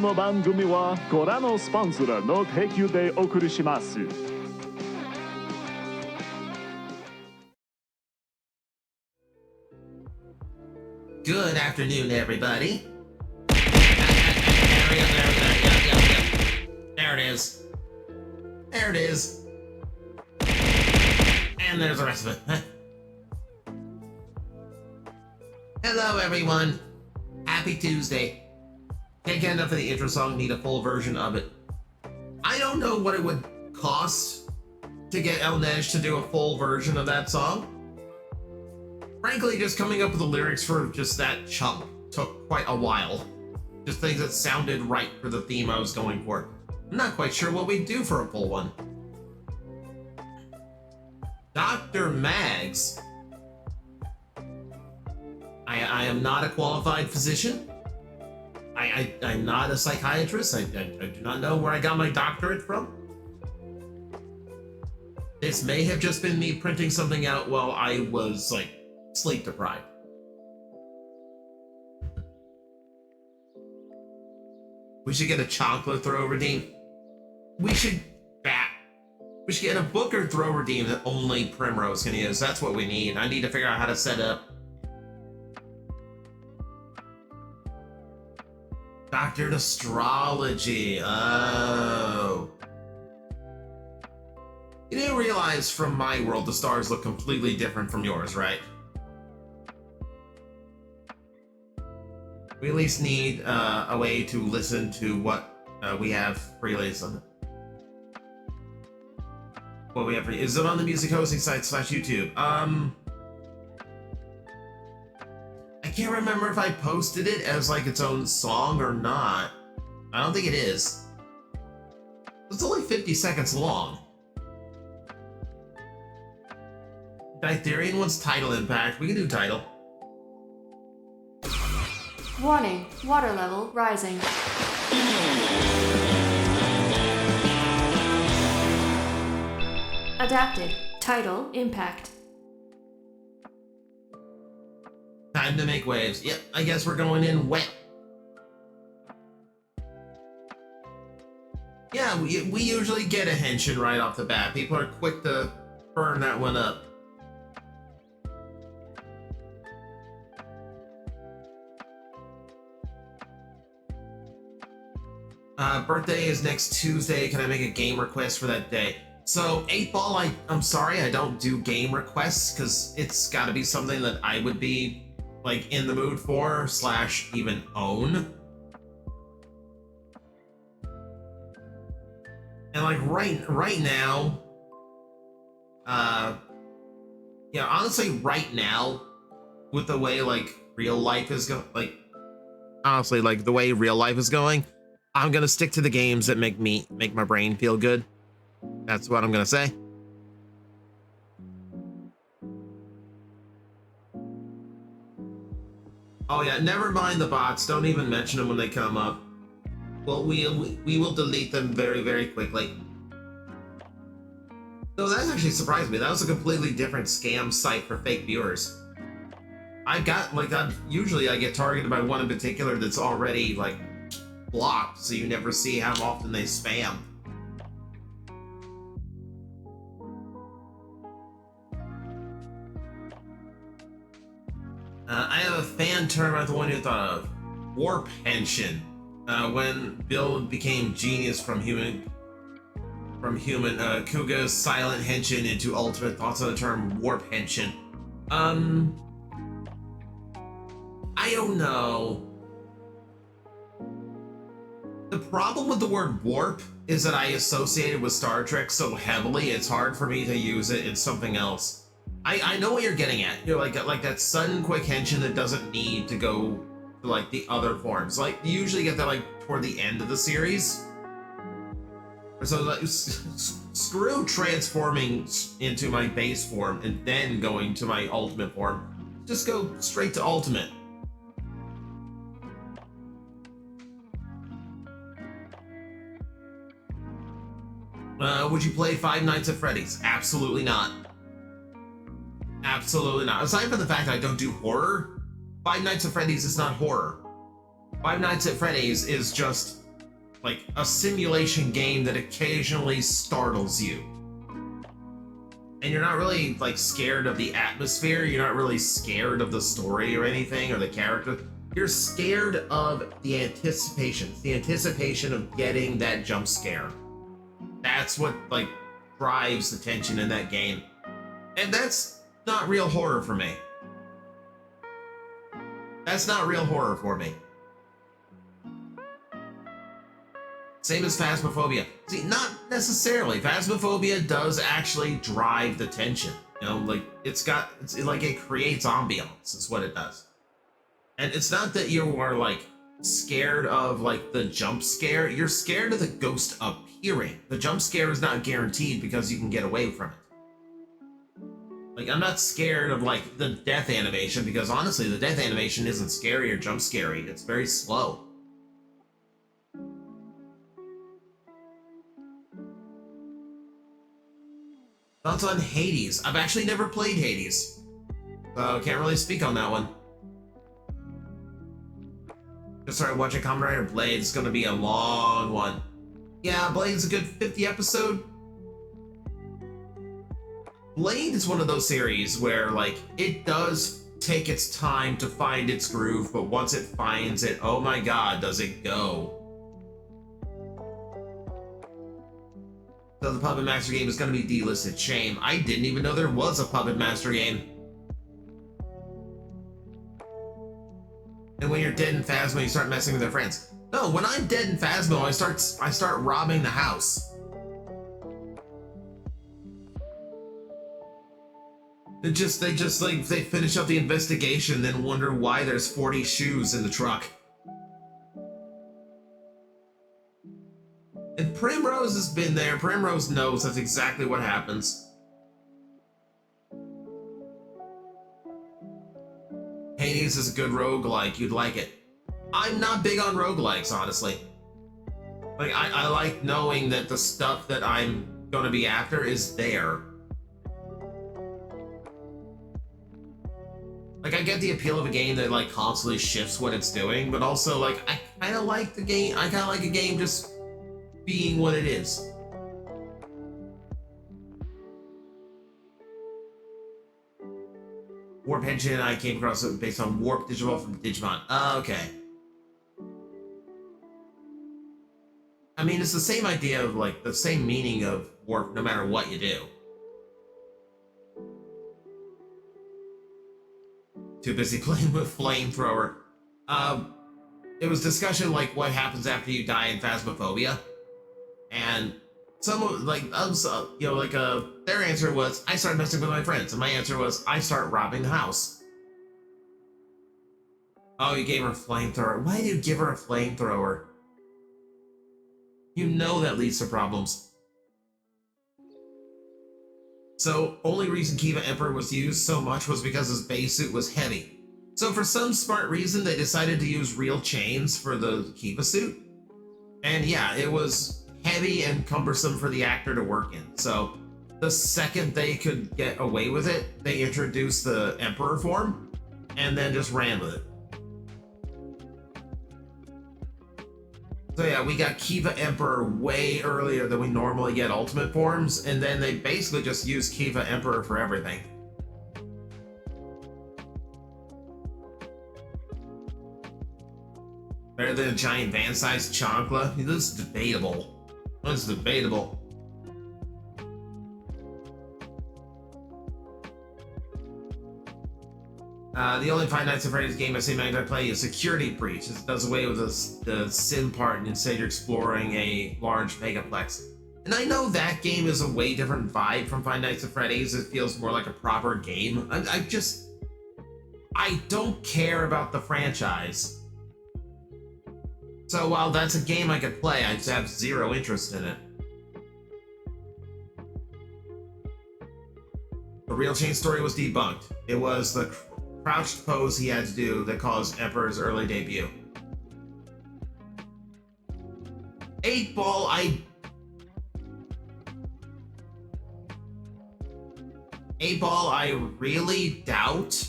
この番組はご覧のスポンサーの提供でお送りします。Good afternoon, everybody. There it is. There it is. And there's the rest of it. Hello, everyone. Happy Tuesday. Can't get enough of the intro song, need a full version of it. I don't know what it would cost to get El Nej to do a full version of that song. Frankly, just coming up with the lyrics for just that chunk took quite a while. Just things that sounded right for the theme I was going for. I'm not quite sure what we'd do for a full one. Dr. Mags. I am not a qualified physician. I'm not a psychiatrist. I do not know where I got my doctorate from. This may have just been me printing something out while I was, like, sleep deprived. We should get a chocolate throw redeem. We should get a Booker throw redeem that only Primrose can use. That's what we need. I need to figure out how to set up. Doctored astrology. Oh. You didn't realize from my world the stars look completely different from yours, right? We at least need a way to listen to what we have released on it. What we have is it on the music hosting site / YouTube? I can't remember if I posted it as like its own song or not. I don't think it is. It's only 50 seconds long. Ditherian wants title impact. We can do title. Warning, water level rising. Adapted, title, impact. Time to make waves. Yep, I guess we're going in wet. Yeah, we usually get a henshin right off the bat. People are quick to burn that one up. Birthday is next Tuesday. Can I make a game request for that day? So 8-Ball, I'm sorry, I don't do game requests because it's got to be something that I would be like in the mood for / even own. And like right now, yeah, honestly, right now, with the way like real life is going, like honestly, like the way real life is going, I'm gonna stick to the games that make my brain feel good. That's what I'm gonna say. Oh yeah, never mind the bots. Don't even mention them when they come up. Well, we will delete them very, very quickly. So that actually surprised me. That was a completely different scam site for fake viewers. Usually I get targeted by one in particular that's already like blocked, so you never see how often they spam. I have a fan term I'm the one who thought of. Warp henshin. When Bill became genius from human, Kuga's silent henshin into ultimate thoughts on the term warp henshin. I don't know. The problem with the word warp is that I associate it with Star Trek so heavily, it's hard for me to use it in something else. I know what you're getting at. You're like that sudden quick henshin that doesn't need to go to like the other forms. Like you usually get that like toward the end of the series. So like, screw transforming into my base form and then going to my ultimate form. Just go straight to ultimate. Would you play Five Nights at Freddy's? Absolutely not. Absolutely not. Aside from the fact that I don't do horror, Five Nights at Freddy's is not horror. Five Nights at Freddy's is just like a simulation game that occasionally startles you. And you're not really like scared of the atmosphere, you're not really scared of the story or anything or the character. You're scared of the anticipation. It's the anticipation of getting that jump scare. That's what like drives the tension in that game. And that's not real horror for me. That's not real horror for me. Same as Phasmophobia. See, not necessarily. Phasmophobia does actually drive the tension. You know, like it's like it creates ambiance. Is what it does. And it's not that you are like scared of like the jump scare. You're scared of the ghost appearing. The jump scare is not guaranteed because you can get away from it. Like I'm not scared of like the death animation because honestly, the death animation isn't scary or jump scary. It's very slow. Thoughts on Hades? I've actually never played Hades, so can't really speak on that one. Just started watching Kamen Rider Blade. It's gonna be a long one. Yeah, Blade's a good 50 episode. Blade is one of those series where like it does take its time to find its groove, but once it finds it, oh my god, does it go. So the Puppet Master game is going to be delisted. Shame. I didn't even know there was a Puppet Master game. And when you're dead in Phasmo, you start messing with their friends. No, when I'm dead in Phasmo, I start robbing the house. They finish up the investigation, then wonder why there's 40 shoes in the truck. And Primrose has been there. Primrose knows that's exactly what happens. Hades is a good roguelike. You'd like it. I'm not big on roguelikes, honestly. Like, I like knowing that the stuff that I'm going to be after is there. Like, I get the appeal of a game that, like, constantly shifts what it's doing, but also, like, I kind of like the game. I kind of like a game just being what it is. Warp Engine I came across it based on Warp Digital from Digimon. Okay. I mean, it's the same idea of like the same meaning of warp no matter what you do. Too busy playing with Flamethrower. It was discussion like what happens after you die in Phasmophobia. And some like their answer was I start messing with my friends, and my answer was I start robbing the house. Oh, you gave her a flamethrower. Why did you give her a flamethrower? You know that leads to problems. So only reason Kiva Emperor was used so much was because his base suit was heavy. So for some smart reason they decided to use real chains for the Kiva suit. And yeah, it was heavy and cumbersome for the actor to work in. So the second they could get away with it, they introduced the Emperor form and then just ran with it. So yeah, we got Kiva Emperor way earlier than we normally get Ultimate forms, and then they basically just use Kiva Emperor for everything. Better than a giant van-sized chancla? This is debatable. This is debatable. The only Five Nights at Freddy's game I say I play is Security Breach. It does away with the sim part, and instead you're exploring a large megaplex. And I know that game is a way different vibe from Five Nights at Freddy's. It feels more like a proper game. I don't care about the franchise. So while that's a game I could play, I just have zero interest in it. The real chain story was debunked. It was the crouched pose he had to do that caused Emperor's early debut. 8-Ball, I really doubt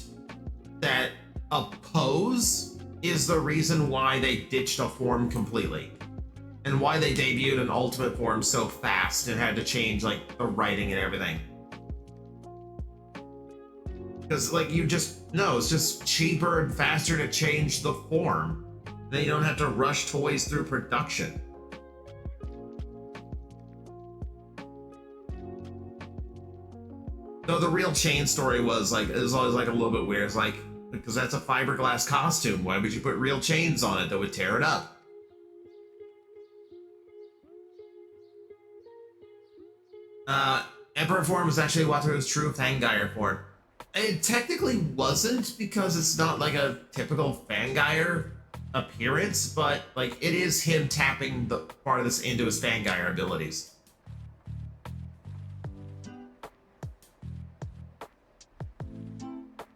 that a pose is the reason why they ditched a form completely. and why they debuted an Ultimate form so fast and had to change like the writing and everything. Because like you just no, it's just cheaper and faster to change the form. Then you don't have to rush toys through production. Though the real chain story was always like a little bit weird. It's like, because that's a fiberglass costume. Why would you put real chains on it that would tear it up? Emperor form was actually Wataru's true Fangire form. It technically wasn't, because it's not like a typical Fangire appearance, but like it is him tapping the part of this into his Fangire abilities.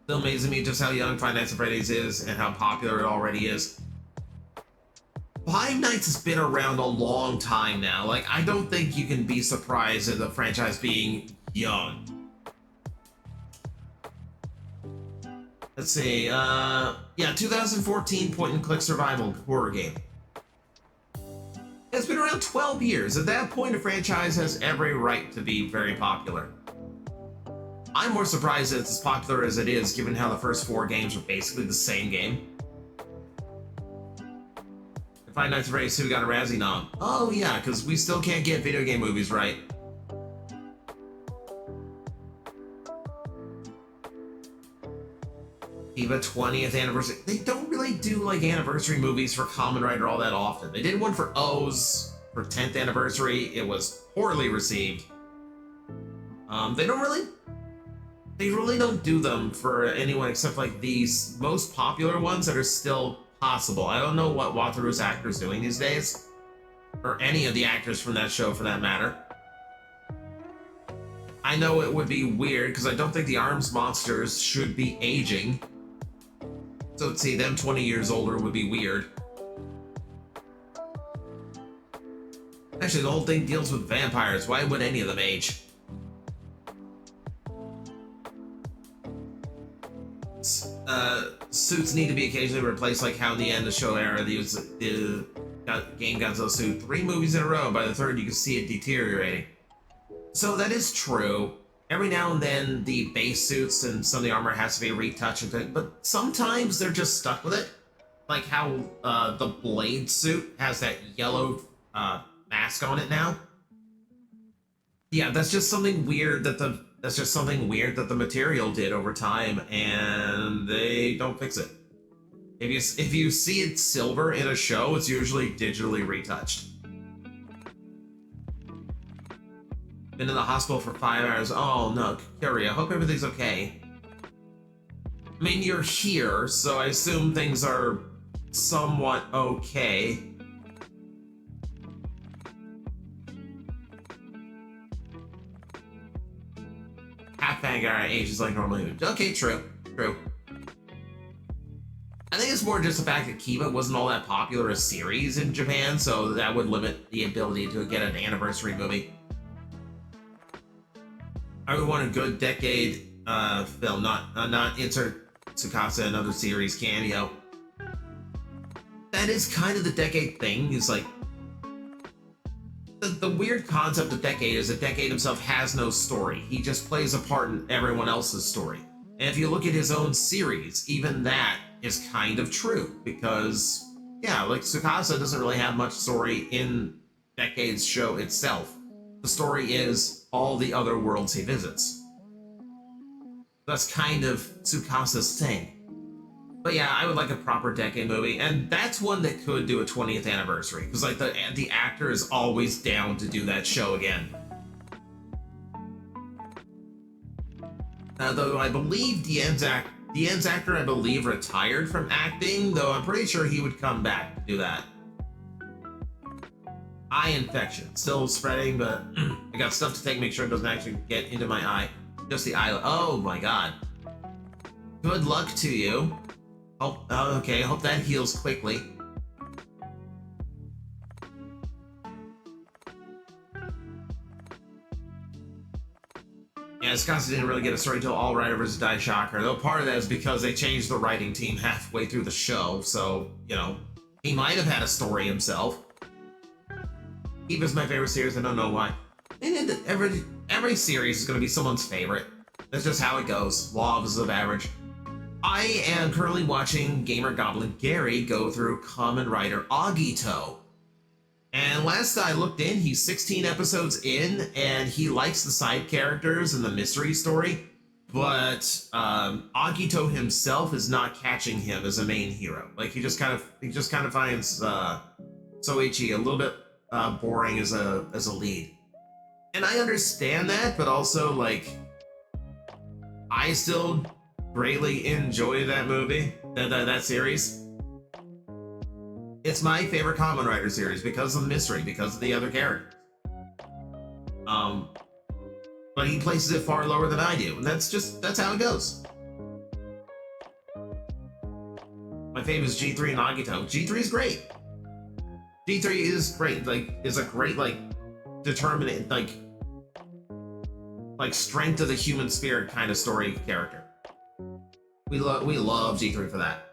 Still amazing me just how young Five Nights at Freddy's is and how popular it already is. Five Nights has been around a long time now. Like, I don't think you can be surprised at the franchise being young. Let's see, yeah, 2014 point-and-click survival horror game. It's been around 12 years. At that point, a franchise has every right to be very popular. I'm more surprised that it's as popular as it is, given how the first 4 games were basically the same game. Five Nights at Freddy's 2 got a Razzie nom. Oh yeah, because we still can't get video game movies right. Eva 20th anniversary. They don't really do like anniversary movies for Kamen Rider all that often. They did one for O's for 10th anniversary. It was poorly received. They really don't do them for anyone except like these most popular ones that are still possible. I don't know what Wataru's actor's doing these days, or any of the actors from that show for that matter. I know it would be weird because I don't think the Arms monsters should be aging. So to see them 20 years older would be weird. Actually, the whole thing deals with vampires. Why would any of them age? Suits need to be occasionally replaced, like how in the end of the show era, the game Godzilla suit 3 movies in a row. By the 3rd, you can see it deteriorating. So that is true. Every now and then, the base suits and some of the armor has to be retouched, but sometimes they're just stuck with it. Like how the Blade suit has that yellow mask on it now. Yeah, that's just something weird that the material did over time, and they don't fix it. If you see it silver in a show, it's usually digitally retouched. Been in the hospital for 5 hours. Oh no, Kyrie, I hope everything's okay. I mean, you're here, so I assume things are somewhat okay. Half Fangire ages like normally. Okay, true. I think it's more just the fact that Kiba wasn't all that popular a series in Japan, so that would limit the ability to get an anniversary movie. I would want a good decade film, not insert Tsukasa another series cameo. That is kind of the decade thing. It's like the weird concept of decade is that Decade himself has no story. He just plays a part in everyone else's story. And if you look at his own series, even that is kind of true, because yeah, like Tsukasa doesn't really have much story in Decade's show itself. The story is all the other worlds he visits. That's kind of Tsukasa's thing. But yeah, I would like a proper Decade movie, and that's one that could do a 20th anniversary, because like the actor is always down to do that show again. Though I believe Dian's actor, I believe, retired from acting, though I'm pretty sure he would come back to do that. Eye infection, still spreading, but I got stuff to take, make sure it doesn't actually get into my eye. Just the eye. Oh my god. Good luck to you. Oh, okay, hope that heals quickly. Yeah, Tsukasa didn't really get a story until All Rider vs. Die Shocker, though part of that is because they changed the writing team halfway through the show, so, you know, he might have had a story himself. Kiva's my favorite series. I don't know why. And every series is going to be someone's favorite. That's just how it goes. Law of average. I am currently watching Gamer Goblin Gary go through Kamen Rider Agito. And last I looked in, he's 16 episodes in, and he likes the side characters and the mystery story, but Agito himself is not catching him as a main hero. Like he just kind of finds Soichi a little bit boring as a lead. And I understand that, but also like I still greatly enjoy that movie, that series. It's my favorite Kamen Rider series because of the mystery, because of the other characters. But he places it far lower than I do, and that's how it goes. My favorite is G3 and Agito. G3 is great. G3 is great, is a great, determinate, strength of the human spirit kind of story character. We love G3 for that.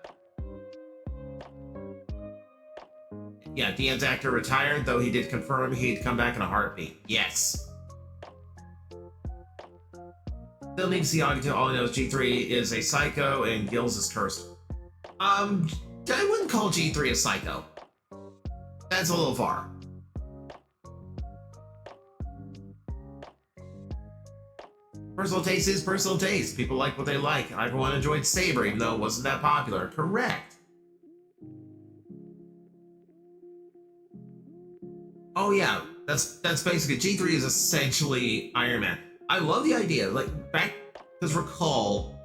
Yeah, Dean's actor retired, though he did confirm he'd come back in a heartbeat. Yes. Still need to see Agito. All I know is G3 is a psycho and Gills is cursed. I wouldn't call G3 a psycho. That's a little far. Personal taste is personal taste. People like what they like. Everyone enjoyed Saber, even though it wasn't that popular. Correct. Oh yeah, that's basically G3 is essentially Iron Man. I love the idea, because recall,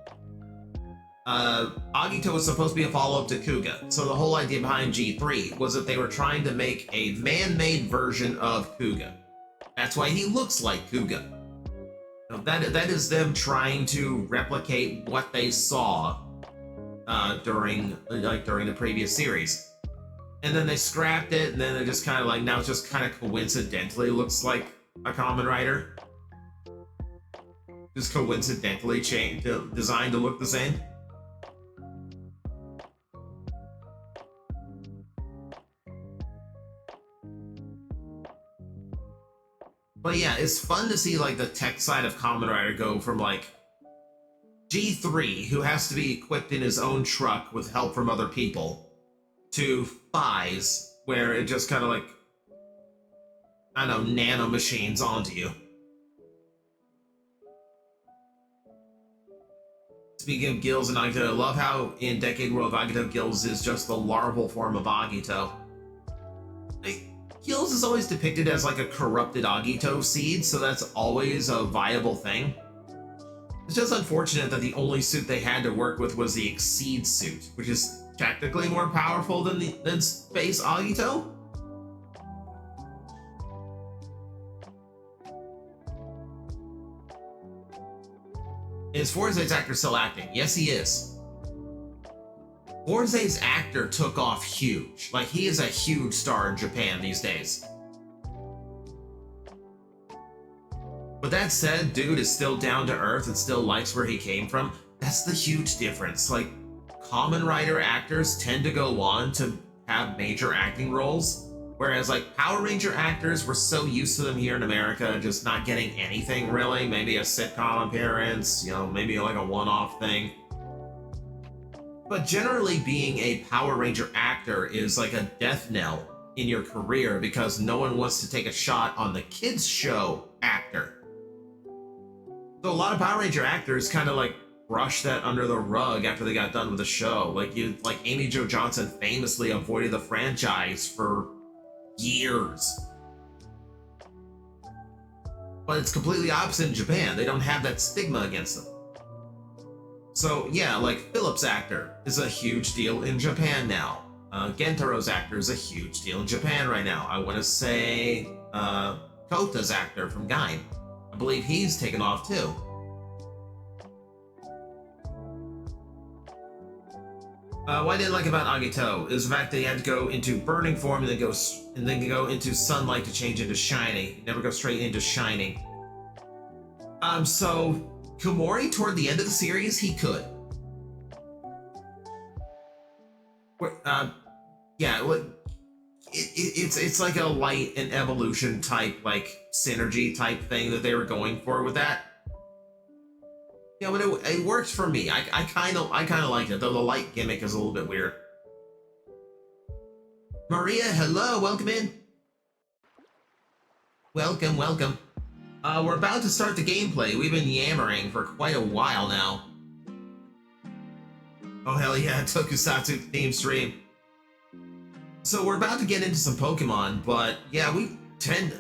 Agito was supposed to be a follow-up to Kuga. So the whole idea behind G3 was that they were trying to make a man-made version of Kuga. That's why he looks like Kuga. Now, that is them trying to replicate what they saw during the previous series. And then they scrapped it, and then they're just kind of now it just kind of coincidentally looks like a Kamen Rider. Just coincidentally designed to look the same. But yeah, it's fun to see the tech side of Kamen Rider go from G3, who has to be equipped in his own truck with help from other people, to Phys, where it just kind of I don't know, nano machines onto you. Speaking of Gills and Agito, I love how in Decade World of Agito, Gills is just the larval form of Agito. Gills is always depicted as a corrupted Agito seed, so that's always a viable thing. It's just unfortunate that the only suit they had to work with was the Exceed suit, which is technically more powerful than Space Agito. Is Forze's actor still acting? Yes, he is. Forze's actor took off huge. He is a huge star in Japan these days. But that said, dude is still down to earth and still likes where he came from. That's the huge difference. Kamen Rider actors tend to go on to have major acting roles, whereas Power Ranger actors, we're so used to them here in America just not getting anything really. Maybe a sitcom appearance, maybe a one-off thing. But generally being a Power Ranger actor is a death knell in your career because no one wants to take a shot on the kids show actor. So a lot of Power Ranger actors kind of brush that under the rug after they got done with the show. Amy Jo Johnson famously avoided the franchise for years. But it's completely opposite in Japan. They don't have that stigma against them. So yeah, Philip's actor is a huge deal in Japan now. Gentaro's actor is a huge deal in Japan right now. I want to say Kota's actor from Gaim. I believe he's taken off too. What I didn't like about Agito is the fact that he had to go into burning form and then go into sunlight to change into shining. Never go straight into shining. So Komori toward the end of the series, he could. it's like a light and evolution type, like synergy type thing that they were going for with that. Yeah, but it works for me. I kind of like it, though the light gimmick is a little bit weird. Maria, hello, welcome in. Welcome, welcome. We're about to start the gameplay. We've been yammering for quite a while now. Oh hell yeah, Tokusatsu theme stream. So we're about to get into some Pokemon, but yeah, we tend...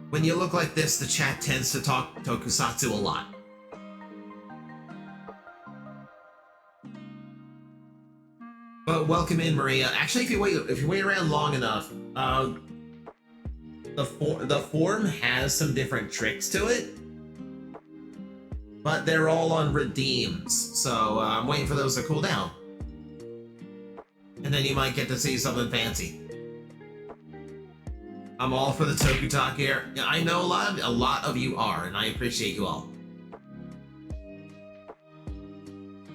When you look like this, the chat tends to talk Tokusatsu a lot. But welcome in, Maria. Actually, if you wait around long enough, the form has some different tricks to it, but they're all on redeems, so I'm waiting for those to cool down. And then you might get to see something fancy. I'm all for the Toku Talk here. Yeah, I know a lot of you are, and I appreciate you all.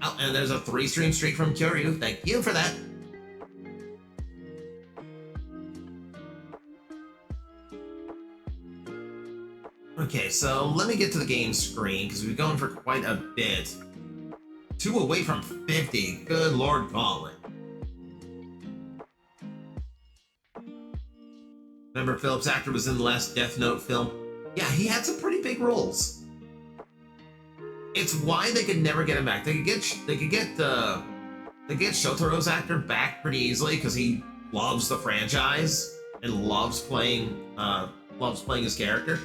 Oh, and there's a 3-stream streak from Kyoryu. Thank you for that. Okay, so let me get to the game screen, because we've been going for quite a bit. 2 away from 50. Good Lord Gauntlet. Remember Phillips' actor was in the last Death Note film? Yeah, he had some pretty big roles. It's why they could never get him back. They could get Shotaro's actor back pretty easily because he loves the franchise and loves playing his character.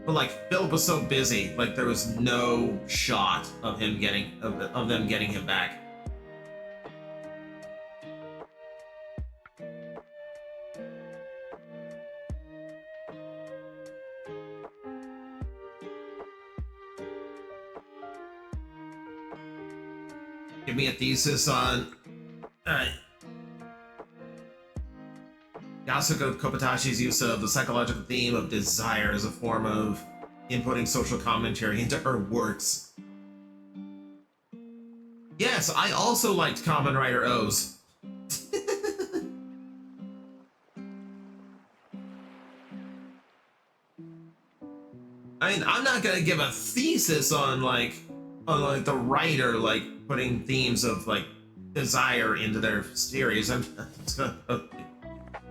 But like Philip was so busy, like there was no shot of them getting him back. Give me a thesis on... Alright. Yasuko Kobatashi's use of the psychological theme of desire as a form of inputting social commentary into her works. Yes, I also liked Kamen Rider O's. I mean, I'm not gonna give a thesis on the writer putting themes of desire into their series. I'm just gonna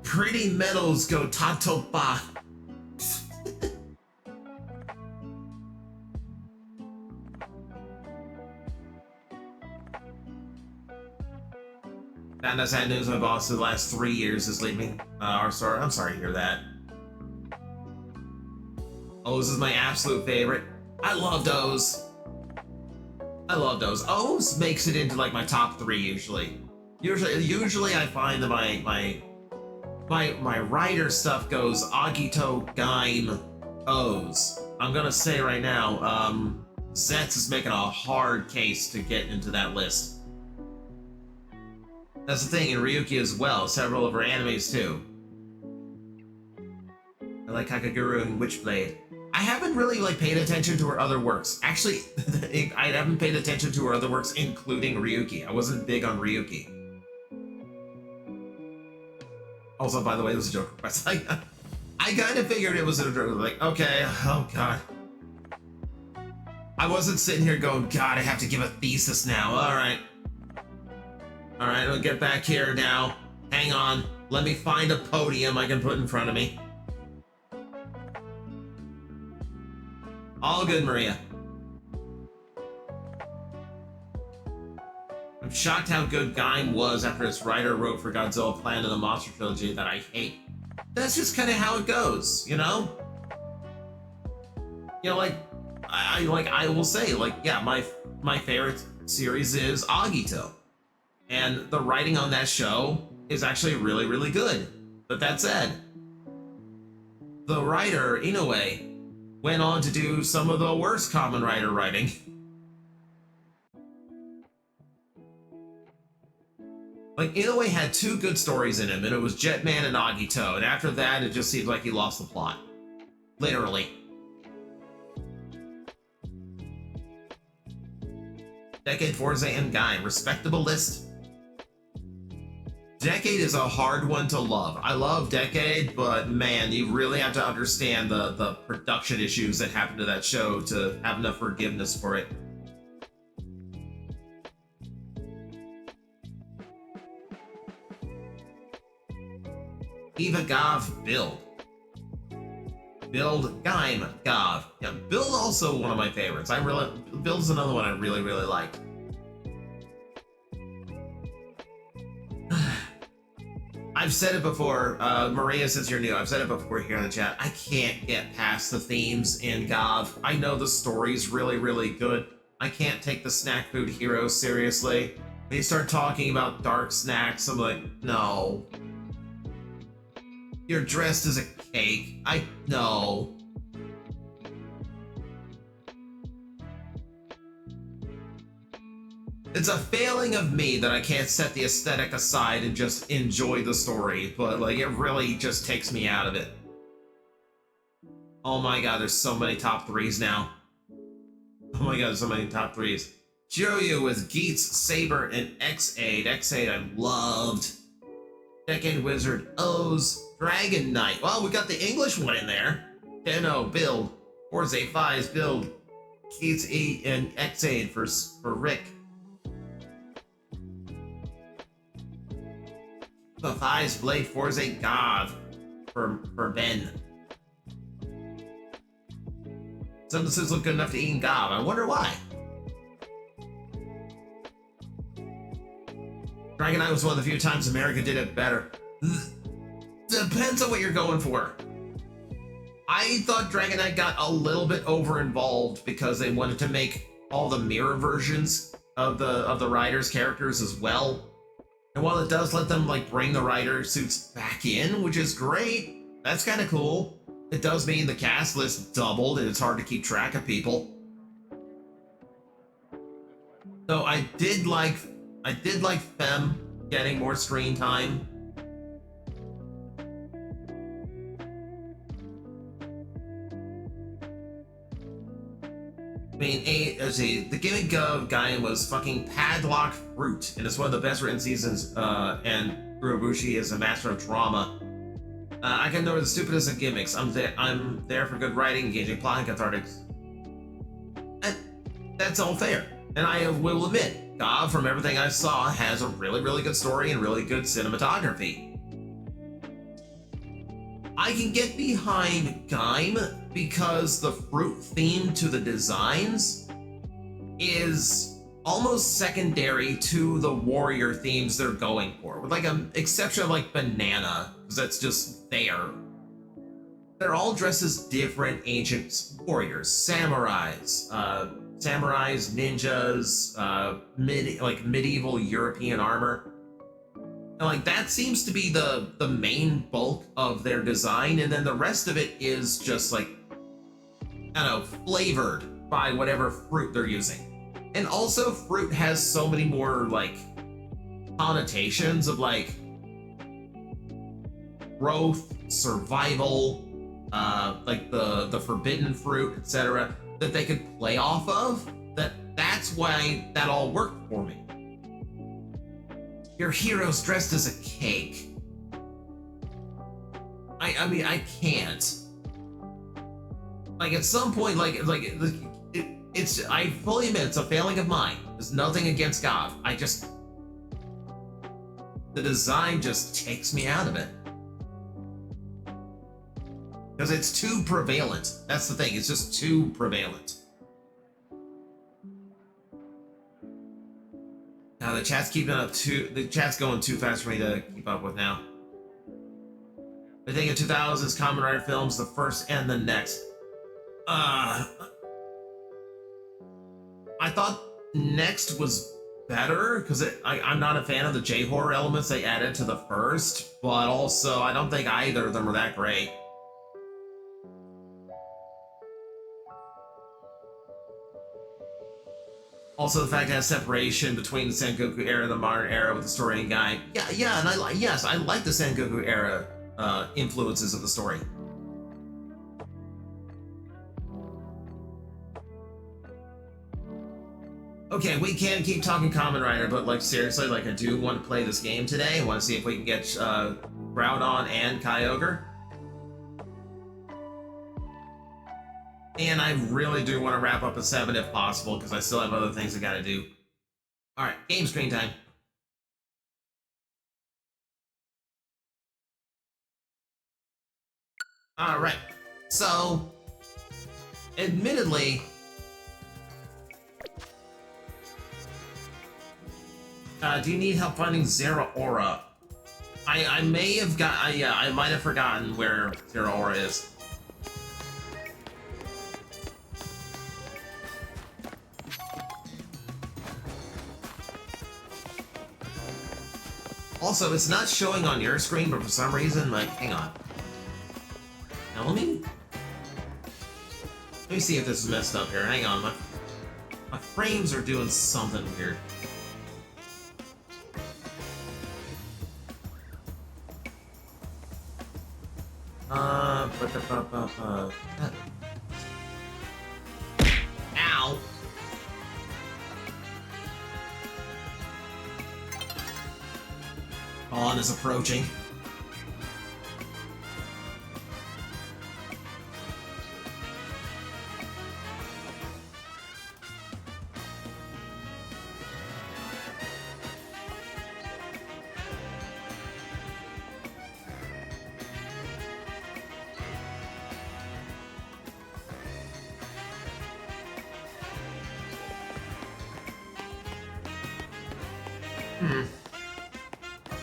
Pretty Metals go Tatopa. Found out sad news my boss for the last 3 years is leaving. I'm sorry to hear that. O's is my absolute favorite. I loved O's. O's makes it into my top 3 usually. Usually I find that my writer stuff goes Agito, Gaim, O's. I'm gonna say right now, Zetz is making a hard case to get into that list. That's the thing in Ryuki as well, several of her animes too. I like Kakaguru and Witchblade. I haven't really paid attention to her other works. Actually, I haven't paid attention to her other works, including Ryuki. I wasn't big on Ryuki. Also, by the way, it was a joke request. I kind of figured it was a joke. Okay, oh god. I wasn't sitting here going, God, I have to give a thesis now. Alright, I'll get back here now. Hang on. Let me find a podium I can put in front of me. All good, Maria. I'm shocked how good Gaim was after its writer wrote for Godzilla Plan and the Monster Trilogy that I hate. That's just kind of how it goes, you know? I will say, yeah, my favorite series is Agito. And the writing on that show is actually really, really good. But that said, the writer, Inoue, went on to do some of the worst Kamen Rider writing. Inoue had 2 good stories in him, and it was Jetman and Agito, and after that, it just seemed like he lost the plot. Literally. Decade Forza and Gaim, respectable list. Decade is a hard one to love. I love Decade, but man, you really have to understand the production issues that happened to that show to have enough forgiveness for it. Eva Gov build. Build Gaim Gov. Yeah, build also one of my favorites. Build's another one I really like. I've said it before, Maria, since you're new, I've said it before here in the chat. I can't get past the themes in Gov. I know the story's really good. I can't take the snack food heroes seriously. When you start talking about dark snacks, I'm like, no. You're dressed as a cake. I know. It's a failing of me that I can't set the aesthetic aside and just enjoy the story, but like it really just takes me out of it. Oh my god, there's so many top 3s now. Oh my god, there's so many top 3s. Jiryu with Geets, Saber, and X-Aid. X-Aid I loved. Decade Wizard, O's, Dragon Knight. Well, we got the English one in there. Tenno, build. Forza 5's build. Geets E and X-Aid for Rick. The 5's Blade Forza Gov for Ben. Some of the suits look good enough to eat in Gov. I wonder why. Dragon Knight was one of the few times America did it better. Depends on what you're going for. I thought Dragon Knight got a little bit over involved because they wanted to make all the mirror versions of the riders' characters as well. And while it does let them like bring the rider suits back in, which is great, that's kind of cool. It does mean the cast list doubled and it's hard to keep track of people. So I did like Fem getting more screen time. I mean, let's see, the gimmick of Gaim was fucking padlock fruit, and it's one of the best written seasons, and Urobushi is a master of drama. I can know the stupidest of gimmicks. I'm there for good writing, engaging plot, and cathartics. And that's all fair. And I will admit, Gov, from everything I saw, has a really good story and really good cinematography. I can get behind Gaim because the fruit theme to the designs is almost secondary to the warrior themes they're going for, with like an exception of like banana, because that's just there. They're all dressed as different ancient warriors, samurais, ninjas, medieval European armor. And like that seems to be the main bulk of their design, and then the rest of it is just like, I don't know, flavored by whatever fruit they're using. And also fruit has so many more like connotations of like growth, survival, like the forbidden fruit, etc., that they could play off of. That's why that all worked for me. Your hero's dressed as a cake. I mean, I can't. Like at some point, it's I fully admit it's a failing of mine. There's nothing against Gov. The design just takes me out of it. Because it's too prevalent. That's the thing, it's just too prevalent. Now the chat's going too fast for me to keep up with now. I think in 2000s Kamen Rider films, the first and the next. I thought next was better because I'm not a fan of the J-horror elements they added to the first, but also I don't think either of them are that great. Also, the fact it has separation between the Sengoku era and the modern era with the story and guide. Yeah, and I like the Sengoku era influences of the story. Okay, we can keep talking Kamen Rider, but like seriously, like I do want to play this game today. I want to see if we can get Groudon and Kyogre. And I really do want to wrap up at 7 if possible, because I still have other things I gotta do. Alright, game screen time. Alright, so, admittedly, do you need help finding Zeraora? I may have got, yeah, I might have forgotten where Zeraora is. Also, it's not showing on your screen, but for some reason, like, hang on. Now let me see if this is messed up here. Hang on, my frames are doing something weird. Ow! Dawn is approaching.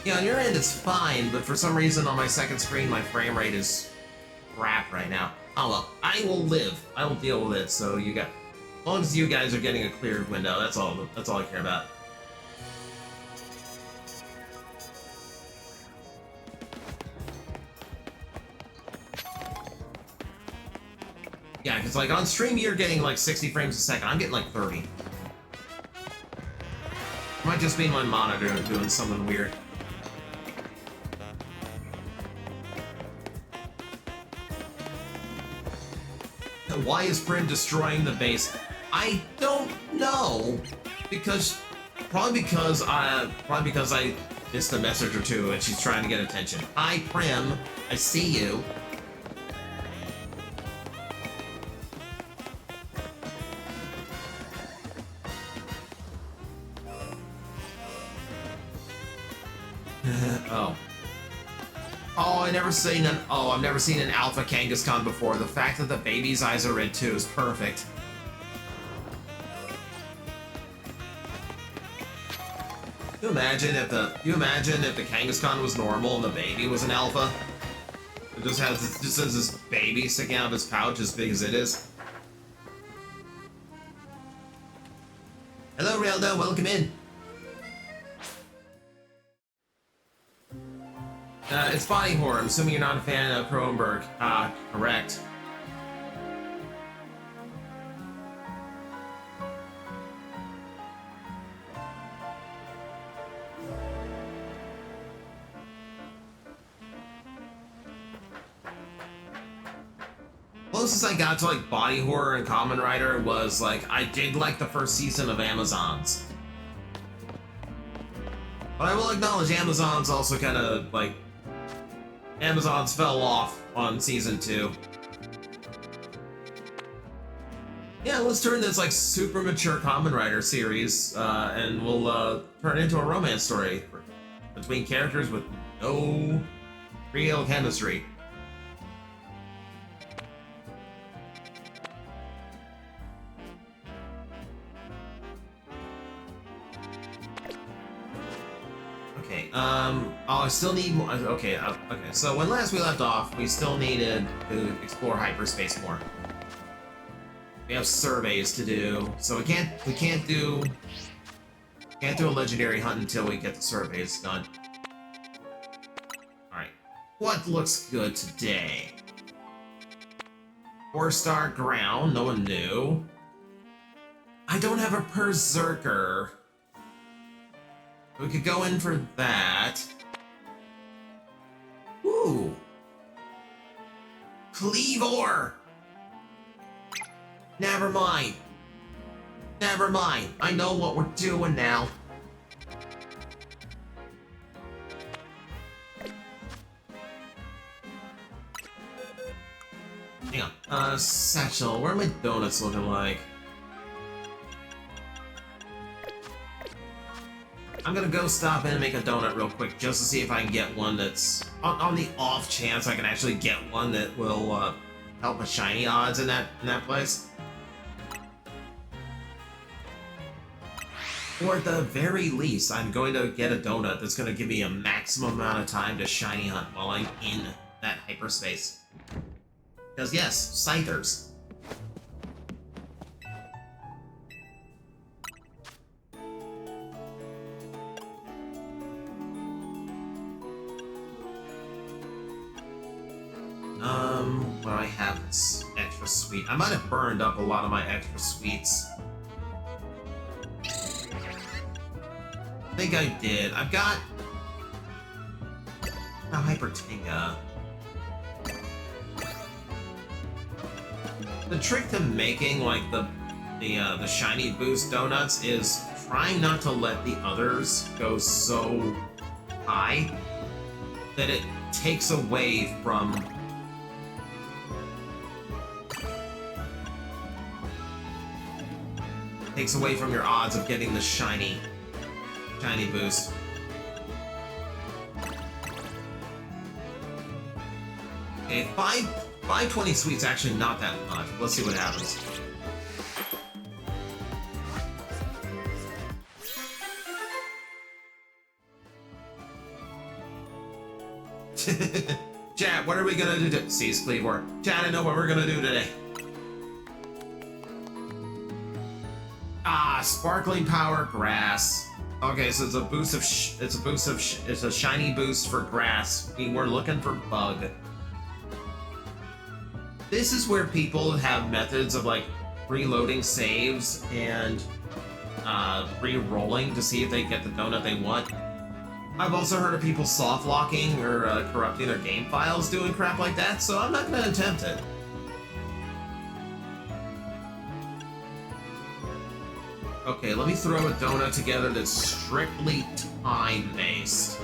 Yeah, on your end it's fine, but for some reason on my second screen my frame rate is crap right now. Oh well, I will live. I will deal with it, so you got... As long as you guys are getting a cleared window, that's all I care about. Yeah, because like on stream you're getting like 60 frames a second, I'm getting like 30. Might just be my monitor doing something weird. Why is Prim destroying the base? I don't know, because probably because I missed a message or two and she's trying to get attention. Hi Prim, I see you. Oh. Oh, I've never seen an alpha Kangaskhan before. The fact that the baby's eyes are red too is perfect. Can you imagine if the Kangaskhan was normal and the baby was an alpha? It just has this baby sticking out of his pouch as big as it is. Hello, Realdo, welcome in. It's body horror. I'm assuming you're not a fan of Cronenberg. Correct. Closest I got to like body horror and Kamen Rider was like I did like the first season of Amazons. But I will acknowledge Amazons also kind of like Amazons fell off on season 2. Yeah, let's turn this like super mature Kamen Rider series and we'll turn it into a romance story between characters with no real chemistry. Okay, I still need more. Okay, so when last we left off, we still needed to explore hyperspace more. We have surveys to do, so we can't do a legendary hunt until we get the surveys done. Alright, what looks good today? 4-star ground, no one knew. I don't have a Berserker. We could go in for that. Ooh. Cleavor! Never mind. Never mind. I know what we're doing now. Hang on. Satchel, what are my donuts looking like? I'm gonna go stop in and make a donut real quick just to see if I can get one that's on the off chance I can actually get one that will help with shiny odds in that place. Or at the very least, I'm going to get a donut that's going to give me a maximum amount of time to shiny hunt while I'm in that hyperspace. Because yes, Scythers. What do I have that's extra sweet? I might have burned up a lot of my extra sweets. I think I did. I've got a Hypertinga. The trick to making like the shiny boost donuts is trying not to let the others go so high that it takes away from your odds of getting the shiny boost. Okay, 520 sweets actually not that much. Let's see what happens. Chat, what are we gonna do? Seize Cleavor. Chat, I know what we're gonna do today. Sparkling Power Grass. Okay, so it's a boost of it's a shiny boost for grass. I mean, we're looking for bug. This is where people have methods of like reloading saves and re-rolling to see if they get the donut they want. I've also heard of people soft locking or corrupting their game files doing crap like that, so I'm not gonna attempt it. Okay, let me throw a donut together that's strictly time-based.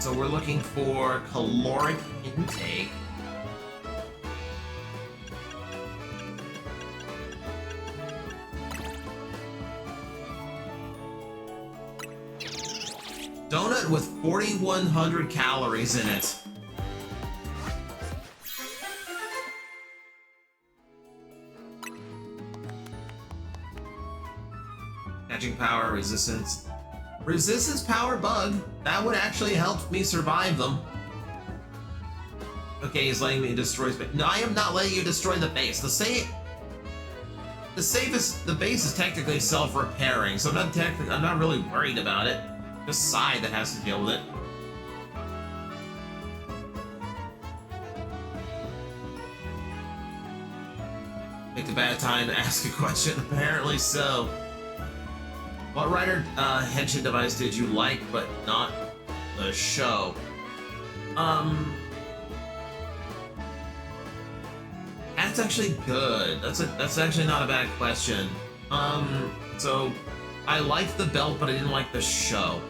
So we're looking for caloric intake. Donut with 4,100 calories in it. Catching power, resistance. Resistance power bug. That would actually help me survive them. Okay, he's letting me destroy space. No, I am not letting you destroy the base. The base is technically self-repairing, so I'm not really worried about it. Just Psy that has to deal with it. Picked a bad time to ask a question. Apparently so. What Rider Henshin device did you like, but not the show? That's actually good. That's actually not a bad question. So I liked the belt, but I didn't like the show.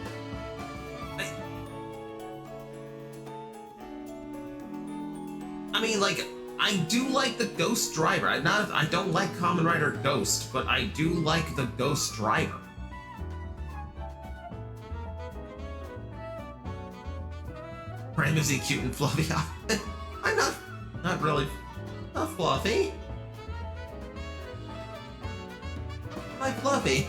I mean, like, I do like the Ghost Driver. I don't like Kamen Rider Ghost, but I do like the Ghost Driver. Prime is he cute and fluffy? I'm not really not fluffy. Am I fluffy?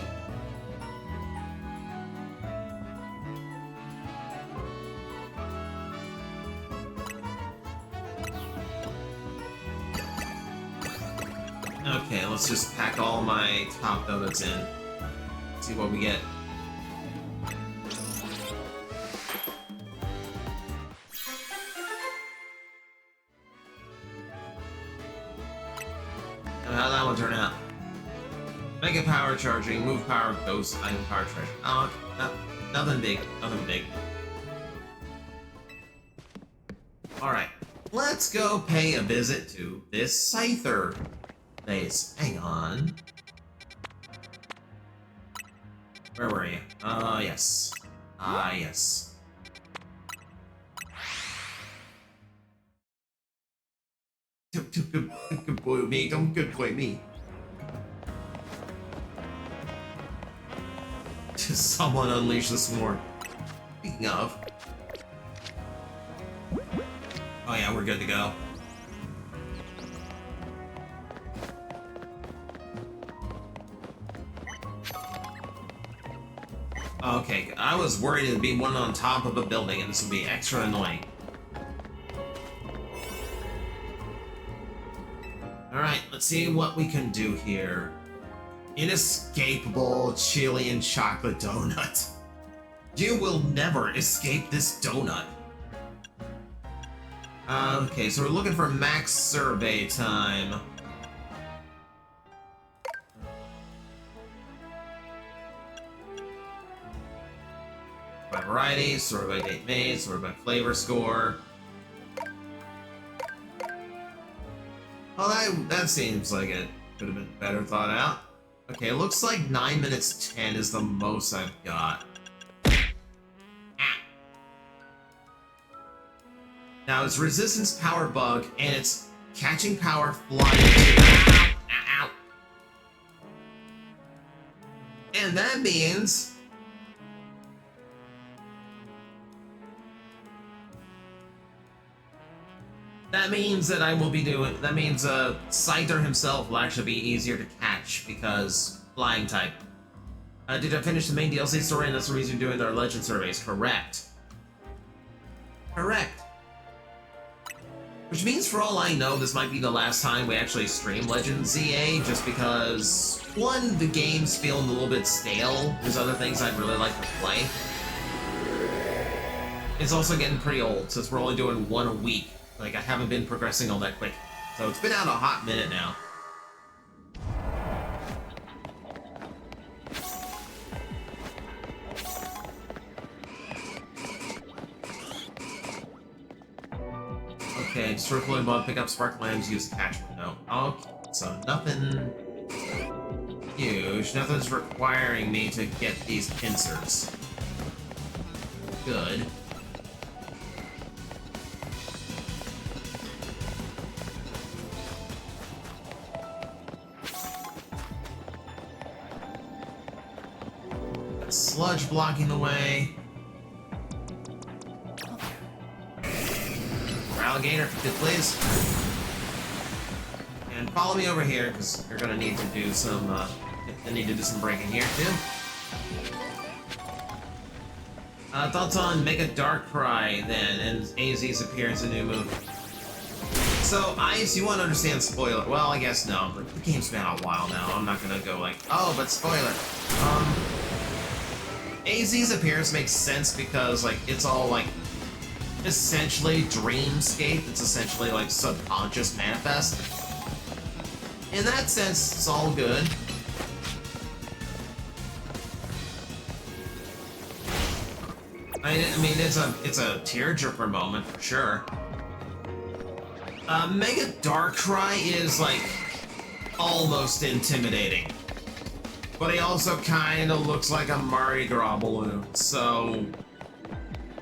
Okay, let's just pack all my top donuts in. See what we get. How'd that one turn out? Mega power charging, move power, ghost, item power treasure. Oh, okay. Nothing big, nothing big. Alright, let's go pay a visit to this Scyther place. Hang on. Where were you? Yes. Yes. Good boy me, don't good boy me. Someone unleash the swarm. Speaking of. Oh yeah, we're good to go. Okay, I was worried it'd be one on top of a building and this would be extra annoying. Alright, let's see what we can do here. Inescapable chili and chocolate donut. You will never escape this donut. Okay, so we're looking for max survey time. By variety, sorted by date made, sorted by flavor score. Well, that seems like it could have been better thought out. Okay, it looks like 9 minutes 10 is the most I've got. Now, it's resistance power bug, and it's catching power flying. Ow! Ow! And that means... that I will be doing... That means, Scyther himself will actually be easier to catch, because flying type. Did I finish the main DLC story, and that's the reason you're doing our legend surveys? Correct. Correct. Which means, for all I know, this might be the last time we actually stream Legend ZA, just because, one, the game's feeling a little bit stale. There's other things I'd really like to play. It's also getting pretty old, since we're only doing one a week. Like, I haven't been progressing all that quick. So it's been out a hot minute now. Okay, circle above, pick up spark lamps, use attachment. No. Okay, so nothing huge. Nothing's requiring me to get these pincers. Good. Got sludge blocking the way. Alligator, if you could please. And follow me over here, because you're gonna need to do some, breaking here, too. Thoughts on Mega Darkrai, then, and AZ's appearance in New Moon. So, Ice, you want to understand spoiler. Well, I guess no, but the game's been out a while now. I'm not gonna go like, oh, but spoiler. AZ's appearance makes sense because, like, it's all, like, essentially dreamscape. It's essentially like subconscious manifest. In that sense, it's all good. I mean, it's a tearjerker moment for sure. Mega Darkrai is like almost intimidating, but he also kind of looks like a Mardi Gras balloon. So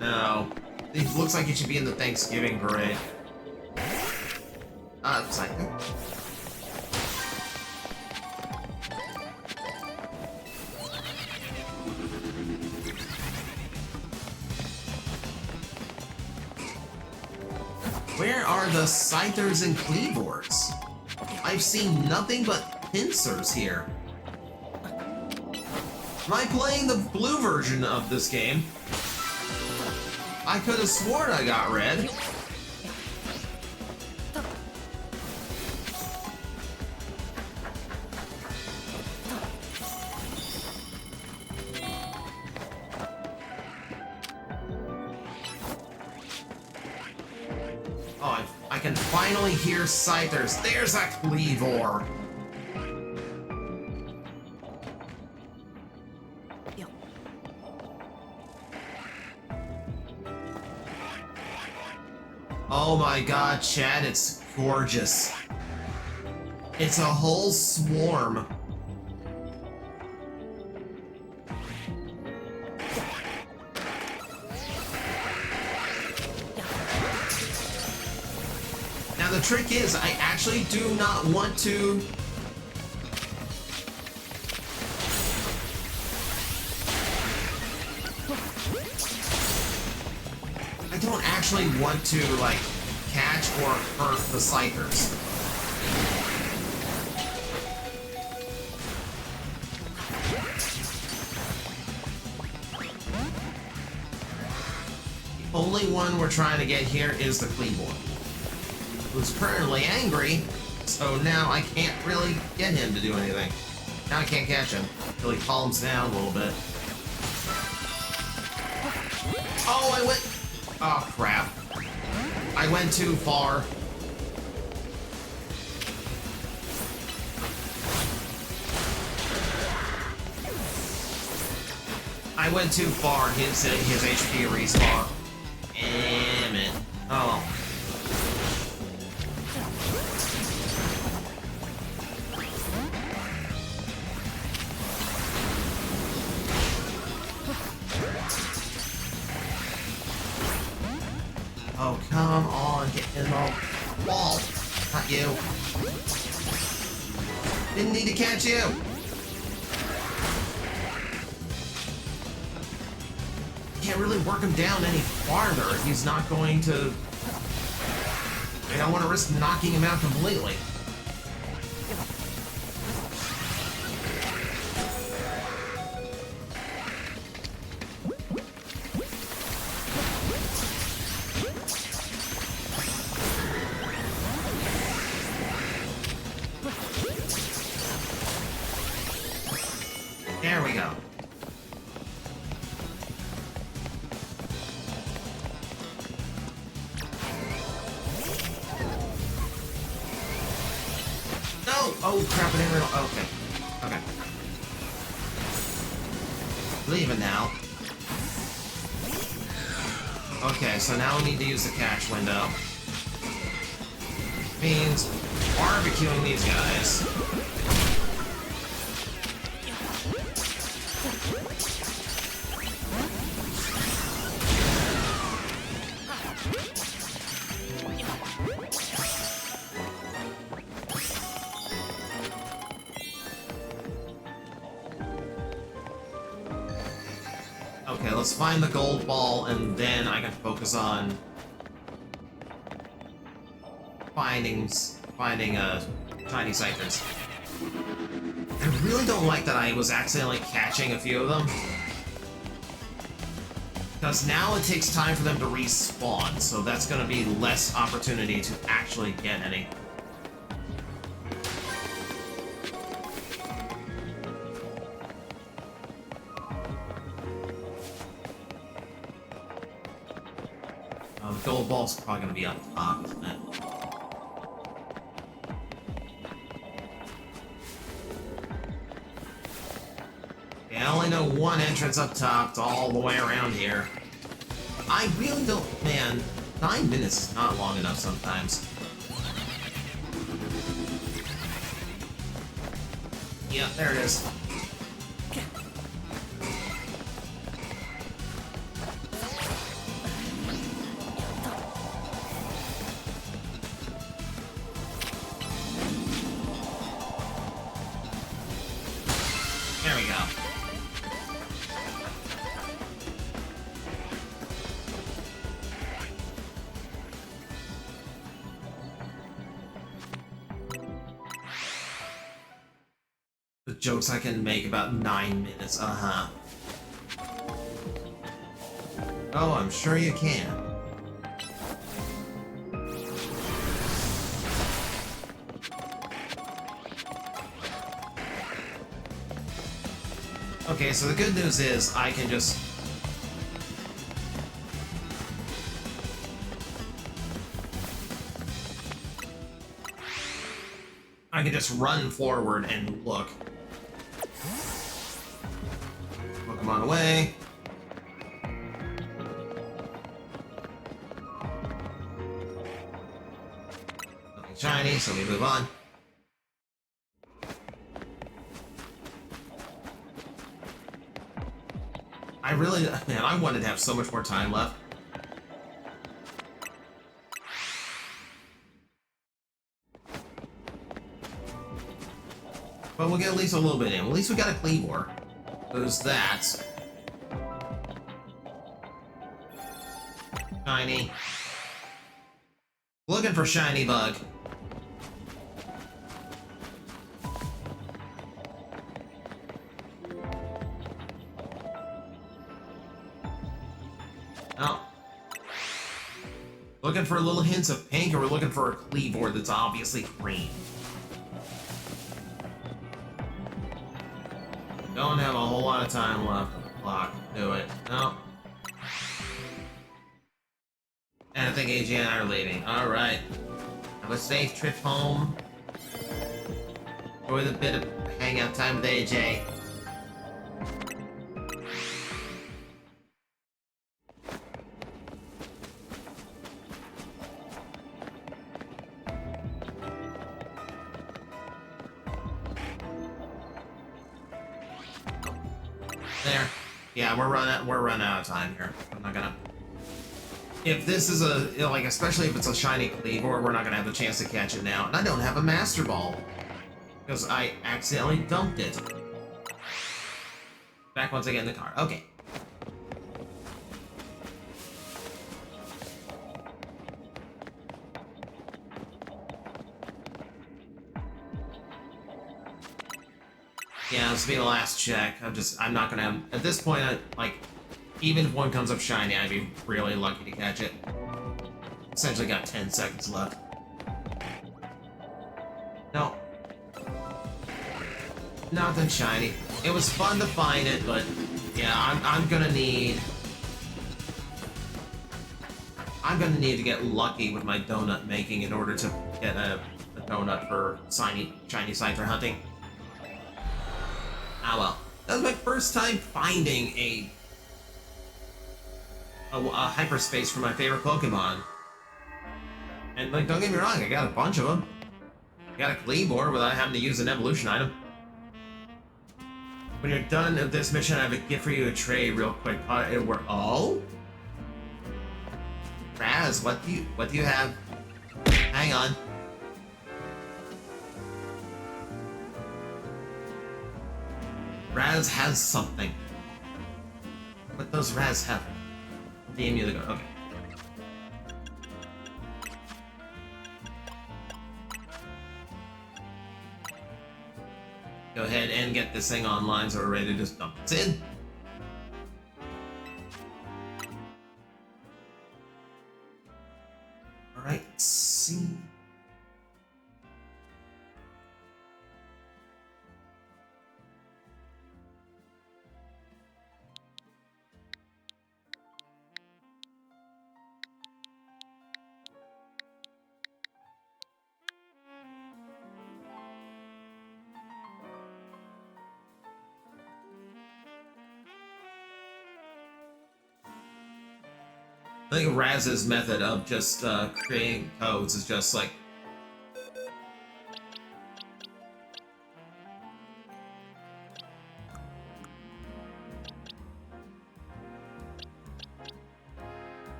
no. It looks like it should be in the Thanksgiving parade. Psycho. Where are the Scythers and Cleavors? I've seen nothing but pincers here. Am I playing the blue version of this game? I could have sworn I got red. Oh, I can finally hear Scythers. There's a Cleavor. Oh my god, Chad, it's gorgeous. It's a whole swarm. Now the trick is, I actually do not want to... I don't actually want to, like, catch or hurt the Scythers. The only one we're trying to get here is the Kleeboy, who's currently angry, so now I can't really get him to do anything. Now I can't catch him until he calms down a little bit. Oh, I went... Oh, crap. I went too far. I went too far. His HP respawn. Damn it. Oh. Oh, come on, get in the wall. Not you. Didn't need to catch you. Can't really work him down any farther if he's not going to... I don't want to risk knocking him out completely. There we go. No! Oh crap, I didn't realize. Okay. Okay. Leaving now. Okay, so now we need to use the catch window. Means barbecuing these guys. Okay, let's find the gold ball, and then I can focus on finding tiny Scythers. I really don't like that I was accidentally catching a few of them, because now it takes time for them to respawn, so that's going to be less opportunity to actually get any. The gold ball's probably going to be on top, isn't it? Yeah, I only know one entrance up top to all the way around here. I really don't... Man, 9 minutes is not long enough sometimes. Yeah, there it is. There we go. The jokes I can make about 9 minutes, uh-huh. Oh, I'm sure you can. Okay, so the good news is I can just... I can just run forward and look. Pokemon away. shiny, so we move on. I really, man, I wanted to have so much more time left. But we'll get at least a little bit in. At least we got a Cleavor. There's that. Shiny. Looking for shiny bug. Oh. Looking for little hints of pink, or we're looking for a Cleavor that's obviously green. Don't have a whole lot of time left on the clock. Do it. No. And I think AJ and I are leaving. Alright. Have a safe trip home. Enjoy the bit of hangout time with AJ. There. Yeah, we're running out of time here. I'm not gonna. If this is a, you know, like, especially if it's a shiny Cleavor, we're not gonna have the chance to catch it now. And I don't have a Master Ball because I accidentally dumped it. Back once I get in the car. Okay. Yeah, this will be the last check. I'm not gonna have, at this point, even if one comes up shiny, I'd be really lucky to catch it. Essentially got 10 seconds left. No. Nothing shiny. It was fun to find it, but yeah, I'm gonna need to get lucky with my donut making in order to get a donut for shiny Scyther hunting. Ah well. That was my first time finding a hyperspace for my favorite Pokemon. And, like, don't get me wrong, I got a bunch of them. I got a Cleavor without having to use an evolution item. When you're done with this mission, I have a gift for you to trade real quick. Oh? Raz, what do you have? Hang on. Raz has something. What does Raz have? DM you the go. Okay. Go ahead and get this thing online so we're ready to just dump it in. Alright, let's see. I think Raz's method of just creating codes is just like...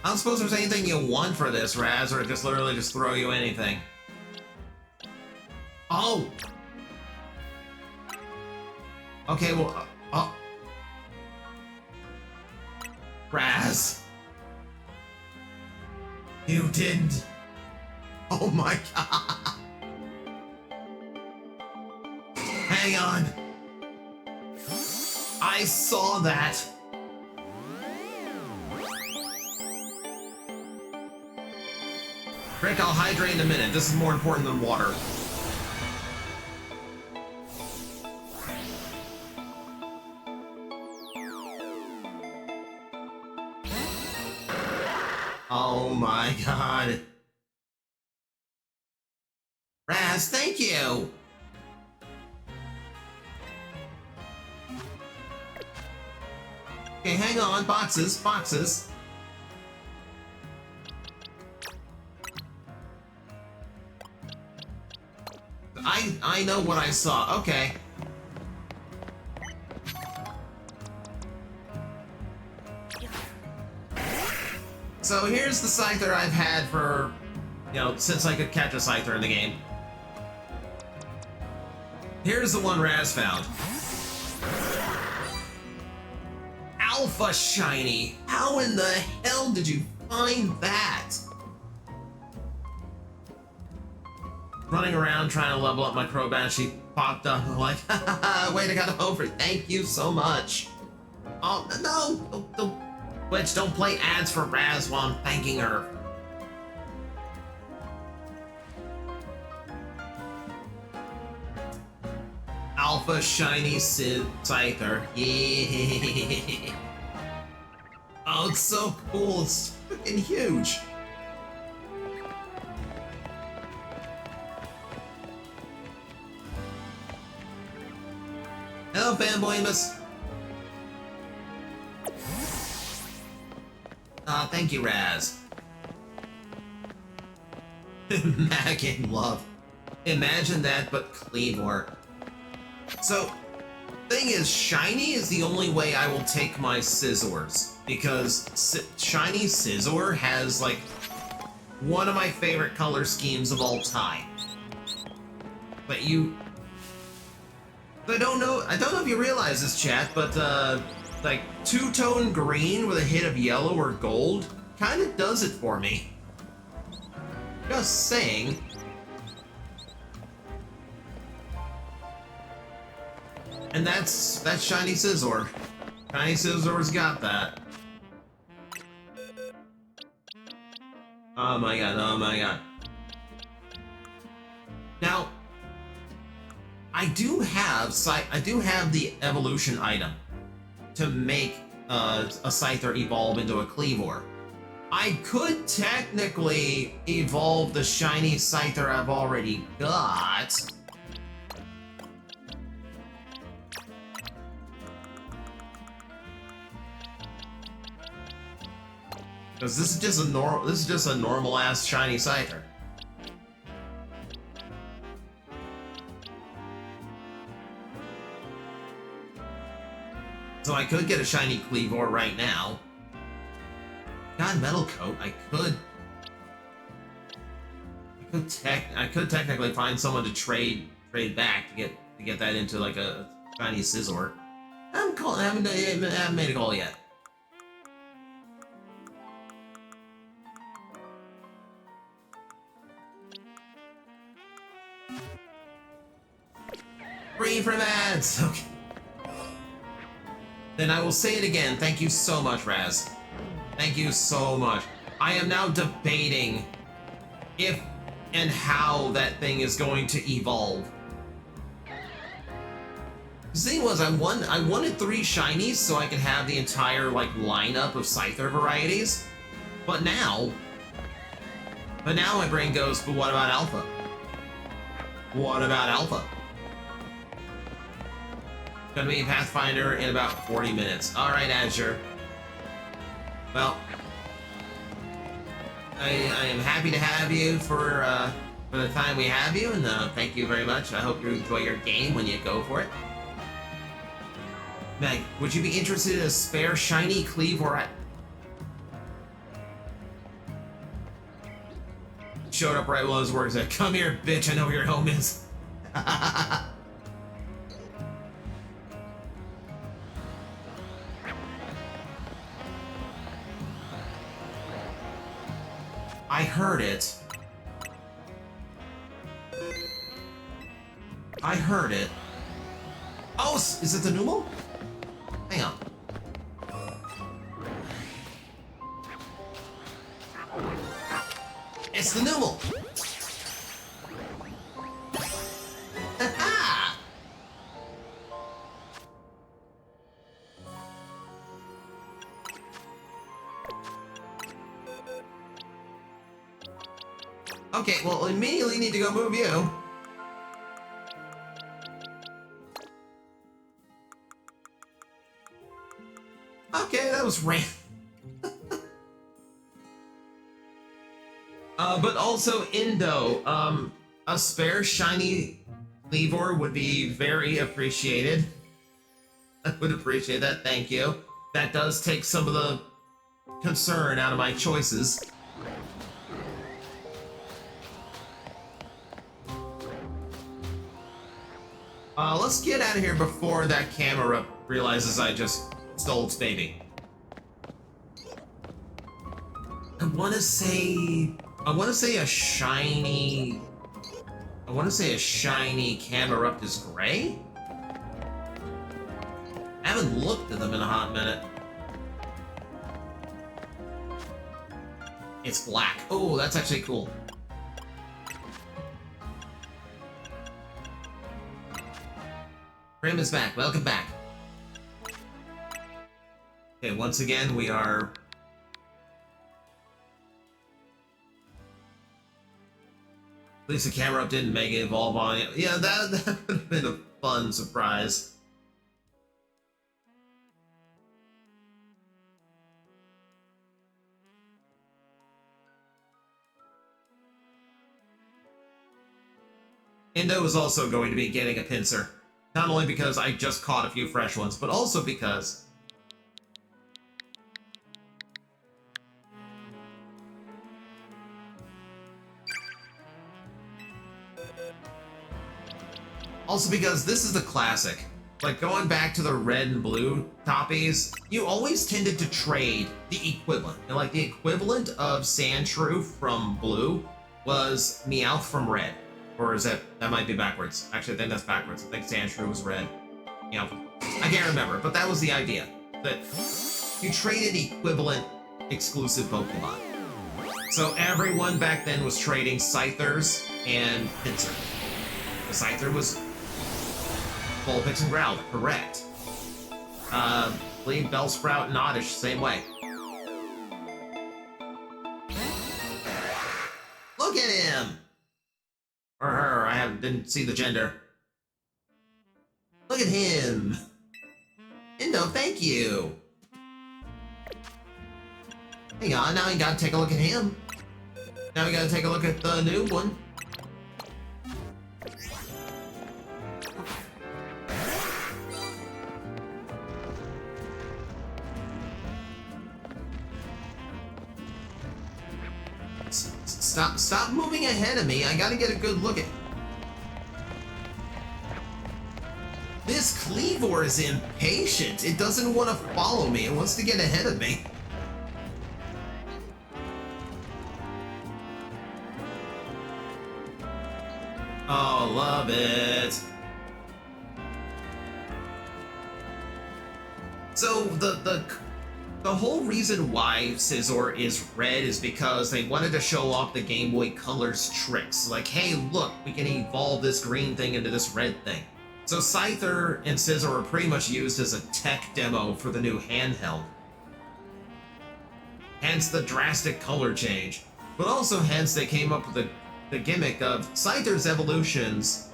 I don't suppose there's anything you want for this, Raz, or just literally just throw you anything. Oh! Okay, well... oh. Raz. You didn't. Oh my god. Hang on. I saw that. Rick, I'll hydrate in a minute. This is more important than water. Oh my god. Raz, thank you! Okay, hang on. Boxes, boxes. I know what I saw. Okay. So here's the Scyther I've had for, since I could catch a Scyther in the game. Here's the one Raz found. Alpha Shiny! How in the hell did you find that? Running around trying to level up my Crobat, she popped up and I'm like, ha ha ha, way to go over. Thank you so much. Oh, no! Don't Twitch, don't play ads for Raz while I'm thanking her. Alpha Shiny Scyther. Yeah. Oh, it's so cool. It's freaking huge. Hello, fanboy. Thank you, Raz. Mac in love. Imagine that, but Cleavor. So, thing is, Shiny is the only way I will take my Scizors, because Shiny Scizor has, like, one of my favorite color schemes of all time. But I don't know if you realize this, chat, but, like, two-tone green with a hit of yellow or gold kind of does it for me. Just saying. And that's Shiny Scizor. Shiny Scizor's got that. Oh my god, oh my god. Now, I do have the evolution item to make a Scyther evolve into a Cleavor. I could technically evolve the shiny Scyther I've already got. Because this is just a normal ass shiny Scyther. So I could get a shiny Cleavor right now. God, Metal Coat, I could technically find someone to trade back to get that into like a shiny Scizor. I haven't made a call yet. Free from ads. Okay. Then I will say it again. Thank you so much, Raz. Thank you so much. I am now debating if and how that thing is going to evolve. The thing was, I wanted 3 shinies so I could have the entire like lineup of Scyther varieties. But now my brain goes, but what about Alpha? What about Alpha? Gonna be Pathfinder in about 40 minutes. Alright, Azure. Well, I am happy to have you for the time we have you, and thank you very much. I hope you enjoy your game when you go for it. Meg, would you be interested in a spare shiny Cleavor? Showed up right while his work said, "Come here, bitch, I know where your home is." I heard it. I heard it. Oh, is it the Numo? Hang on. It's the Numo. Okay, well, immediately need to go move you. Okay, that was random. But also Indo, a spare shiny Cleavor would be very appreciated. I would appreciate that, thank you. That does take some of the concern out of my choices. Let's get out of here before that camera realizes I just stole its baby. I want to say a shiny Cameruptus Gray? I haven't looked at them in a hot minute. It's black. Oh, that's actually cool. Prim is back. Welcome back. Okay, once again, we are... At least the camera up didn't make it evolve on it. Yeah, that would have been a fun surprise. Indo is also going to be getting a pincer. Not only because I just caught a few fresh ones, but also because... this is the classic. Like, going back to the red and blue Toppies, you always tended to trade the equivalent. And like, the equivalent of Sandshrew from blue was Meowth from red. Or is that might be backwards. Actually, I think that's backwards. I think Sandshrew was red. Meowth. I can't remember, but that was the idea. That you traded equivalent exclusive Pokemon. So everyone back then was trading Scythers and Pinsir. The Scyther was Vulpix and Growl, correct. I believe Bellsprout and Oddish, same way. Look at him! Or her, didn't see the gender. Look at him! Indo, thank you! Hang on, now we gotta take a look at him. Now we gotta take a look at the new one. Stop moving ahead of me. I gotta get a good look at... This Cleavor is impatient. It doesn't want to follow me. It wants to get ahead of me. Oh, love it. So the whole reason why Scizor is red is because they wanted to show off the Game Boy Color's tricks. Like, hey, look, we can evolve this green thing into this red thing. So Scyther and Scizor are pretty much used as a tech demo for the new handheld. Hence the drastic color change. But also hence they came up with the gimmick of Scyther's evolutions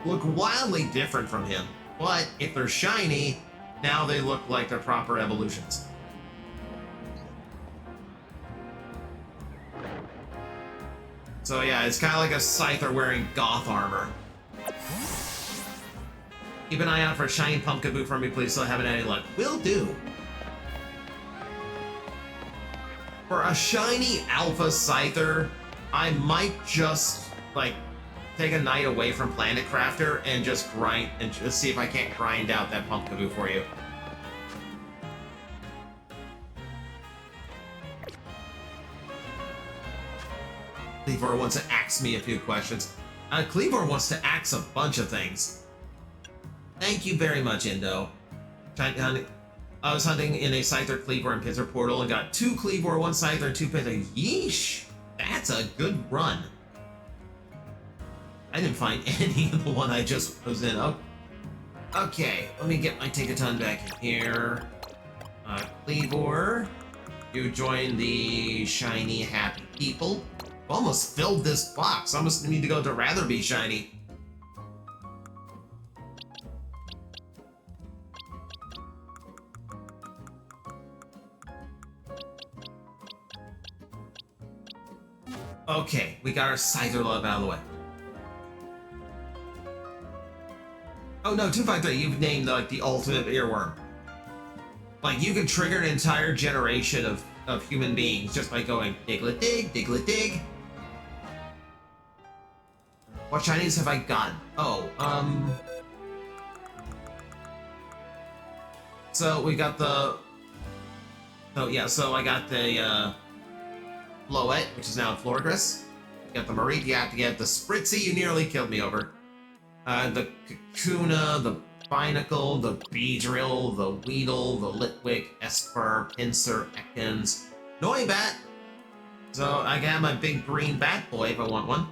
look wildly different from him. But if they're shiny, now they look like their proper evolutions. So yeah, it's kind of like a Scyther wearing goth armor. Keep an eye out for a shiny Pumpkaboo from me, please, so I haven't had any luck. Will do. For a shiny Alpha Scyther, I might just, like, take a night away from Planet Crafter and just grind, and just see if I can't grind out that Pumpkaboo for you. Cleavor wants to ask me a few questions. Cleavor wants to ask a bunch of things. Thank you very much, Indo. I was hunting in a Scyther, Cleavor, and Pinsir portal and got 2 Cleavor, 1 Scyther, and 2 Pinsir. Yeesh! That's a good run. I didn't find any of the one I just was in. Oh. Okay, let me get my Tinkaton back in here. Cleavor, you join the shiny happy people. Almost filled this box. I almost need to go to rather be shiny. Okay, we got our Scyther love out of the way. Oh no, 253, you've named like the ultimate earworm. Like you can trigger an entire generation of human beings just by going diglet dig, diglet dig. What shinies have I gotten? Oh, so we got the... Oh yeah, so I got the Floette, which is now Florgris. You got the Marie, you have to get the Spritzy, you nearly killed me over. The Kakuna, the Binacle, the Beedrill, the Weedle, the Litwick, Esper, Pinsir, Ekans, Noibat. So I got my big green bat boy if I want one.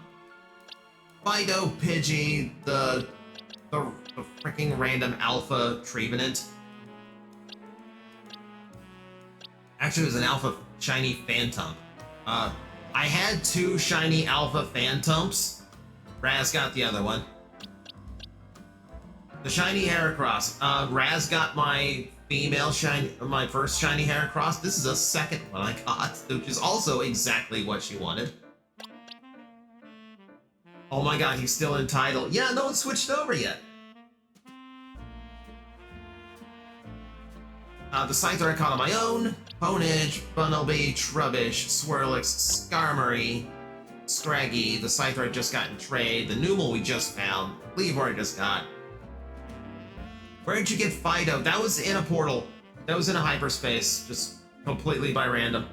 Fido, Pidgey, the freaking random Alpha Trevenant. Actually, it was an Alpha Shiny Phantom. I had 2 Shiny Alpha Phantoms. Raz got the other one. The Shiny Heracross. Raz got my female shiny, my first Shiny Heracross. This is a second one I got, which is also exactly what she wanted. Oh my god, he's still entitled. Yeah, no one switched over yet. The Scyther I caught on my own. Ponage, Bunnelby, Trubbish, Swirlix, Skarmory, Scraggy, the Scyther I just got in trade, the Numel we just found, Leevor I just got. Where did you get Fido? That was in a portal. That was in a hyperspace, just completely by random.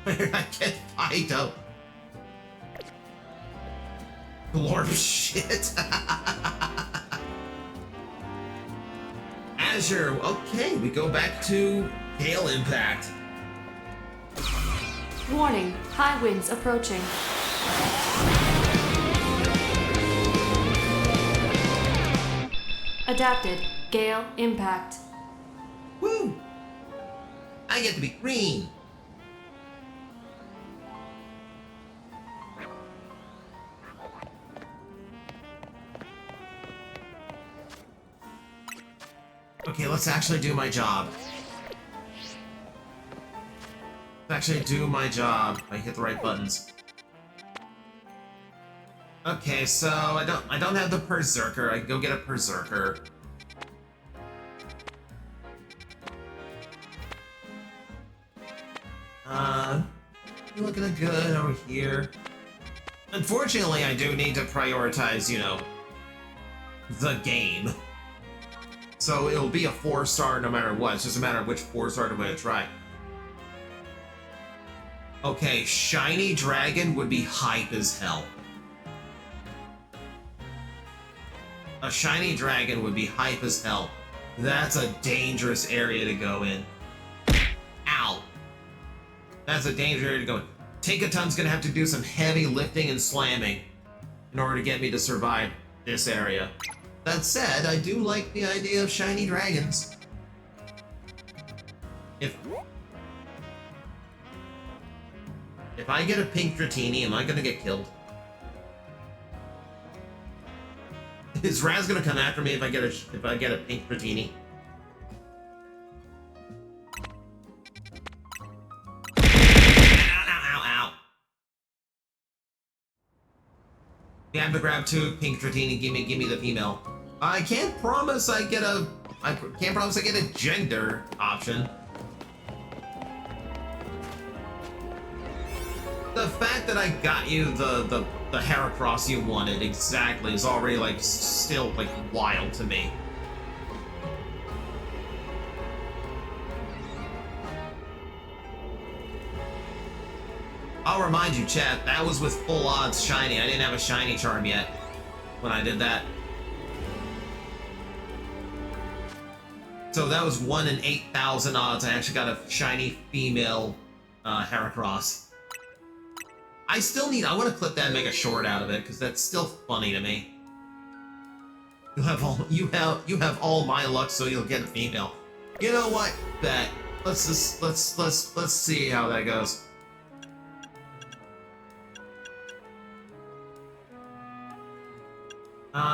Where did I get Fido? Lord of shit. Azure. Okay, we go back to Gale Impact. Warning, high winds approaching. Adapted, Gale Impact. Woo! I get to be green. Okay, let's actually do my job. Let's actually do my job. I hit the right buttons. Okay, so I don't have the Berserker. I can go get a Berserker. You're looking good over here. Unfortunately, I do need to prioritize, you know, the game. So it'll be a 4-star no matter what. It's just a matter of which 4-star I'm going to try. Okay, Shiny Dragon would be hype as hell. A Shiny Dragon would be hype as hell. That's a dangerous area to go in. Ow. That's a dangerous area to go in. Tinkaton's gonna have to do some heavy lifting and slamming in order to get me to survive this area. That said, I do like the idea of Shiny Dragons. If I get a pink Dratini, am I gonna get killed? Is Raz gonna come after me if I get a pink Dratini? Ow. You have to grab 2 pink Dratini. Give me the female. I can't promise I get a gender option. The fact that I got you the Heracross you wanted exactly is already like still like wild to me. I'll remind you, chat, that was with full odds shiny. I didn't have a shiny charm yet when I did that. So that was 1 in 8,000 odds. I actually got a shiny female Heracross. I want to clip that and make a short out of it because that's still funny to me. You have all my luck, so you'll get a female. You know what? Bet. Let's see how that goes.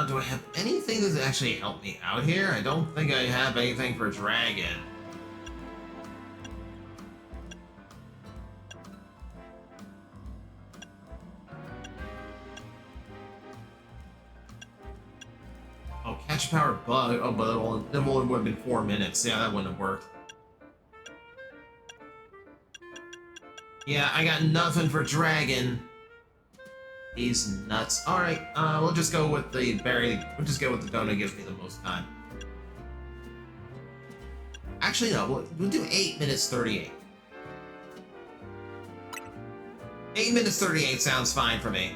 Do I have anything that actually help me out here? I don't think I have anything for Dragon. extra powered bug. Oh, but it would have been 4 minutes. Yeah, that wouldn't have worked. Yeah, I got nothing for Dragon. He's nuts. Alright, we'll just go with the berry. We'll just go with the donut gives me the most time. Actually, no, we'll do 8 minutes 38. 8 minutes 38 sounds fine for me.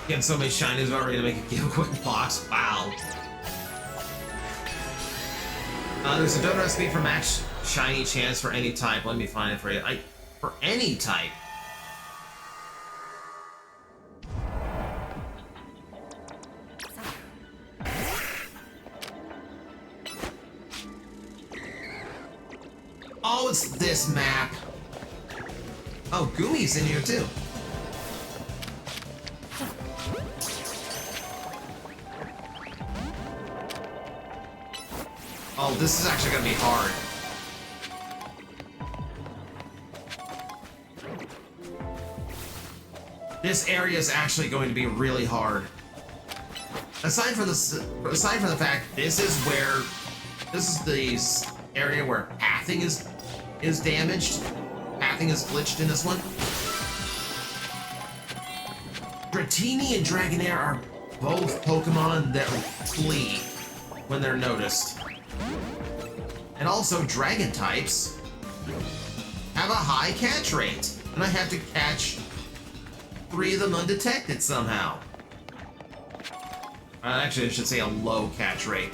Getting so many shinies already to make a giveaway box. Wow. There's a donut recipe for max shiny chance for any type. Let me find it for you. For any type. Oh, it's this map. Oh, Gumi's in here too. Oh, this is actually gonna be hard. This area is actually going to be really hard. Aside from the fact this is the area where pathing is damaged. Pathing is glitched in this one. Dratini and Dragonair are both Pokemon that flee when they're noticed. And also Dragon types have a high catch rate. And I have to catch 3 of them undetected somehow. Actually, I should say a low catch rate.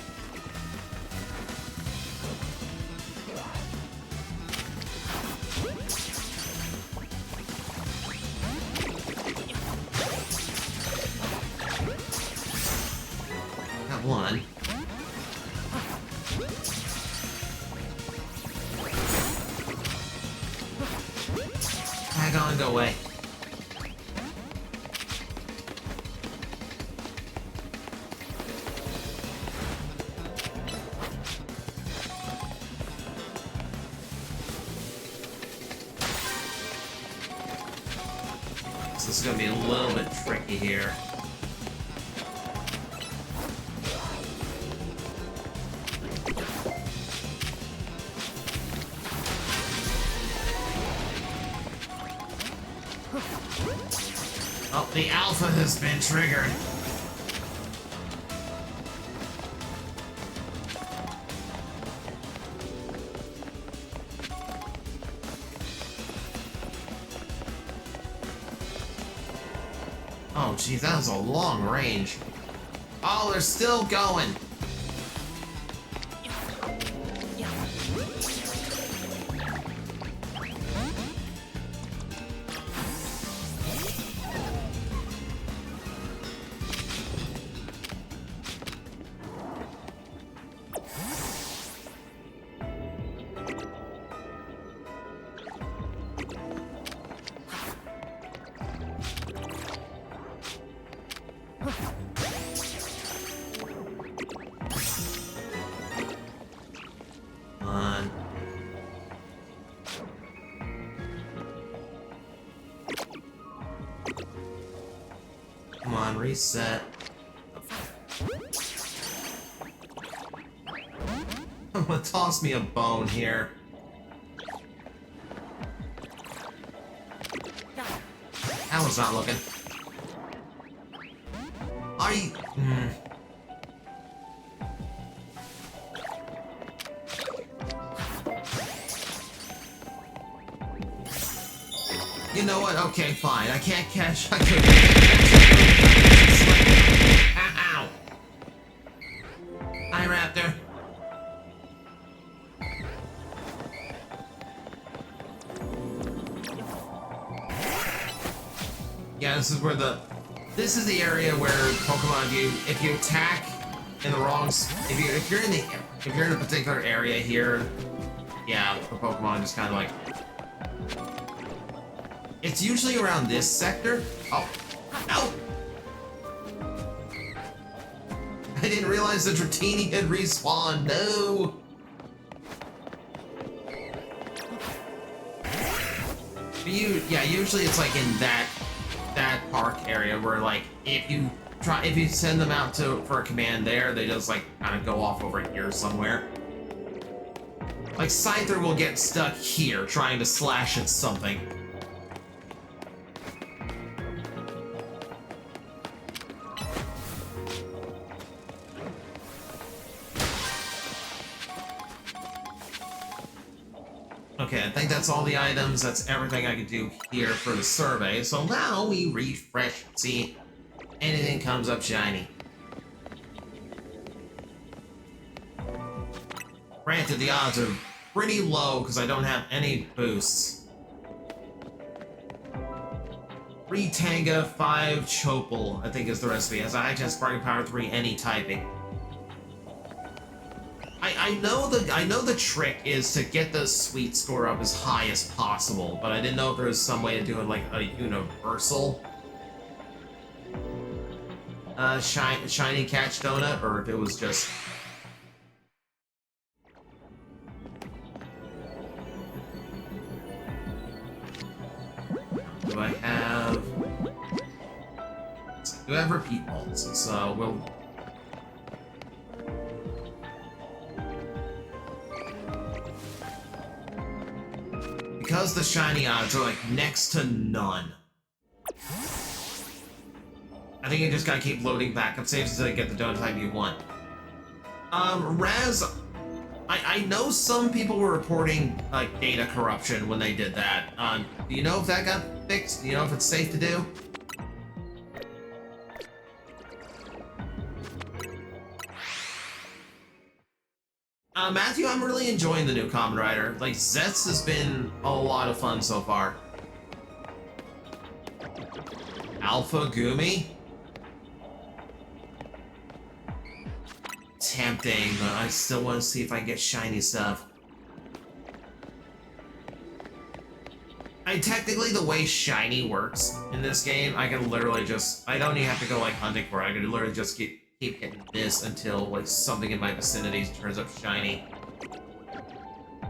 Got one. Tag on, go away. This is gonna be a little bit tricky here. Oh, the alpha has been triggered. Oh, geez, that was a long range. Oh, they're still going. Come on, reset. I'm gonna toss me a bone here. That was not looking. Are you? You know what? Okay, fine. I can't catch. I couldn't catch. Ow! Hi, Raptor. Yeah, this is where this is the area where Pokemon if you attack in the wrong if you're in a particular area here, yeah, the Pokemon just kind of like. It's usually around this sector. Oh, no! I didn't realize the Dratini had respawned. No! Usually it's like in that park area where, like, if you if you send them out for a command there, they just like kind of go off over here somewhere. Like Scyther will get stuck here trying to slash at something. Okay, I think that's all the items. That's everything I can do here for the survey. So now we refresh and see if anything comes up shiny. Granted, the odds are pretty low because I don't have any boosts. 3 Tanga, 5 Chopal, I think is the recipe. Has high chance sparking power, 3 any typing. I know the trick is to get the sweet score up as high as possible, but I didn't know if there was some way to do it like a universal shiny catch donut, or if it was just do I have repeat molds, so we'll because the shiny odds are like next to none. I think you just gotta keep loading backup saves until you get the donut type you want. Raz, I know some people were reporting like data corruption when they did that. Do you know if that got fixed? Do you know if it's safe to do? Matthew, I'm really enjoying the new Kamen Rider. Like, Zetsu has been a lot of fun so far. Alpha Gumi? Tempting, but I still want to see if I can get shiny stuff. Technically, the way shiny works in this game, I can literally just... I don't even have to go, like, hunting for it. I can literally just keep hitting this until like something in my vicinity turns up shiny.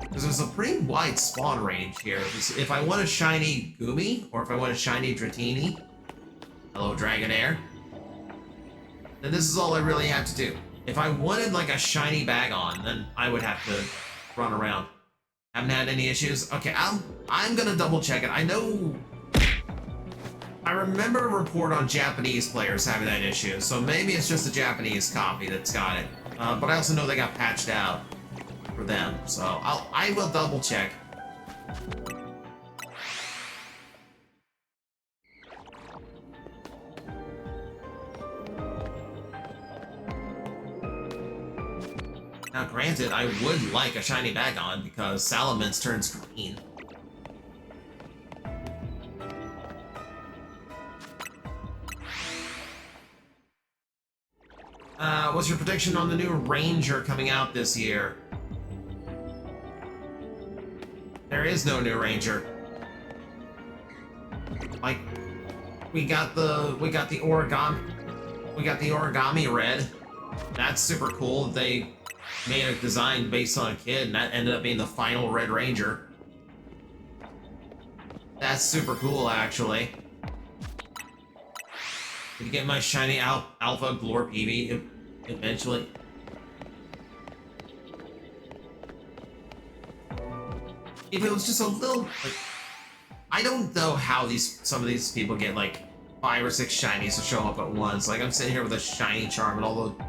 Because there's a pretty wide spawn range here. If I want a shiny Gumi, or if I want a shiny Dratini, hello Dragonair, then this is all I really have to do. If I wanted like a shiny Bagon, then I would have to run around. Haven't had any issues? Okay, I'm gonna double check it. I remember a report on Japanese players having that issue, so maybe it's just a Japanese copy that's got it. But I also know they got patched out for them, so I will double check. Now, granted, I would like a shiny Bagon because Salamence turns green. What's your prediction on the new Ranger coming out this year? There is no new Ranger. Like, we got the origami red. That's super cool. They made a design based on a kid, and that ended up being the final Red Ranger. That's super cool, actually. Did you get my shiny Alpha Glor PB eventually? If it was just a little, like, I don't know how some of these people get like 5 or 6 shinies to show up at once. Like, I'm sitting here with a shiny charm and all the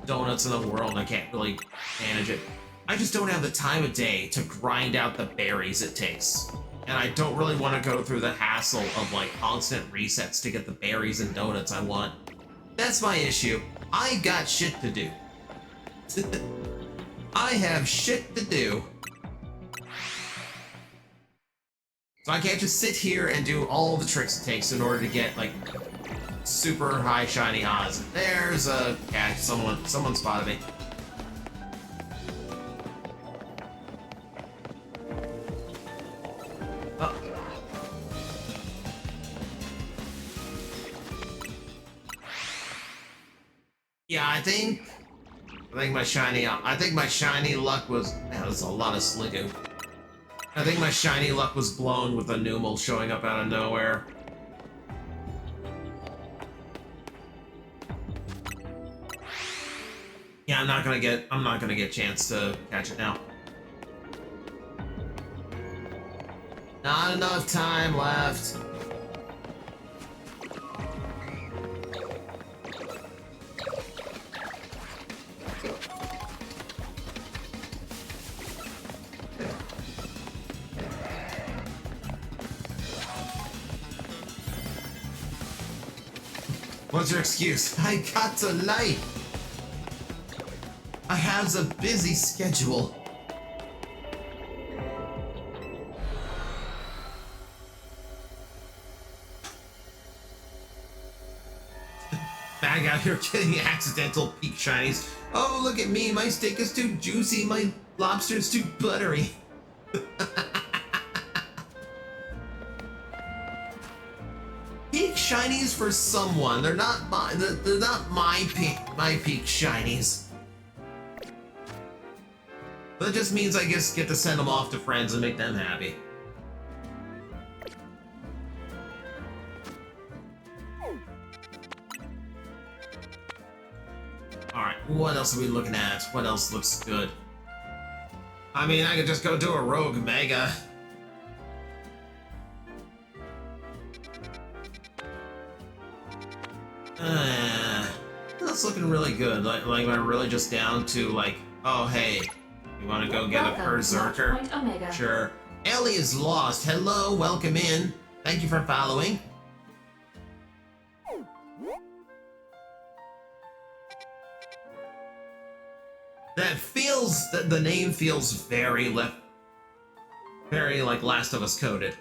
donuts in the world, and I can't really manage it. I just don't have the time of day to grind out the berries it takes. And I don't really want to go through the hassle of like constant resets to get the berries and donuts I want. That's my issue. I got shit to do. I have shit to do. So I can't just sit here and do all the tricks it takes in order to get like super high shiny odds. There's a catch. Someone spotted me. Yeah, I think my shiny luck was, man, there's a lot of Sliggoo. I think my shiny luck was blown with a Numel showing up out of nowhere. Yeah, I'm not gonna get a chance to catch it now. Not enough time left. What's your excuse? I got to light. I have a busy schedule. Bag out here getting accidental peak shinies. Oh, look at me. My steak is too juicy. My lobster's too buttery. Peak shinies for someone. They're not my. They're not my peak shinies. That just means I guess get to send them off to friends and make them happy. Alright, what else are we looking at? What else looks good? I mean, I could just go do a rogue mega. That's looking really good. Like, am I really just down to like, oh hey, you want to go get a berserker? Sure. Ellie is lost. Hello, welcome in. Thank you for following. That the name feels very like Last of Us coded.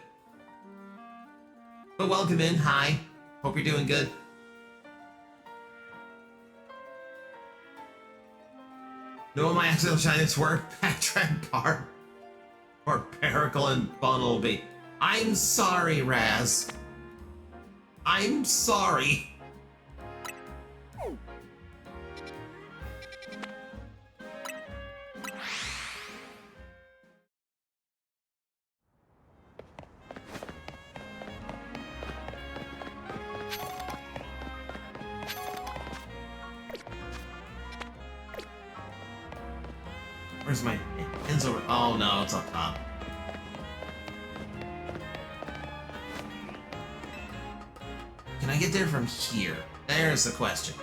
But welcome in. Hi. Hope you're doing good. No, my accidental shinies were Backtrack Bar or Pericle and Bunnelby. I'm sorry, Raz. I'm sorry. Where's my pins over? Oh no, it's up top. Can I get there from here? There's the question.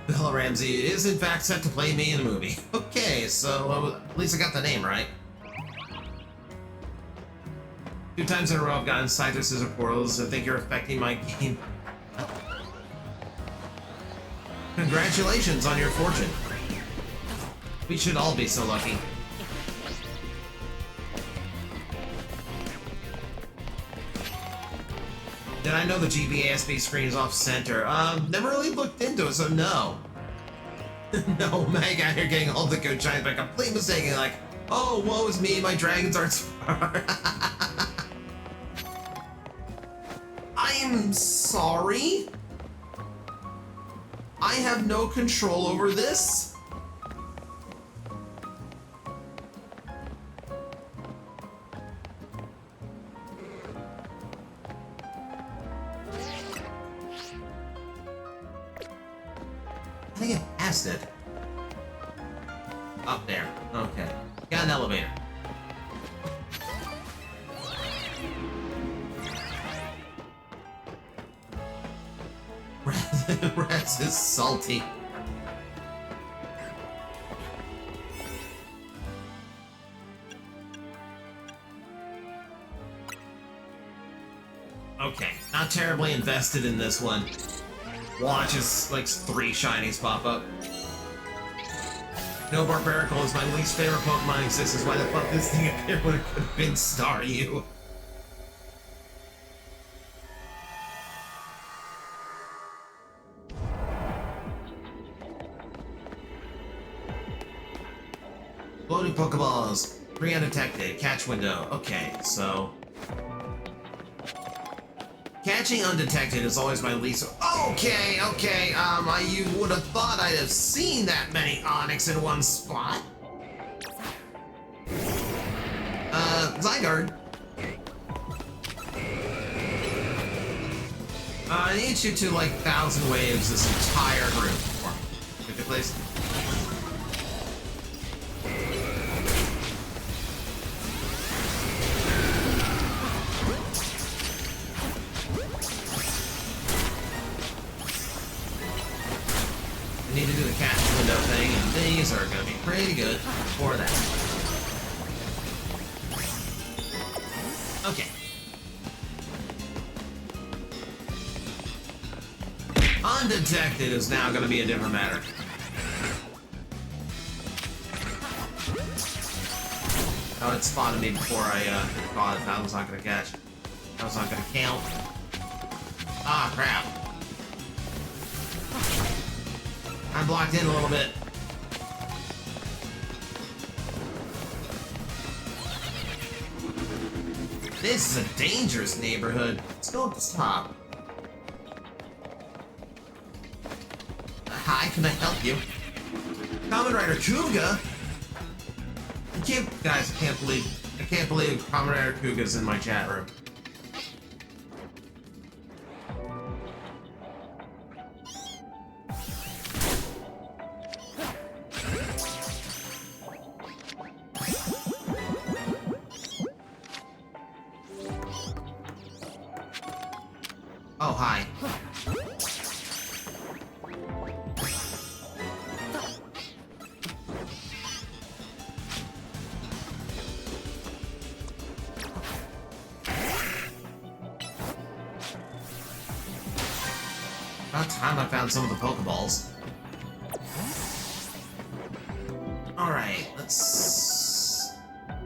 Bella Ramsey is in fact set to play me in a movie. Okay, so at least I got the name right. 2 times in a row I've gotten Cyther Scissor Portals. I think you're affecting my game. Congratulations on your fortune. We should all be so lucky. Did I know the GBASB screen is off center? Never really looked into it, so no. No, Meg out here getting all the good shines by complete mistake, like, oh, woe is me, my dragons aren't smart. I'm sorry? I have no control over this? How do I get past it? Up there. Okay. Got an elevator. Raz is salty. Okay, not terribly invested in this one. Watch as like 3 shinies pop up. No, Barbarical is my least favorite Pokemon in existence. Why the fuck this thing appeared when it could have been Staryu? Loading Pokeballs. 3 undetected. Catch window. Okay, so... Catching undetected is always my least... Okay, you would have thought I'd have seen that many Onyx in one spot. Zygarde. I need you to, like, 1,000 waves this entire group for me. Could you please? I need to do the catch window thing, and these are going to be pretty good for that. Okay. Undetected is now going to be a different matter. Oh, it spotted me before I thought that was not going to catch. That was not going to count. Ah, crap. I'm blocked in a little bit. This is a dangerous neighborhood. Let's go up the top. Hi, can I help you? Kamen Rider Kuga? Guys, I can't believe Kamen Rider Kuga's in my chat room. Oh, hi. About time I found some of the Pokeballs. Alright, let's...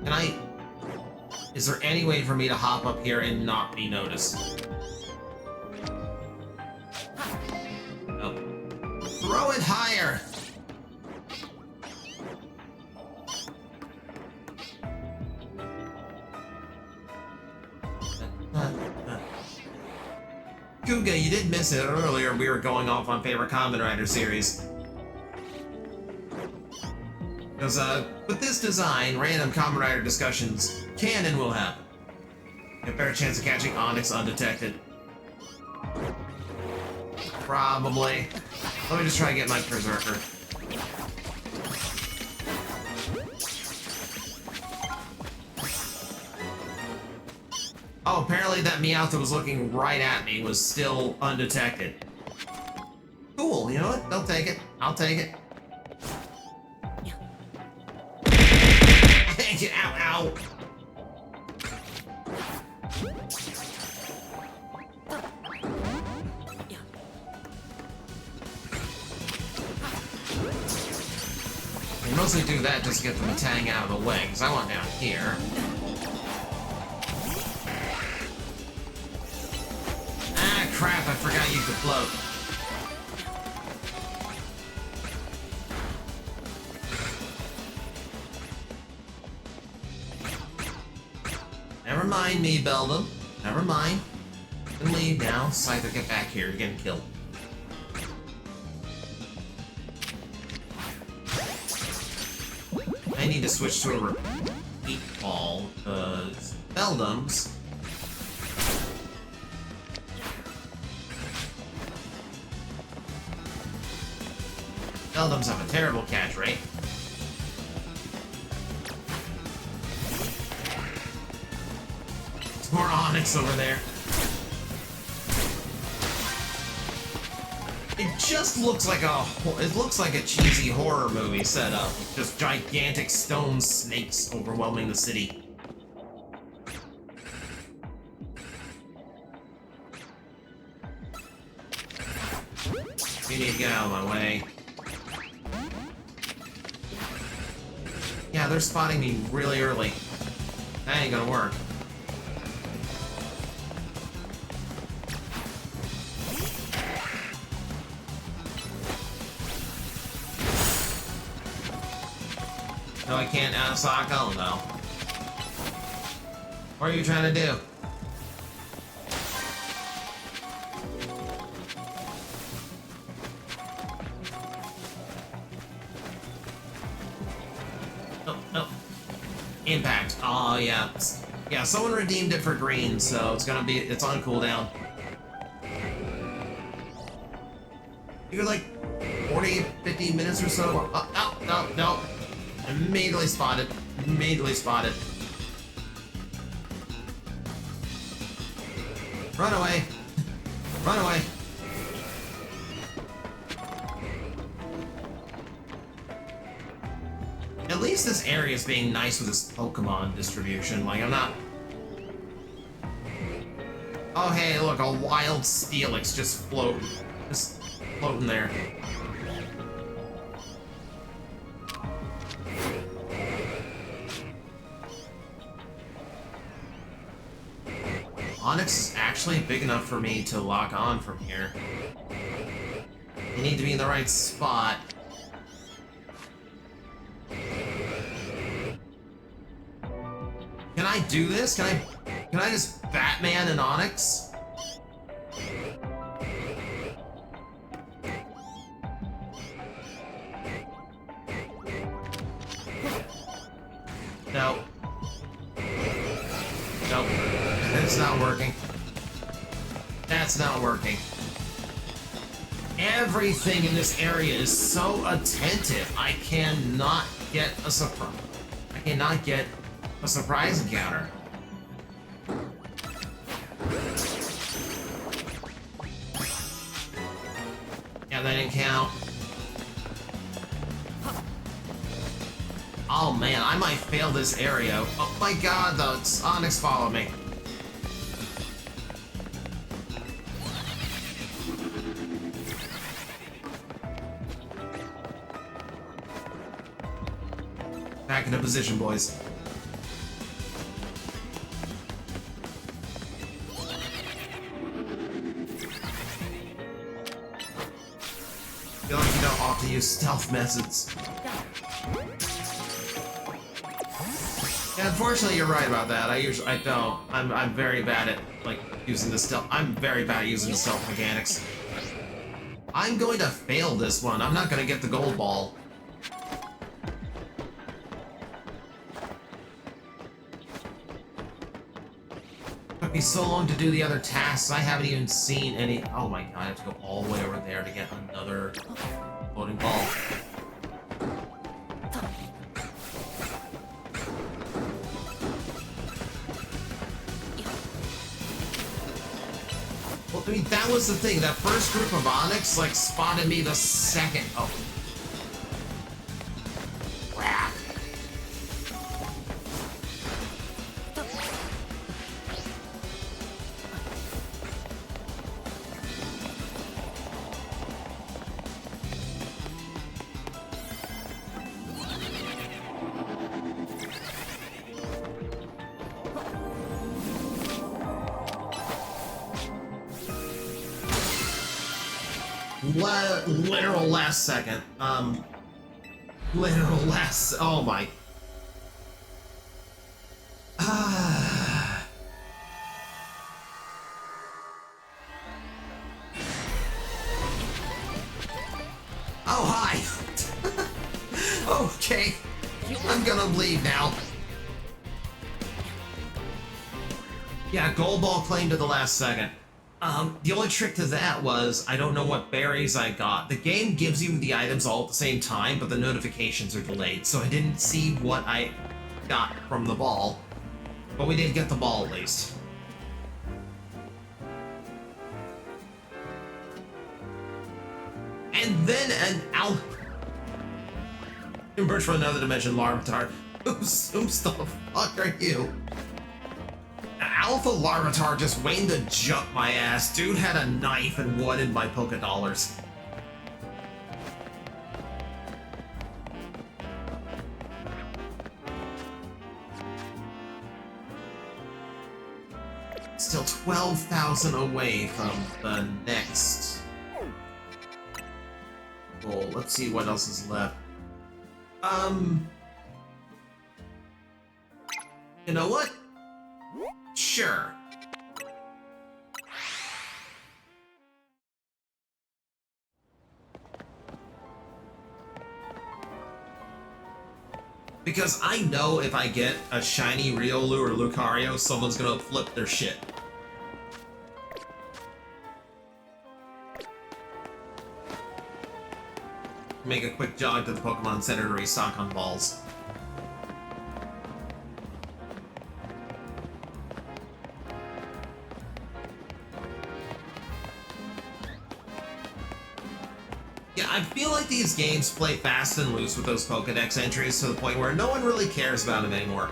Can I... Is there any way for me to hop up here and not be noticed? Nope. Throw it higher! Kuga, you did miss it earlier. We were going off on favorite Kamen Rider series. Because, with this design, random Kamen Rider discussions can and will happen. A better chance of catching Onyx undetected. Probably. Let me just try to get my Berserker. Oh, apparently that Meowth that was looking right at me was still undetected. Cool, you know what? They'll take it. I'll take it. Ow, ow! I mostly do that just to get the Matang out of the way, because I want down here. Ah, crap, I forgot you could float. Never mind me, Beldum. Never mind. You can leave now. Scyther, get back here. You're getting killed. I need to switch to a repeat ball, because Beldums... Beldums have a terrible catch rate. There's more Onyx over there. It just looks like a cheesy horror movie setup. Just gigantic stone snakes overwhelming the city. You need to get out of my way. Yeah, they're spotting me really early. That ain't gonna work. No, I can't out-sock on though. What are you trying to do? Oh. Impact. Oh, yeah. Yeah, someone redeemed it for green, so it's on cooldown. You're like 40, 50 minutes or so. Oh, no, no, no. Immediately spotted. Immediately spotted. Run away. Run away. At least this area is being nice with this Pokemon distribution. Like, I'm not... Oh, hey, look, a wild Steelix just floating. Just floating there. Onyx is actually big enough for me to lock on from here. You need to be in the right spot. Can I do this? Can I just Batman and Onyx? No. Nope. It's not working. That's not working. Everything in this area is so attentive. I cannot get a surprise. I cannot get a surprise encounter. Yeah, that didn't count. Oh man, I might fail this area. Oh my god, the Onyx followed me. Back into position, boys. Feel like you don't often use stealth methods. Yeah, unfortunately, you're right about that. I don't. I'm very bad at like using the stealth. I'm very bad at using the stealth mechanics. I'm going to fail this one. I'm not going to get the gold ball. Took me so long to do the other tasks. I haven't even seen any. Oh my god! I have to go all the way over there to get another floating ball. Well, I mean, that was the thing. That first group of Onyx, like, spotted me the second. Oh. Crap. Literal last second. Literal last. Oh my. Oh, hi. Okay. I'm gonna leave now. Yeah, gold ball claimed to the last second. The only trick to that was, I don't know what berries I got. The game gives you the items all at the same time, but the notifications are delayed, so I didn't see what I got from the ball. But we did get the ball at least. And then an Emerge from another dimension, Larvitar. Oops, the fuck are you? Alpha Larvitar just waiting to jump my ass. Dude had a knife and wanted my Poké Dollars. Still 12,000 away from the next goal. Let's see what else is left. You know what? Sure. Because I know if I get a shiny Riolu or Lucario, someone's gonna flip their shit. make a quick jog to the Pokemon Center to restock on balls. Yeah, I feel like these games play fast and loose with those Pokedex entries to the point where no one really cares about them anymore.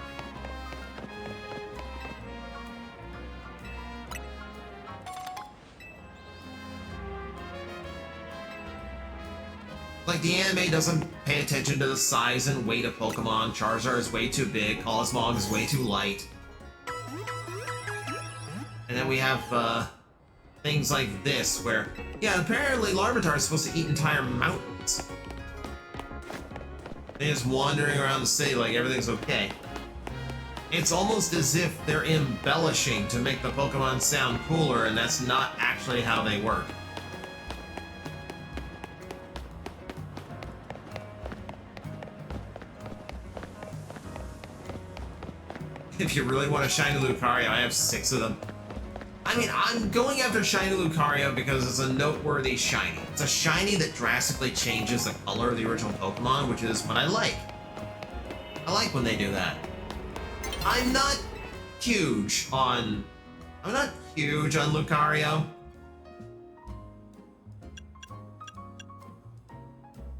Like, the anime doesn't pay attention to the size and weight of Pokemon. Charizard is way too big, Cosmog is way too light. And then we have, things like this, where, yeah, apparently Larvitar is supposed to eat entire mountains. They're just wandering around the city like everything's okay. It's almost as if they're embellishing to make the Pokemon sound cooler, and that's not actually how they work. If you really want a shiny Lucario, I have 6 of them. I mean, I'm going after shiny Lucario because it's a noteworthy shiny. It's a shiny that drastically changes the color of the original Pokemon, which is what I like. I like when they do that. I'm not huge on Lucario.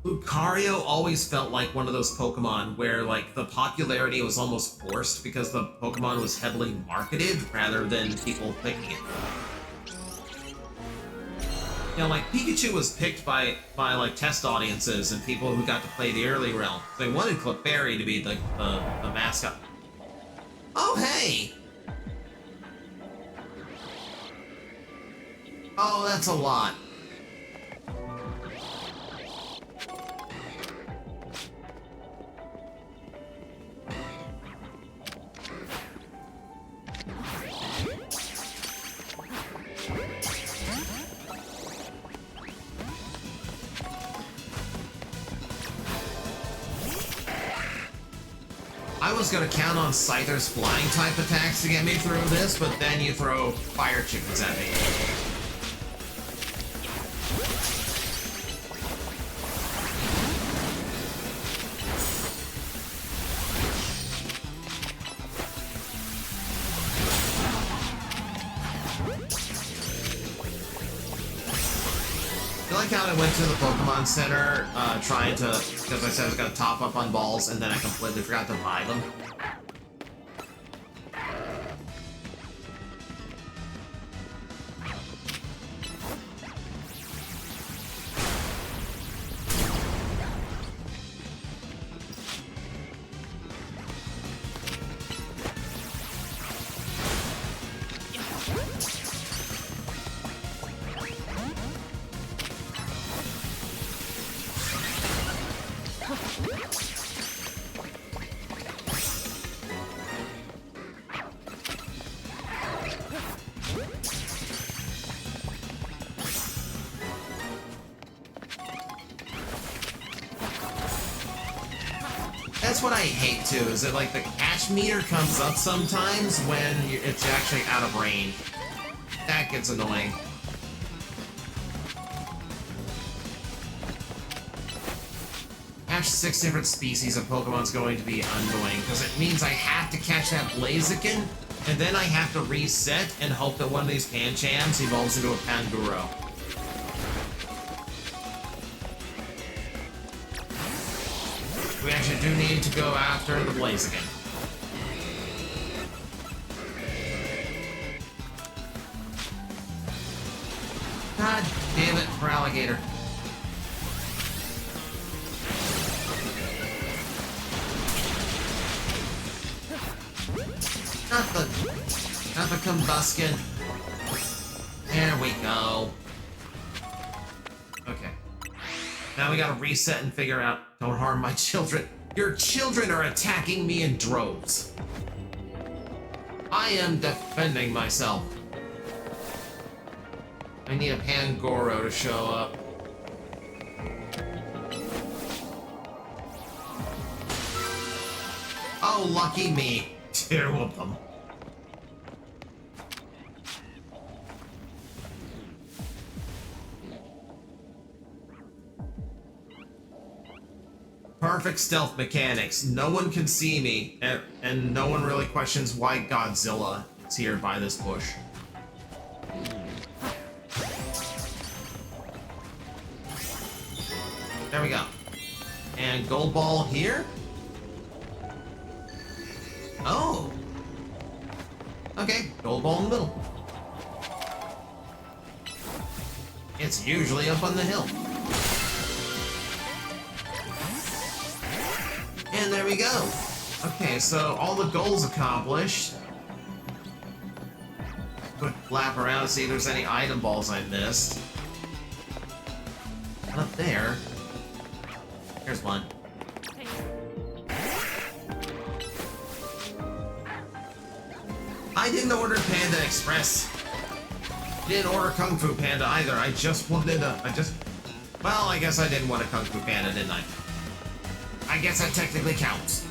Lucario always felt like one of those Pokemon where, like, the popularity was almost forced because the Pokemon was heavily marketed rather than people picking it. You know, like, Pikachu was picked by like, test audiences and people who got to play the early realm. They wanted Clefairy to be, like, the mascot. Oh, hey! Oh, that's a lot. I was gonna count on Scyther's flying type attacks to get me through this, but then you throw fire chickens at me. I like how I went to the Pokemon Center trying to, because I said I was going to top up on balls, and then I completely forgot to buy them. That's what I hate too, is that like the catch meter comes up sometimes when it's actually out of range. That gets annoying. Catch 6 different species of Pokemon's going to be annoying, because it means I have to catch that Blaziken, and then I have to reset and hope that one of these Panchams evolves into a Panguro. We actually do need to go after the Blaziken. God damn it, for alligator. Not the Combuskin. There we go. Okay. Now we gotta reset and figure out, don't harm my children. Your children are attacking me in droves. I am defending myself. I need a Pangoro to show up. Oh, lucky me. 2 of them. Perfect stealth mechanics. No one can see me, and no one really questions why Godzilla is here by this bush. There we go. And gold ball here? Oh. Okay, gold ball in the middle. It's usually up on the hill. And there we go. Okay, so all the goals accomplished. Quick flap around to see if there's any item balls I missed. And up there. Here's one. I didn't order Panda Express. Didn't order Kung Fu Panda either. I just wanted a. Well, I guess I didn't want a Kung Fu Panda, didn't I? I guess that technically counts.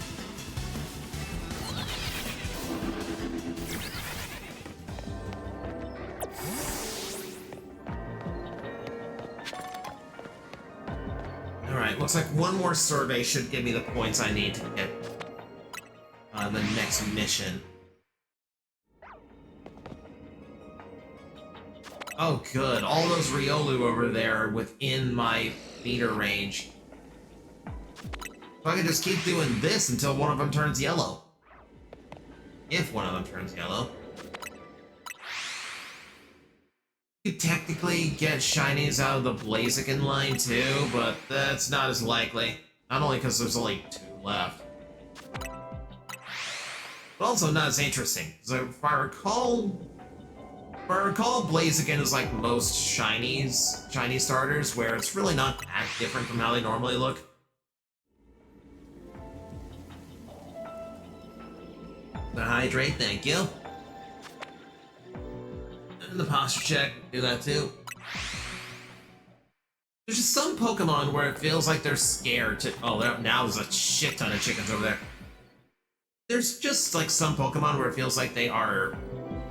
Alright, looks like one more survey should give me the points I need to get the next mission. Oh good, all those Riolu over there are within my meter range. So I can just keep doing this until one of them turns yellow. If one of them turns yellow. You could technically get shinies out of the Blaziken line too, but that's not as likely. Not only because there's only 2 left. But also not as interesting. So if I recall, Blaziken is like most shiny starters, where it's really not that different from how they normally look. The hydrate, thank you. And the posture check, do that too. There's just some Pokemon where it feels like they're scared to. Oh, now there's a shit ton of chickens over there. There's just like some Pokemon where it feels like they are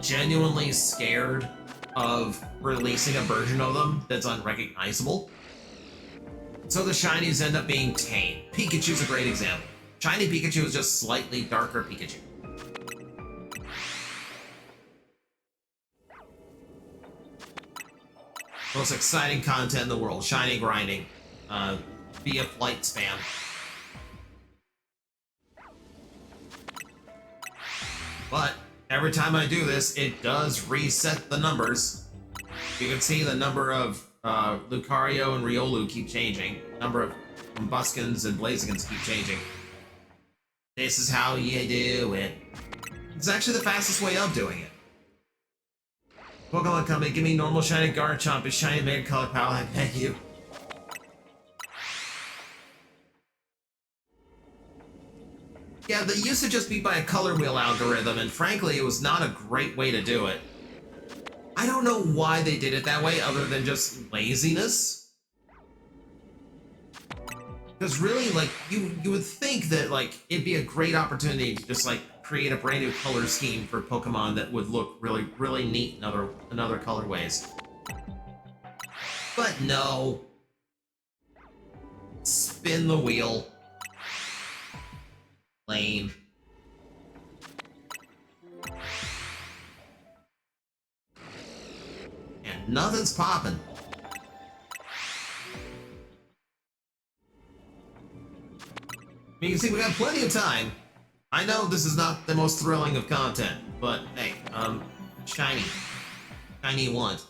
genuinely scared of releasing a version of them that's unrecognizable. So the shinies end up being tame. Pikachu's a great example. Shiny Pikachu is just slightly darker Pikachu. Most exciting content in the world, shiny grinding, via flight spam. But every time I do this, it does reset the numbers. You can see the number of Lucario and Riolu keep changing. Number of Buskins and Blazikens keep changing. This is how you do it. It's actually the fastest way of doing it. Pokemon Company, give me normal shiny Garchomp, is shiny mega color pal, I beg you. Yeah, that used to just be by a color wheel algorithm, and frankly, it was not a great way to do it. I don't know why they did it that way, other than just laziness. Because really, like, you would think that, like, it'd be a great opportunity to just, like, create a brand new color scheme for Pokemon that would look really, really neat in other colorways. But no. Spin the wheel. Lame. And nothing's popping. You can see we got plenty of time. I know this is not the most thrilling of content, but hey, shiny. Shiny you want.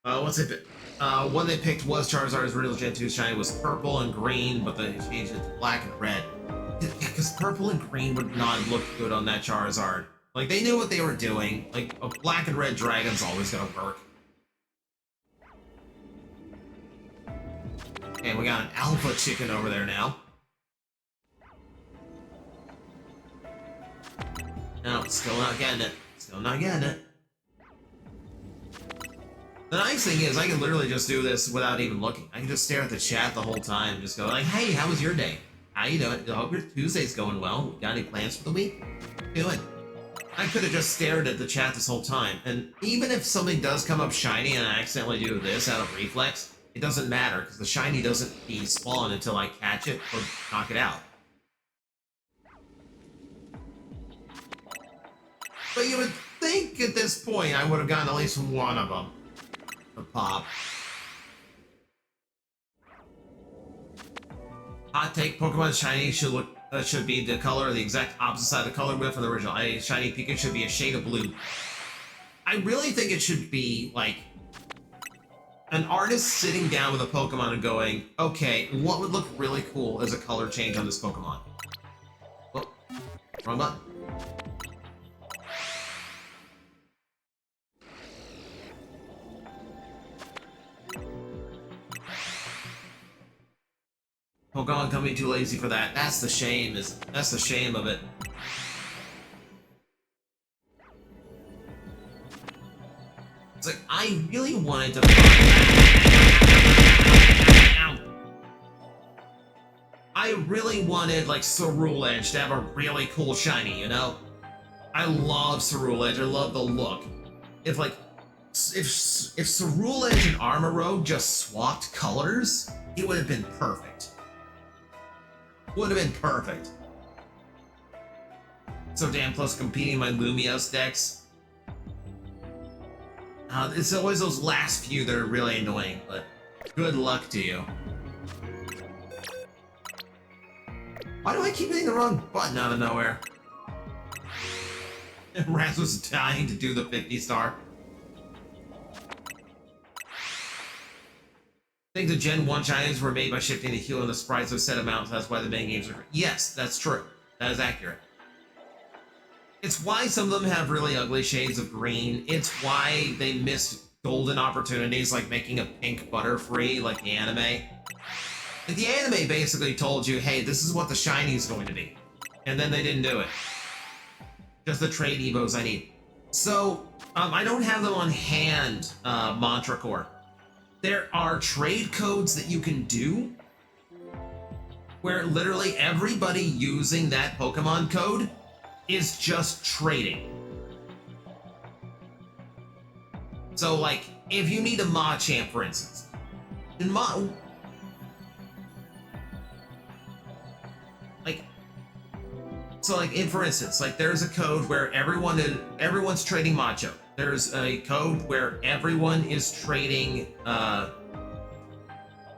What's it? One they picked was Charizard's original Gen 2 shiny was purple and green, but they changed it to black and red. Yeah, because purple and green would not look good on that Charizard. Like, they knew what they were doing. Like, a black and red dragon's always gonna work. And we got an alpha chicken over there now. No, still not getting it. Still not getting it. The nice thing is, I can literally just do this without even looking. I can just stare at the chat the whole time and just go like, hey, how was your day? How you doing? I hope your Tuesday's going well. Got any plans for the week? Doing. I could have just stared at the chat this whole time, and even if something does come up shiny and I accidentally do this out of reflex, it doesn't matter, because the shiny doesn't despawn until I catch it or knock it out. But you would think at this point I would have gotten at least one of them to pop. Hot take: Pokemon shiny should be the color, the exact opposite side of the color wheel from the original. A shiny Pikachu should be a shade of blue. I really think it should be like an artist sitting down with a Pokemon and going, okay, what would look really cool as a color change on this Pokemon? Oh, wrong button. Pokemon Company too lazy for that. That's the shame. That's the shame of it. It's like I really wanted to. Ow. I really wanted like Cerule Edge to have a really cool shiny, you know? I love Cerule Edge. I love the look. If Cerule Edge and Armoroad just swapped colors, it would have been perfect. Would have been perfect. So damn close to competing my Lumios decks. It's always those last few that are really annoying, but good luck to you. Why do I keep hitting the wrong button out of nowhere? Raz was dying to do the 50-star. I think the Gen 1 shinies were made by shifting the hue and the sprites of set amounts. That's why the main games are... Yes, that's true. That is accurate. It's why some of them have really ugly shades of green. It's why they missed golden opportunities like making a pink Butterfree like the anime. Like the anime basically told you, hey, this is what the shiny is going to be. And then they didn't do it. Just the trade evos I need. So, I don't have them on hand, Mantra Core. There are trade codes that you can do where literally everybody using that Pokemon code is just trading. So, like, if you need a Machamp, for instance, for instance, there's a code where everyone's trading Macho. There's a code where everyone is trading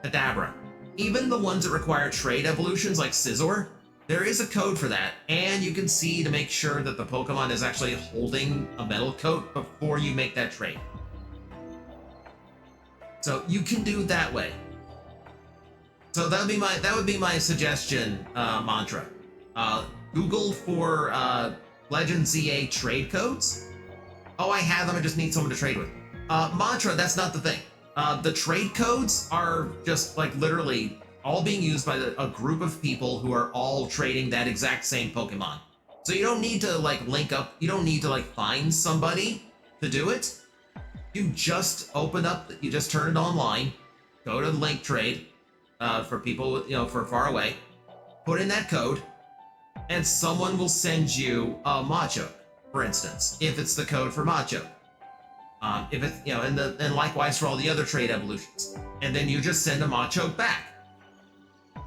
Kadabra. Even the ones that require trade evolutions like Scizor, there is a code for that, and you can see to make sure that the Pokemon is actually holding a metal coat before you make that trade. So you can do it that way. So that would be my suggestion, mantra. Google for Legend ZA trade codes. Oh, I have them, I just need someone to trade with. Mantra, that's not the thing. The trade codes are just like literally all being used by a group of people who are all trading that exact same Pokemon. So you don't need to like link up, you don't need to like find somebody to do it. You just you just turn it online, go to the link trade for people, for far away, put in that code, and someone will send you a Macho. For instance, if it's the code for Macho. If it's, and likewise for all the other trade evolutions. And then you just send a Machoke back.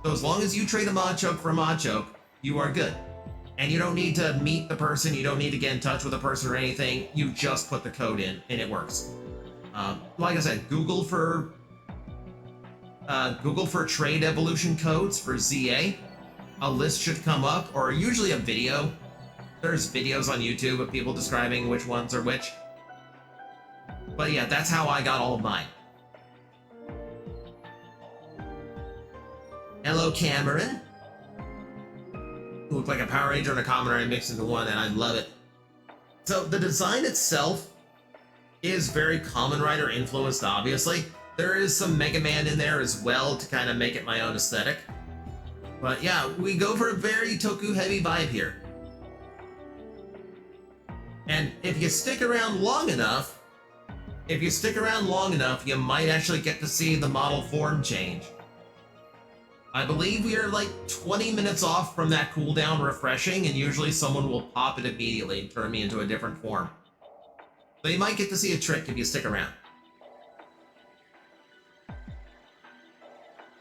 So as long as you trade a Machoke for a Machoke, you are good. And you don't need to meet the person, you don't need to get in touch with the person or anything, you just put the code in and it works. Like I said, Google for trade evolution codes for ZA. A list should come up, or usually a video. There's videos on YouTube of people describing which ones are which. But yeah, that's how I got all of mine. Hello, Cameron. You look like a Power Ranger and a Kamen Rider mixed into one, and I love it. So the design itself is very Kamen Rider influenced, obviously. There is some Mega Man in there as well to kind of make it my own aesthetic. But yeah, we go for a very Toku heavy vibe here. And if you stick around long enough, you might actually get to see the model form change. I believe we are like 20 minutes off from that cooldown refreshing, and usually someone will pop it immediately and turn me into a different form. So you might get to see a trick if you stick around.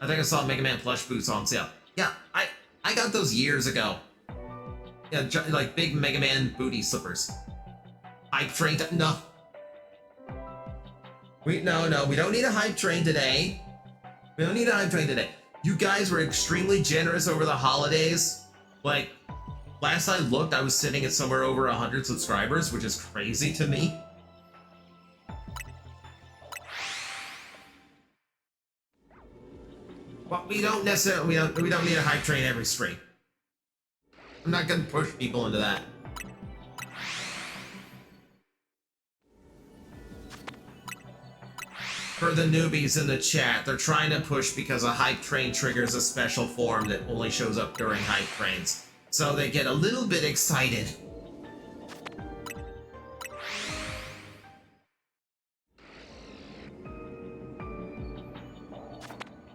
I think I saw Mega Man plush boots on sale. Yeah, I got those years ago. Yeah, like big Mega Man booty slippers. Hype train, no. No, we don't need a hype train today. We don't need a hype train today. You guys were extremely generous over the holidays. Like, last I looked, I was sitting at somewhere over 100 subscribers, which is crazy to me. Well, we don't necessarily, we don't need a hype train every stream. I'm not gonna push people into that. For the newbies in the chat, they're trying to push because a hype train triggers a special form that only shows up during hype trains. So they get a little bit excited.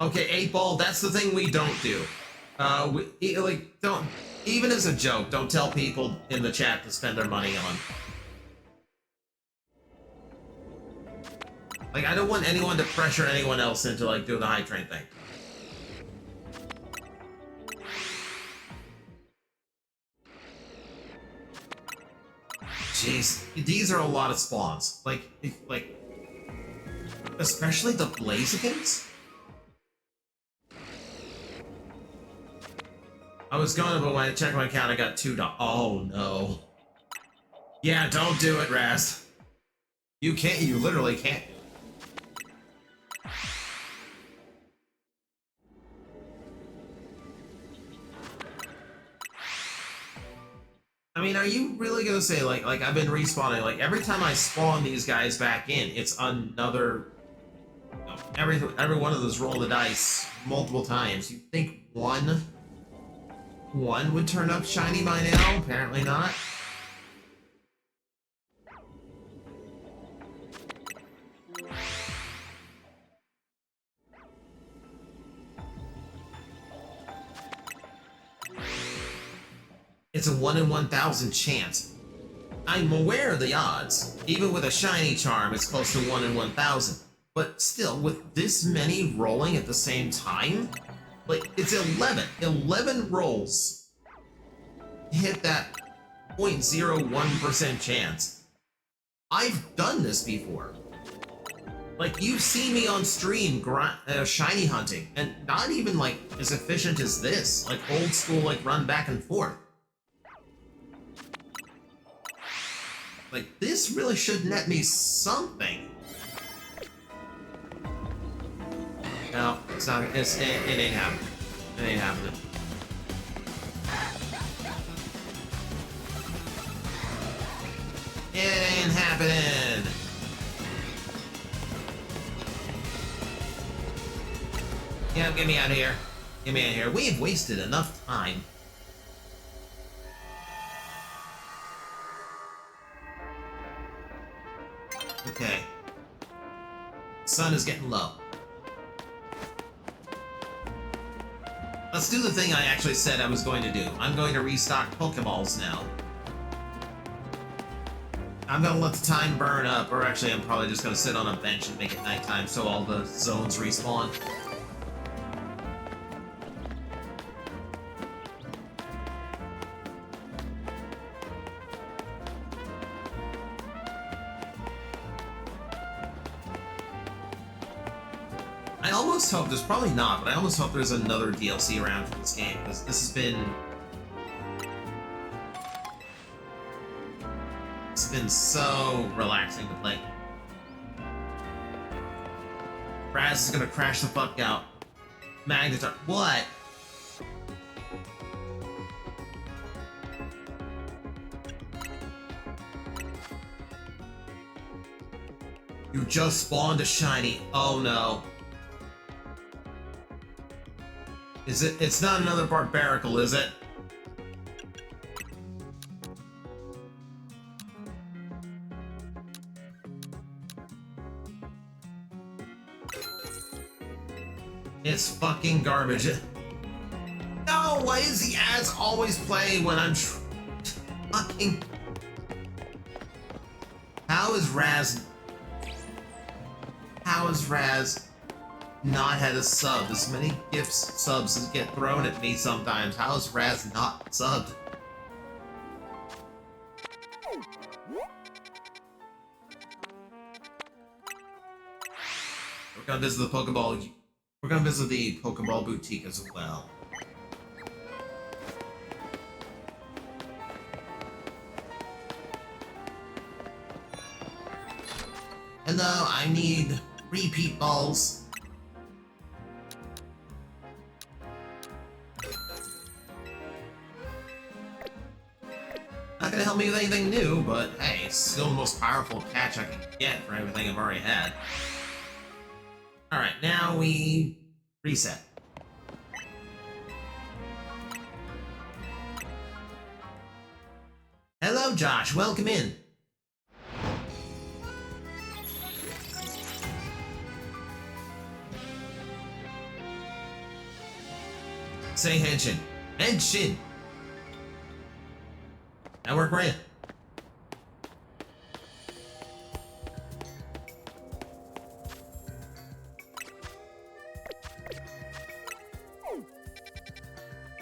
Okay, 8-ball, that's the thing we don't do. Don't, even as a joke, don't tell people in the chat to spend their money on. Like, I don't want anyone to pressure anyone else into, like, doing the hype train thing. Jeez, these are a lot of spawns. Like, especially the Blazikins? I was going, but when I checked my account, I got $2. Oh, no. Yeah, don't do it, Rast. You can't, you literally can't. I mean, are you really gonna say, like I've been respawning, like, every time I spawn these guys back in, it's another, you know, every one of those roll the dice multiple times. You think one would turn up shiny by now? Apparently not. It's a 1 in 1,000 chance. I'm aware of the odds. Even with a shiny charm, it's close to 1 in 1,000. But still, with this many rolling at the same time, like, it's 11. 11 rolls hit that 0.01% chance. I've done this before. Like, you've seen me on stream shiny hunting, and not even, like, as efficient as this. Like, old school, like, run back and forth. Like, this really should net me something. No, it's not. It ain't happening. It ain't happening. It ain't happening. Yeah, get me out of here. Get me out of here. We've wasted enough time. Okay. Sun is getting low. Let's do the thing I actually said I was going to do. I'm going to restock Pokeballs now. I'm gonna let the time burn up, or actually I'm probably just gonna sit on a bench and make it nighttime so all the zones respawn. I almost hope, there's probably not, but I almost hope there's another DLC around for this game, because this has been... It's been so relaxing to play. Raz is gonna crash the fuck out. Magnetar, what? You just spawned a shiny. Oh no. Is it? It's not another Barbaracle, is it? It's fucking garbage. why is the ads always playing when I'm fucking... How is Raz not had a sub? As many gifts subs as get thrown at me sometimes. How is Raz not subbed? We're gonna visit the Pokeball. We're gonna visit the Pokeball boutique as well. Hello, I need repeat balls. Not gonna help me with anything new, but hey, it's still the most powerful catch I can get for everything I've already had. Alright, now we reset. Hello, Josh. Welcome in. Say Henshin. Henshin! That work right?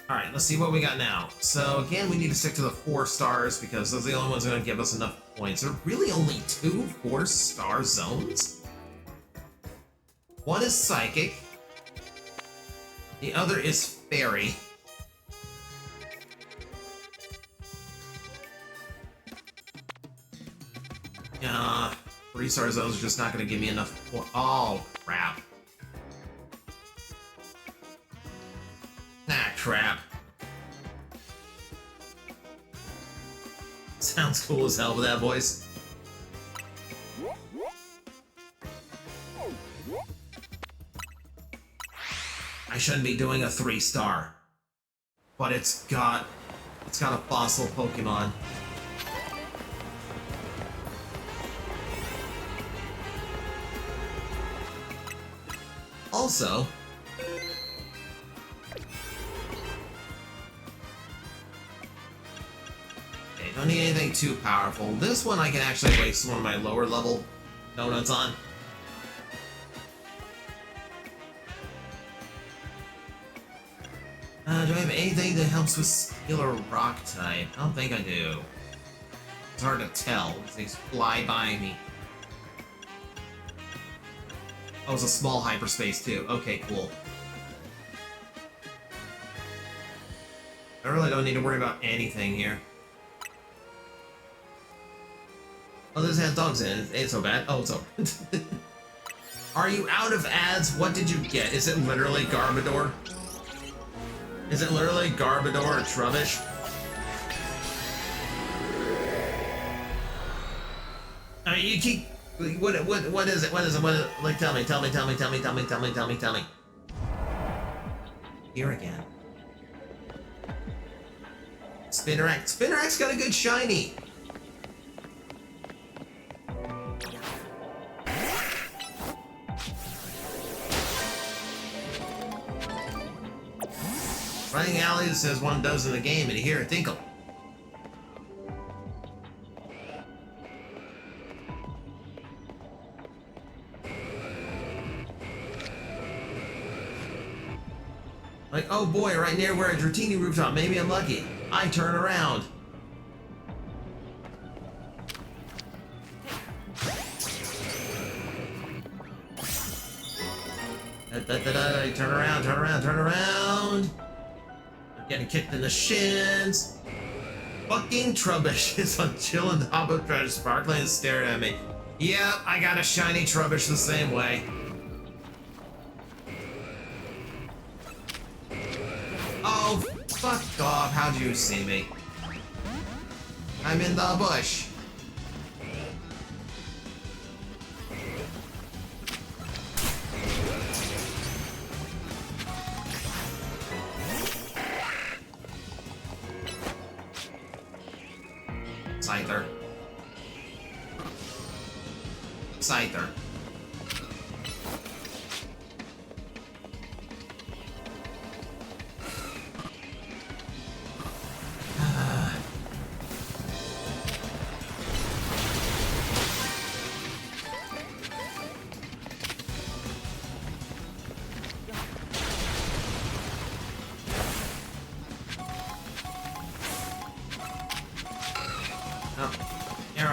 Alright, let's see what we got now. So again, we need to stick to the 4 stars because those are the only ones that are going to give us enough points. There are really only 2 4-star zones. One is Psychic. The other is Fairy. Yeah, 3-star zones are just not going to give me enough. Oh, crap. Ah, crap. Sounds cool as hell with that voice. I shouldn't be doing a 3-star, but it's got a fossil Pokemon. Also, okay, don't need anything too powerful. This one I can actually waste one of my lower level donuts on. Do I have anything that helps with Steel or Rock type? I don't think I do. It's hard to tell. Things fly by me. Oh, it's a small hyperspace too. Okay, cool. I really don't need to worry about anything here. Oh, this has dogs in it. It ain't so bad. Oh, it's over. Are you out of ads? What did you get? Is it literally Garbodor? Is it literally Garbodor or Trubbish? I mean, you keep... What is it? What is it? Like, tell me. Here again. Spinarak. Spinarak's got a good shiny. Running Alley says 1 does in the game, and you hear a tinkle. Like, oh boy, right near where a Dratini rooftop. Maybe I'm lucky. I turn around. Turn around. I'm getting kicked in the shins. Fucking Trubbish is on chill and hop up, trying to sparkling and staring at me. Yep, I got a shiny Trubbish the same way. Oh, fuck off. How'd you see me? I'm in the bush. Scyther.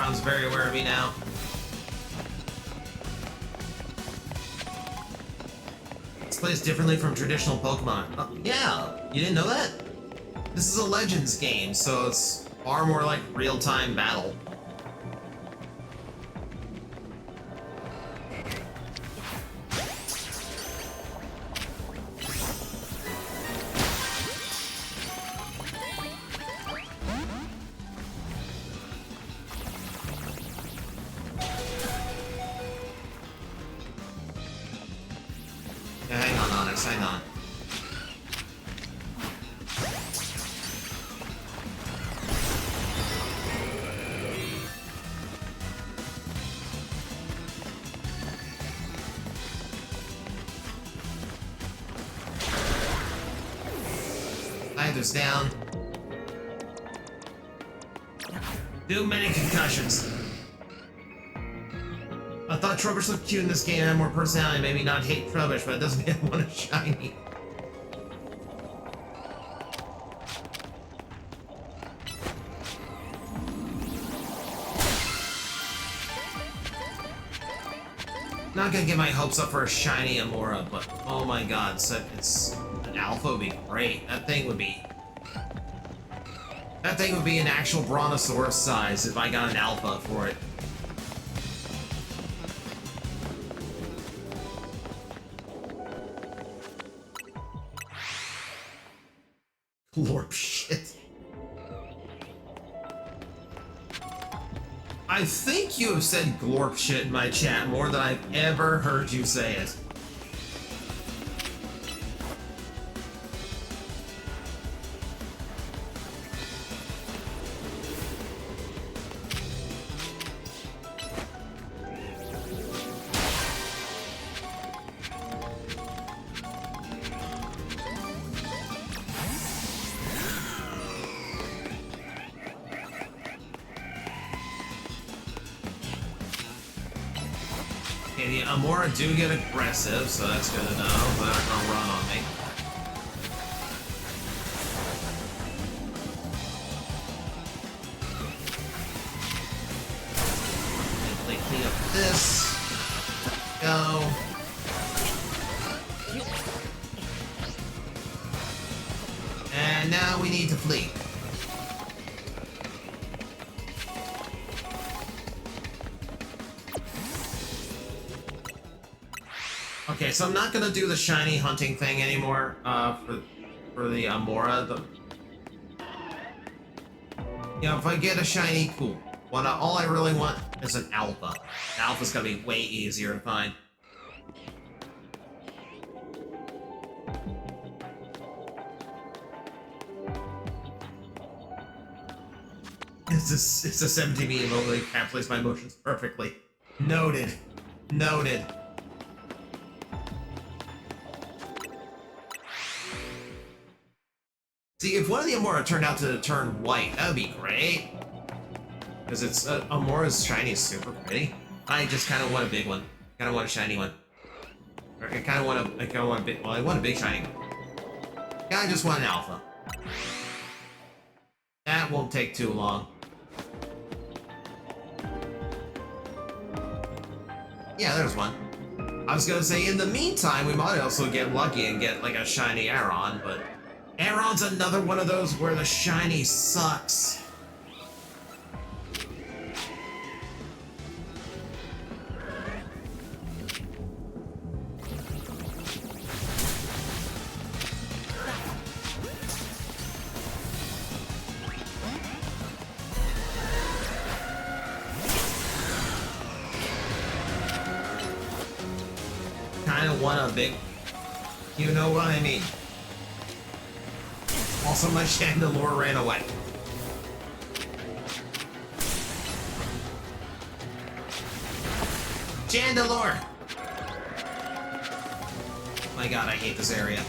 Aron's very aware of me now. This plays differently from traditional Pokemon. Yeah, you didn't know that? This is a Legends game, so it's far more like real-time battle. Yeah, hang on, Onyx, hang on. Either's down. Too many concussions. I thought Trubbish looked cute in this game and had more personality. Maybe not hate Trubbish, but it doesn't mean I want a shiny. Not gonna get my hopes up for a shiny Amora, but oh my god, so it's an alpha would be great. That thing would be an actual brontosaurus size if I got an alpha for it. Glorp shit. I think you have said glorp shit in my chat more than I've ever heard you say it. Okay, the Amora do get aggressive, so that's good to know. They're not gonna run on me. Gently clean up this. Go. And now we need to flee. Okay, so I'm not gonna do the shiny hunting thing anymore for the Amora. You know, if I get a shiny, cool. All I really want is an alpha. An alpha's gonna be way easier to find. It's a 17 me emote that encapsulates my emotions perfectly. Noted. Noted. See, if one of the Amora turned out to turn white, that would be great. Because it's Amora's shiny is super pretty. I just kind of want a big one. Kind of want a shiny one. Or I kind of want a big. Well, I want a big shiny one. Yeah, I just want an alpha. That won't take too long. Yeah, there's one. I was gonna say, in the meantime, we might also get lucky and get like a shiny Aron, but Aron's another one of those where the shiny sucks. Kinda want a big... You know what I mean. Also, my Chandelure ran away. Chandelure! My god, I hate this area.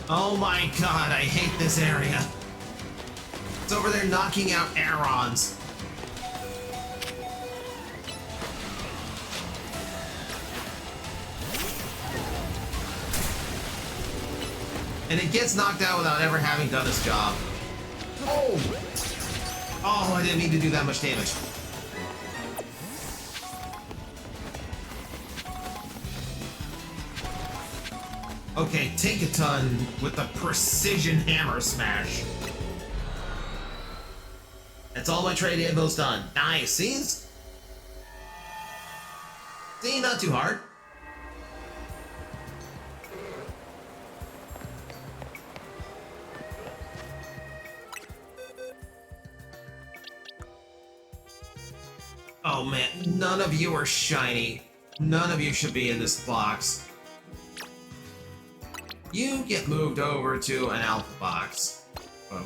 Oh my god, I hate this area. It's over there knocking out Arons. And it gets knocked out without ever having done its job. Oh! Oh, I didn't mean to do that much damage. Okay, take a ton with the precision hammer smash. That's all my trade info's done. Nice. See, not too hard. Oh man, none of you are shiny. None of you should be in this box. You get moved over to an alpha box. Whoa.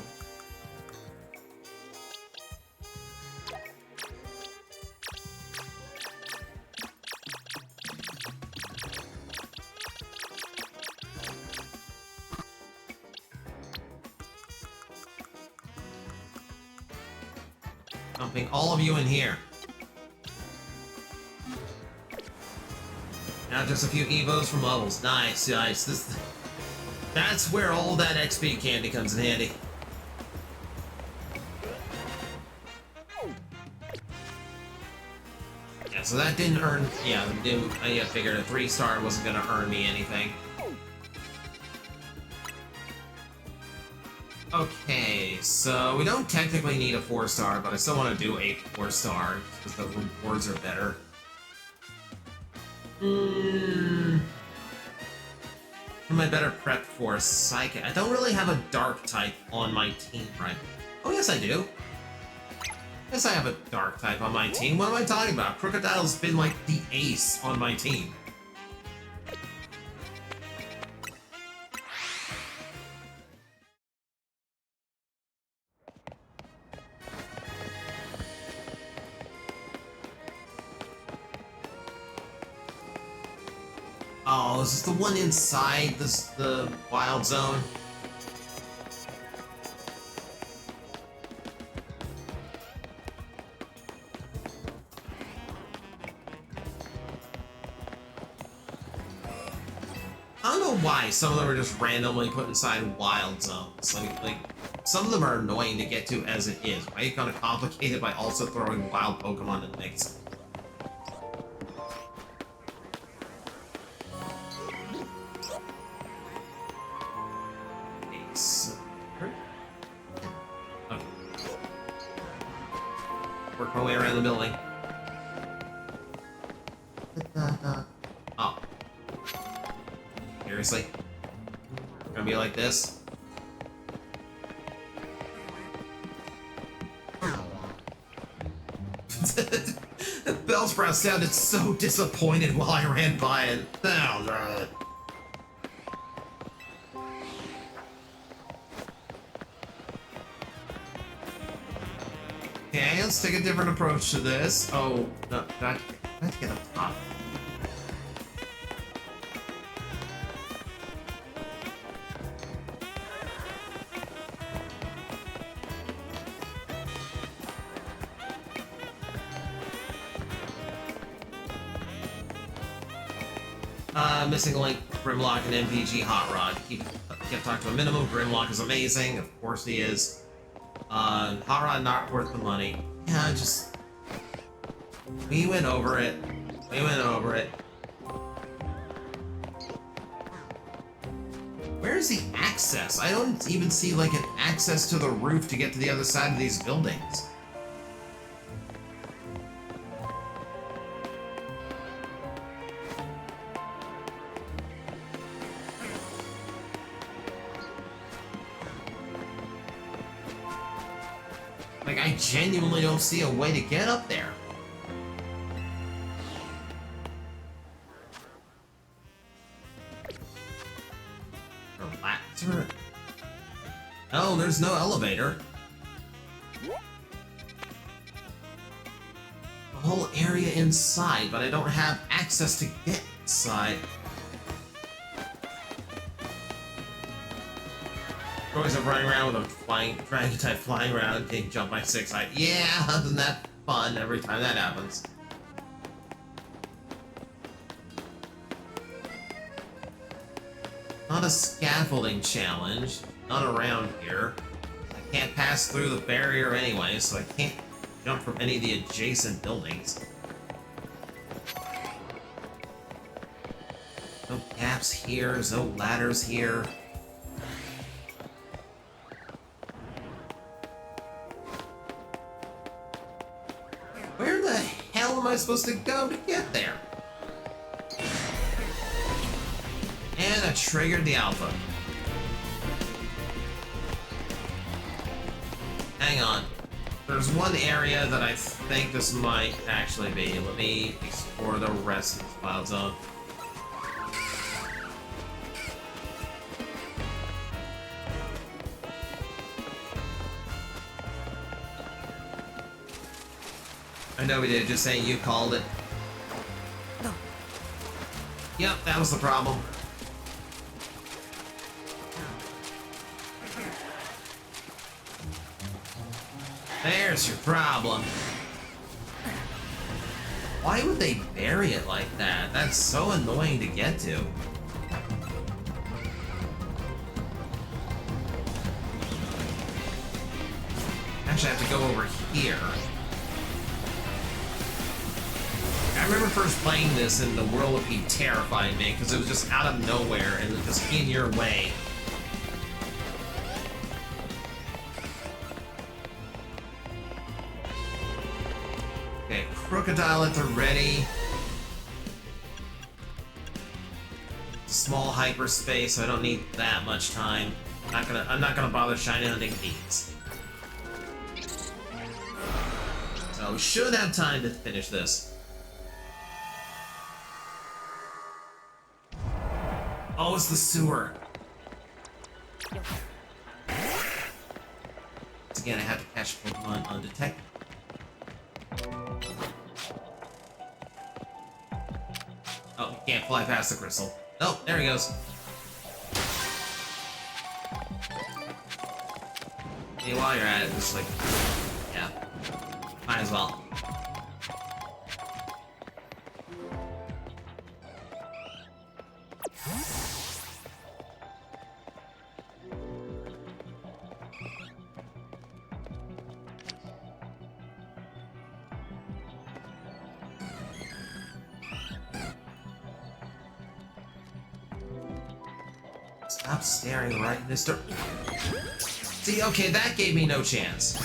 Dumping all of you in here. Now just a few evos from levels. Nice, nice. That's where all that XP candy comes in handy. Yeah, so that didn't earn. Yeah, I figured a 3-star wasn't gonna earn me anything. Okay, so we don't technically need a 4-star, but I still want to do a 4-star because the rewards are better. Am I better prepped for Psychic? I don't really have a dark type on my team, right? Oh, yes, I do. Yes, I have a dark type on my team. What am I talking about? Crocodile's been like the ace on my team. Oh, is this the one inside the wild zone? I don't know why some of them are just randomly put inside wild zones. Like some of them are annoying to get to as it is. Why are you gonna complicate it by also throwing wild Pokemon in the mix? Work my way around the building. Oh. Seriously? Gonna be like this? Bellsprout sounded so disappointed while I ran by it. Okay, let's take a different approach to this. Oh, no, I have to get up top. Missing link, Grimlock and MPG Hot Rod. Kept talking to a minimum. Grimlock is amazing, of course he is. Hot Rod not worth the money. Yeah, just... We went over it. We went over it. Where's the access? I don't even see, like, an access to the roof to get to the other side of these buildings. Like, I genuinely don't see a way to get up there. Relaxer? Oh, there's no elevator. The whole area inside, but I don't have access to get inside. Always up running around with a flying dragon type flying around, getting jumped by 6 height. Yeah, isn't that fun every time that happens? Not a scaffolding challenge. None around here. I can't pass through the barrier anyway, so I can't jump from any of the adjacent buildings. No gaps here, there's no ladders here. Where the hell am I supposed to go to get there? And I triggered the alpha. Hang on. There's one area that I think this might actually be. Let me explore the rest of the cloud zone. I know we did, just saying you called it. Yep, that was the problem. There's your problem. Why would they bury it like that? That's so annoying to get to. Actually, I have to go over here. I remember first playing this and the world would be terrifying me because it was just out of nowhere and just in your way. Okay, crocodile at the ready. Small hyperspace, so I don't need that much time. I'm not gonna bother shiny hunting these. So we should have time to finish this. Oh, it's the sewer. Once again, I have to catch Pokemon undetected. Oh, you can't fly past the crystal. Oh, there he goes. Hey, while you're at it, just like, yeah, might as well. Stop staring right in this door. See, okay, that gave me no chance.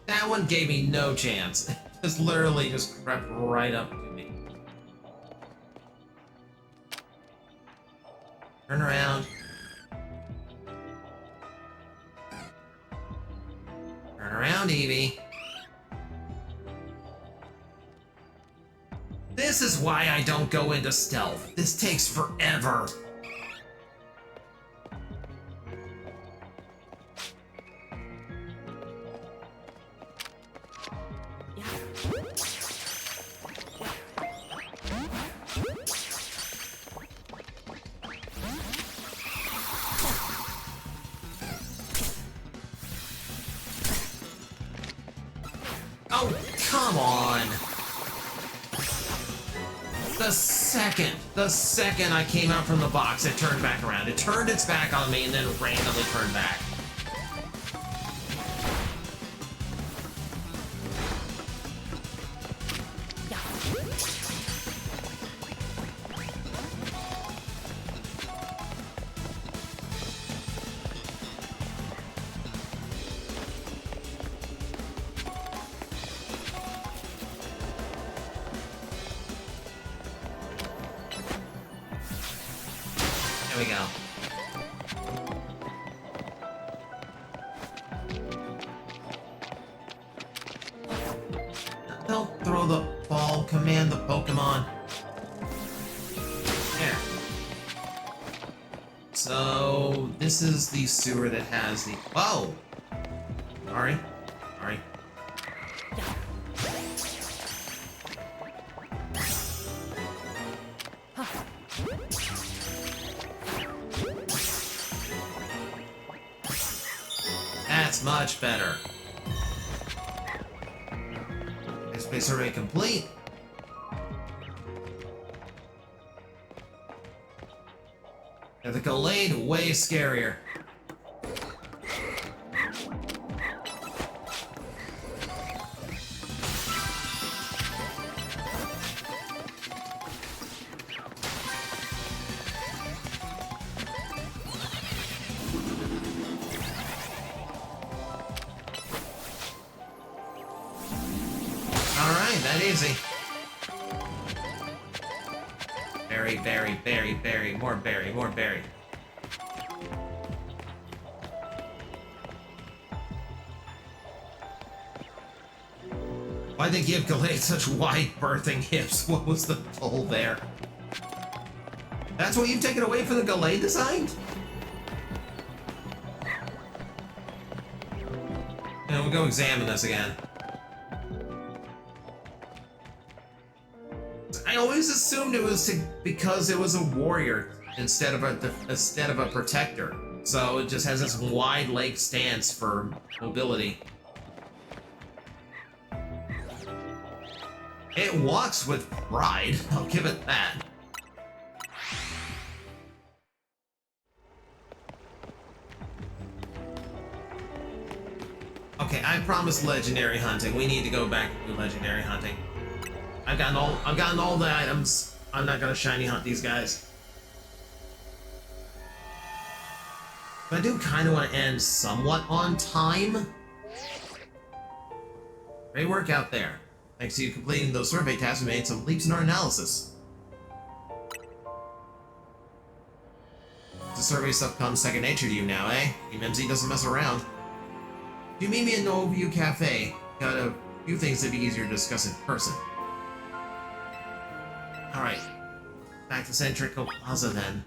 That one gave me no chance. Just literally just crept right up to me. Turn around. Turn around, Eevee. This is why I don't go into stealth. This takes forever. Oh, come on! The second I came out from the box, it turned back around. It turned its back on me and then randomly turned back. There we go. Don't throw the ball, command the Pokemon. There. So, this is the sewer that has the... Whoa! Sorry. Sorry. That's much better. Space survey complete. Yeah, the Gallade way scarier. Alright, that easy. Berry, berry, berry, berry, more berry, more berry. Why'd they give Gallade such wide birthing hips? What was the pull there? That's what you've taken away from the Gallade design? And we'll go examine this again. I always assumed it was because it was a warrior instead of a protector. So it just has this wide leg stance for mobility. It walks with pride, I'll give it that. Okay, I promised legendary hunting. We need to go back to legendary hunting. I've gotten all the items. I'm not gonna shiny hunt these guys. But I do kind of want to end somewhat on time. Great work out there. Thanks to you completing those survey tasks, we made some leaps in our analysis. The survey stuff comes second nature to you now, eh? MMZ doesn't mess around. If you meet me in No View Cafe, got a few things that'd be easier to discuss in person. Alright, back to Centric Plaza then.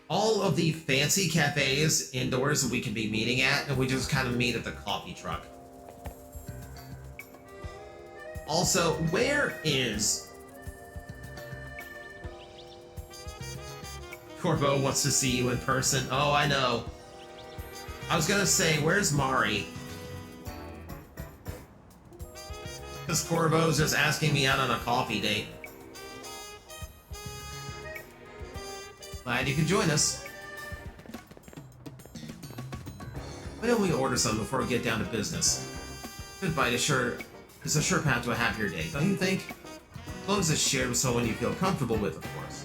All of the fancy cafes indoors we can be meeting at, and we just kind of meet at the coffee truck. Also, where is... Corvo wants to see you in person. Oh, I know. I was gonna say, where's Mari? Because Corvo's just asking me out on a coffee date. Glad you could join us. Why don't we order some before we get down to business? Good bite is a sure path to a happier day, don't you think? As long as it's shared with someone you feel comfortable with, of course.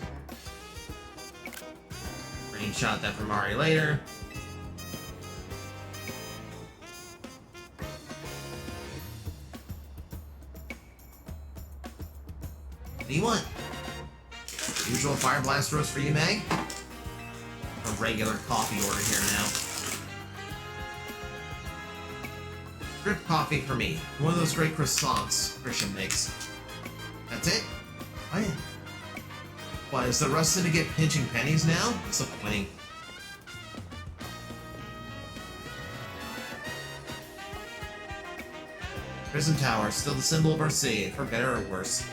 Screenshot that for Mari later. What do you want? Usual Fire Blast roast for you, Meg? A regular coffee order here now. Drip coffee for me. One of those great croissants Christian makes. That's it? Oh yeah. What, is the Rustin to get pinching pennies now? Disappointing. Prison Tower, still the symbol of our city, for better or worse.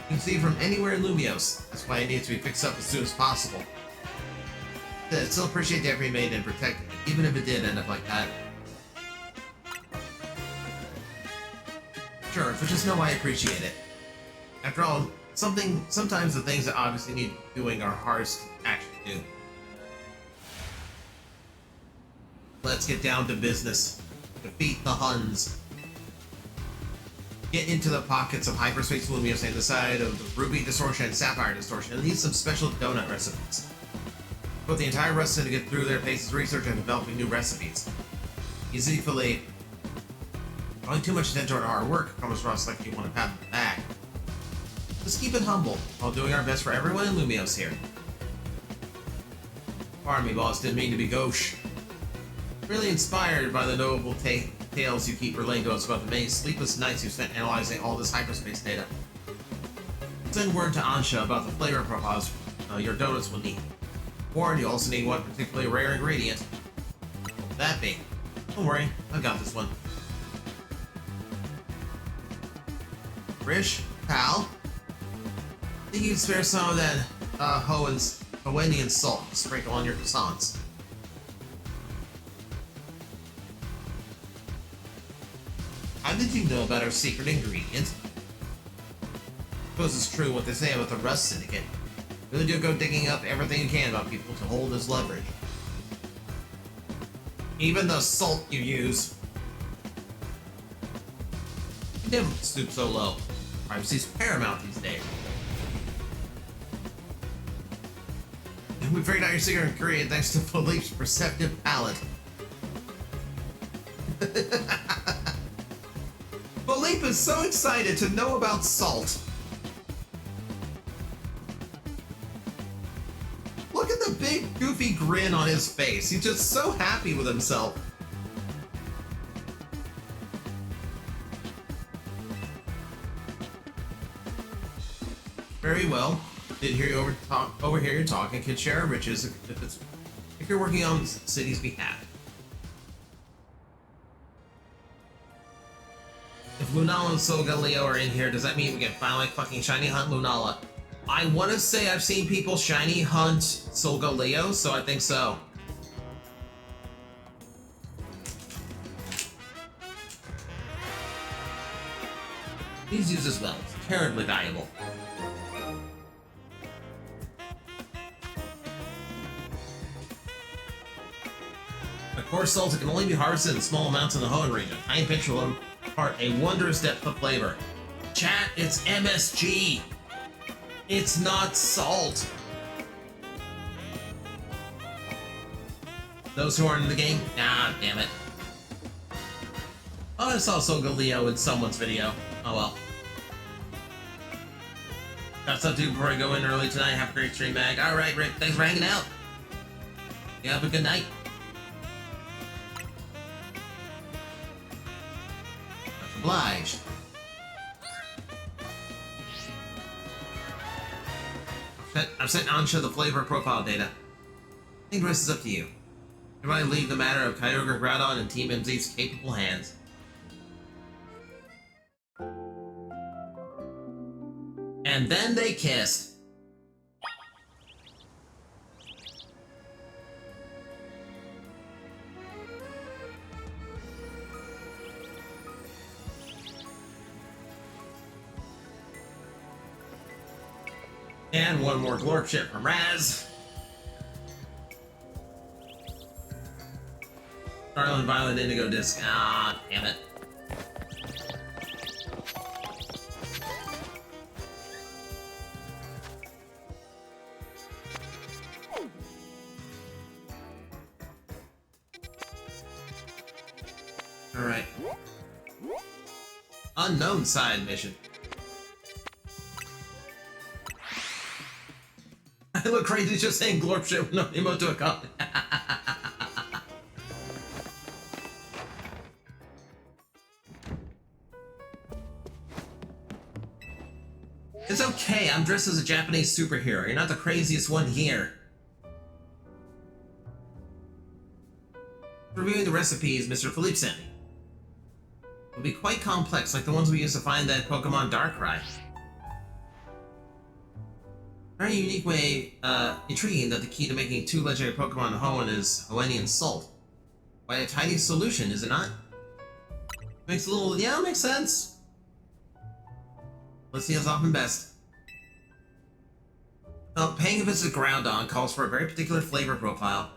You can see from anywhere in Lumios. That's why it needs to be fixed up as soon as possible. I still appreciate the effort you made in protecting it, even if it did end up like that. Sure, but just know I appreciate it. After all, sometimes the things that obviously need doing are hardest to actually do. Let's get down to business. Defeat the Huns. Get into the pockets of hyperspace Lumios and the side of the Ruby Distortion and Sapphire Distortion and need some special donut recipes. Put the entire rest in to get through their paces research and developing new recipes. Easy for late. Drawing too much attention to our hard work comes across like you want to pat on the back. Just keep it humble, while doing our best for everyone in Lumios here. Pardon me, boss, didn't mean to be gauche. Really inspired by the notable tales you keep relaying to us about the many sleepless nights you spent analyzing all this hyperspace data. Send word to Ansha about the flavor profiles your donuts will need. Warn you also need one particularly rare ingredient. What would that be? Don't worry, I've got this one. Rish, pal, think you can spare some of that Hoendian salt to sprinkle on your croissants. How did you know about our secret ingredient? suppose it's true what they say about the Rust Syndicate. Really do go digging up everything you can about people to hold as leverage. Even the salt you use. You never stoop so low. Privacy's paramount these days. And we figured out your secret ingredient thanks to Philippe's perceptive palate. Philippe is so excited to know about salt. Look at the big goofy grin on his face. He's just so happy with himself. Very well. Did hear you overhear you talk and can share riches if you're working on the city's behalf. If Lunala and Solgaleo are in here, does that mean we can finally fucking shiny hunt Lunala? I want to say I've seen people shiny hunt Solgaleo, so I think so. Please use this well. It's terribly valuable. Of course, salsa can only be harvested in small amounts in the Hoenn region. Tiny pinch will impart a wondrous depth of flavor. Chat, it's MSG. It's not salt. Those who aren't in the game? Nah, damn it. Oh, I saw Solgaleo in someone's video. Oh well. Got stuff to do before I go in early tonight. Have a great stream, Mag. Alright, Rick, thanks for hanging out. You have a good night. Much obliged. I've sent Ansha the flavor profile data. I think the rest is up to you. Everybody leave the matter of Kyogre, Groudon, and Team MZ's capable hands. And then they kissed. And one more Glorp ship from Raz. Scarlet, Violet, Indigo Disc. Ah, damn it. Alright. Unknown side mission. I look crazy just saying Glorp shit with no emote to a comment. It's okay, I'm dressed as a Japanese superhero. You're not the craziest one here. Reviewing the recipes Mr. Philippe sent me. It'll be quite complex, like the ones we used to find that Pokemon Darkrai. Very unique way, intriguing that the key to making 2 legendary Pokemon Hoenn is Hoennian salt. Quite a tidy solution, is it not? Makes a little, yeah, makes sense. Let's see what's often best. Well, paying a visit to Groudon calls for a very particular flavor profile.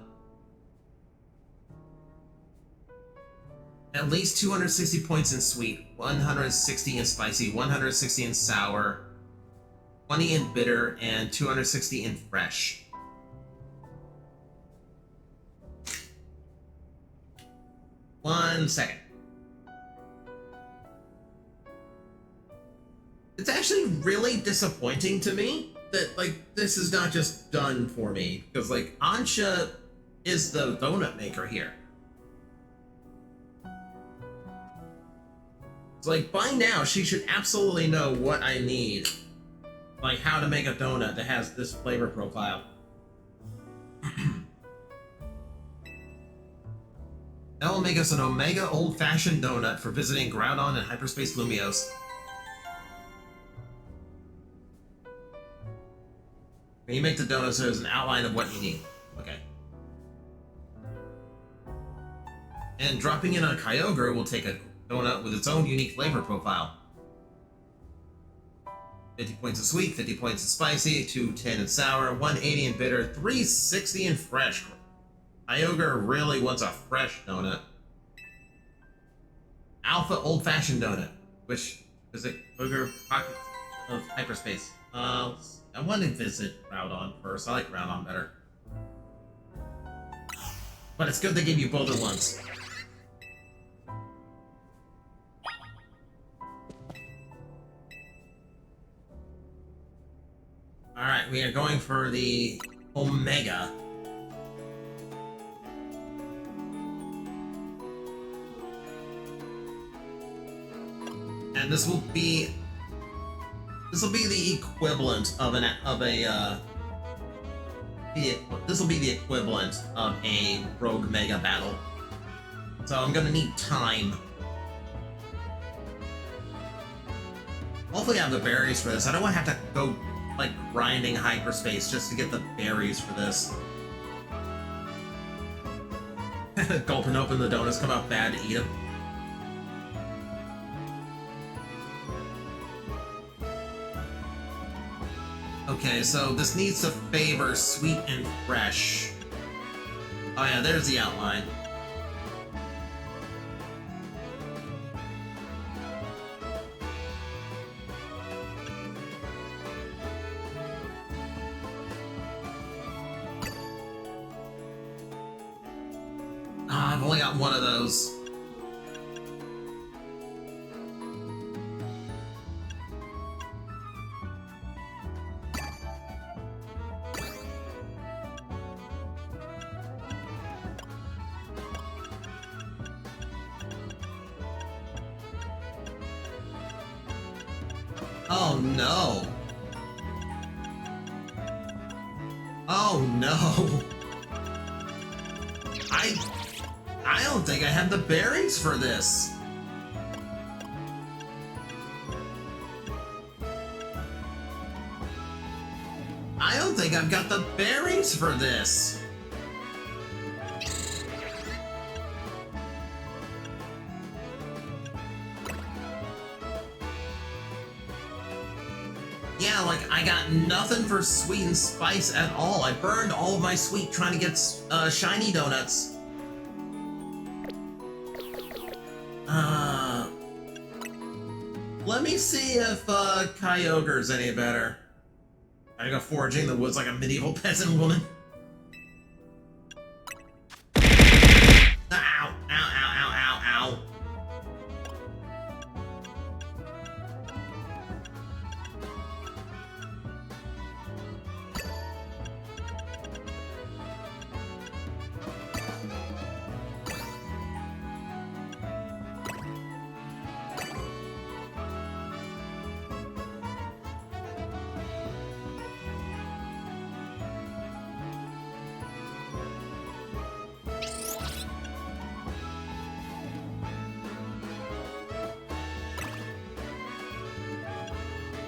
At least 260 points in sweet, 160 in spicy, 160 in sour, 20 in bitter, and 260 in fresh. One second. It's actually really disappointing to me that, like, this is not just done for me, because, like, Ansha is the donut maker here. It's like, by now, she should absolutely know what I need. Like, how to make a donut that has this flavor profile. That will make us an Omega old-fashioned donut for visiting Groudon and Hyperspace Lumiose. When you make the donut, so there's an outline of what you need. Okay. And dropping in on Kyogre will take a donut with its own unique flavor profile. 50 points of sweet, 50 points of spicy, 210 in sour, 180 in bitter, 360 in fresh. Kyogre really wants a fresh donut. Alpha old-fashioned donut, which is a Kyogre pocket of hyperspace. I want to visit Groudon first. I like Groudon better. But it's good they gave you both at once. Alright, we are going for the Omega. And this will be the equivalent of this will be the equivalent of a Rogue Mega battle. So I'm gonna need time. Hopefully I have the berries for this. I don't want to have to go like grinding hyperspace just to get the berries for this. Gulp and open the donuts, come out bad to eat them. Okay, so this needs to favor sweet and fresh. Oh yeah, there's the outline. Ah, I've only got one of those. Oh no. Oh no. I don't think I have the berries for this. I don't think I've got the berries for this. Yeah, like, I got nothing for sweet and spice at all. I burned all of my sweet trying to get shiny donuts. Let me see if Kyogre's any better. I go foraging in the woods like a medieval peasant woman. Ow, ow, ow, ow, ow, ow.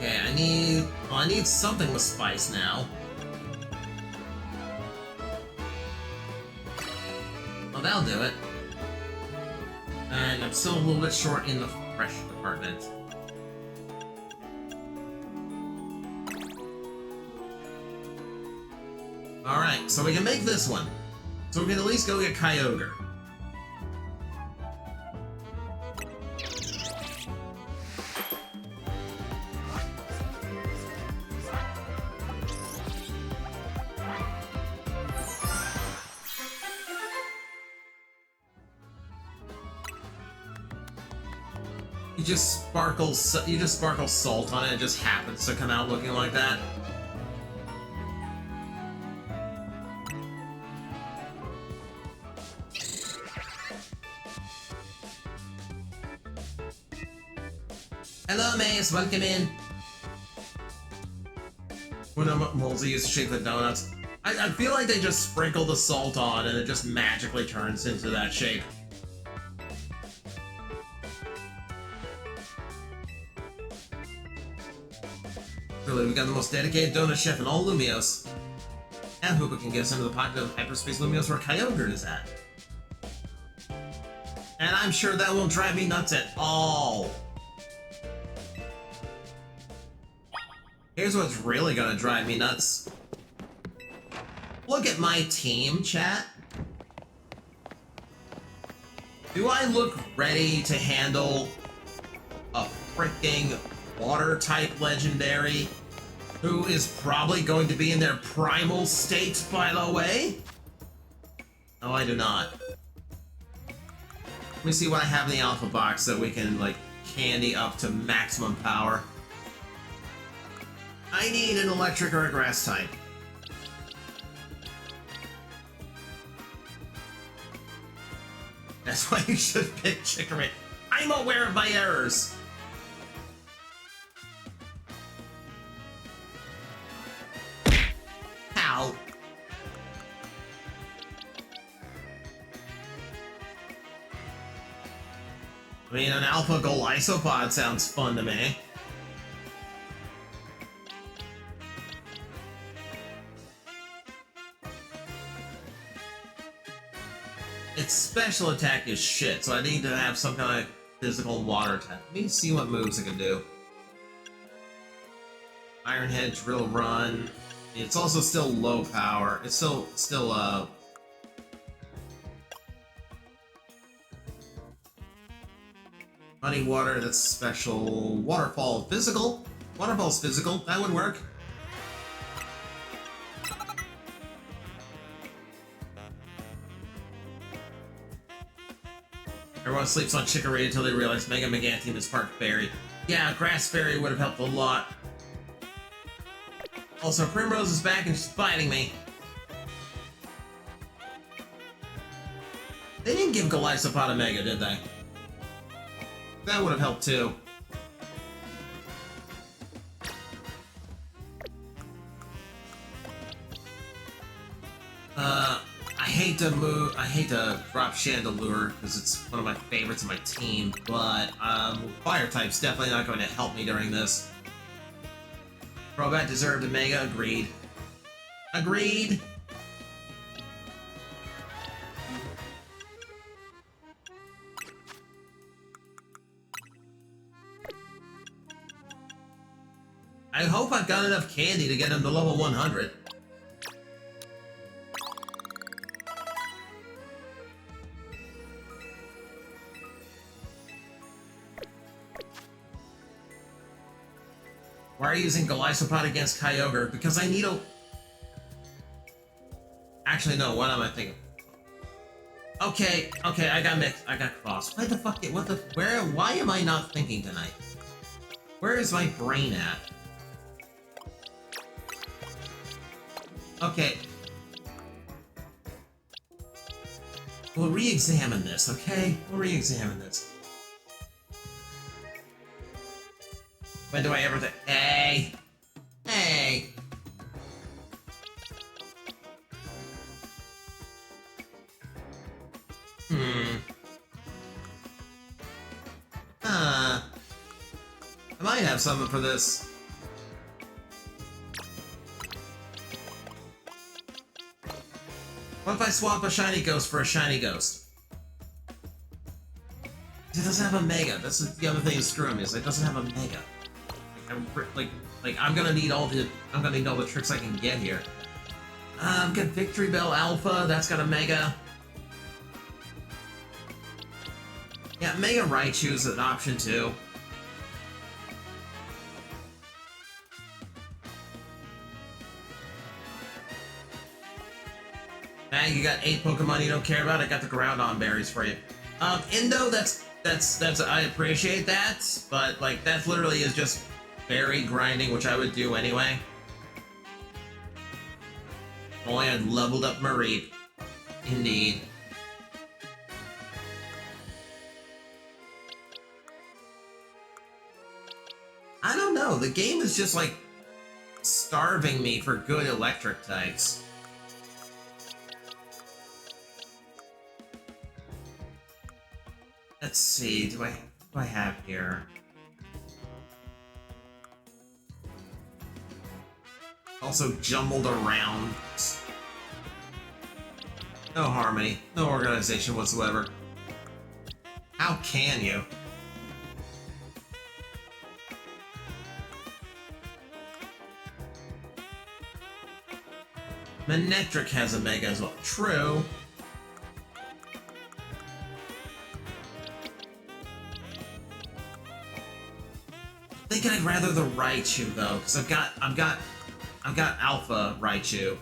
Okay, I need something with spice now. Well, that'll do it. And I'm still a little bit short in the fresh department. Alright, so we can make this one. So we can at least go get Kyogre. You just sparkle salt on it, it just happens to come out looking like that. Hello, Mace, welcome in. When Molesy used to shake the donuts, I feel like they just sprinkle the salt on and it just magically turns into that shape. Really, we got the most dedicated donut chef in all Lumios. And Hoopa can get some of the pocket of hyperspace Lumios where Kyogre is at. And I'm sure that won't drive me nuts at all. Here's what's really gonna drive me nuts. Look at my team, chat. Do I look ready to handle a freaking water-type legendary who is probably going to be in their primal state, by the way? No, I do not. Let me see what I have in the alpha box so we can, like, candy up to maximum power. I need an electric or a grass type. That's why you should pick Chicory. I'm aware of my errors. How? I mean, an alpha goal isopod sounds fun to me. Its special attack is shit, so I need to have some kind of physical water attack. Let me see what moves it can do. Iron Head, Drill Run. It's also still low power. It's still Muddy Water, that's special. Waterfall, physical. Waterfall's physical, that would work. Everyone sleeps on Chicory until they realize Mega Megantium is part fairy. Yeah, Grass Fairy would have helped a lot. Also, Primrose is back and she's fighting me. They didn't give Golisopod a Mega, did they? That would have helped too. I hate to drop Chandelure because it's one of my favorites of my team, but Fire type's definitely not going to help me during this. Crobat deserved a Mega, agreed. Agreed! I hope I've got enough candy to get him to level 100. Why are you using Golisopod against Kyogre? Because I need a... Actually, no, what am I thinking? Okay, I got mixed. I got crossed. Why the fuck? Why am I not thinking tonight? Where is my brain at? Okay. We'll re-examine this, okay? We'll re-examine this. When do I ever think? Hey! Hey! I might have something for this. What if I swap a shiny ghost for a shiny ghost? It doesn't have a Mega. That's the other thing that's screwing me, is it doesn't have a Mega. I'm gonna need all the tricks I can get here. Get Victory Bell Alpha, that's got a Mega. Yeah, Mega Raichu is an option too. Man, you got 8 Pokemon you don't care about. I got the Groudon berries for you. Indo, that's I appreciate that, but like that literally is just berry grinding, which I would do anyway. Only I leveled up Mareep. Indeed. I don't know, the game is just like starving me for good electric types. Let's see, what do I have here? Also jumbled around. No harmony, no organization whatsoever. How can you? Manectric has a Mega as well. True. I think I'd rather the Raichu though, because I've got Alpha Raichu.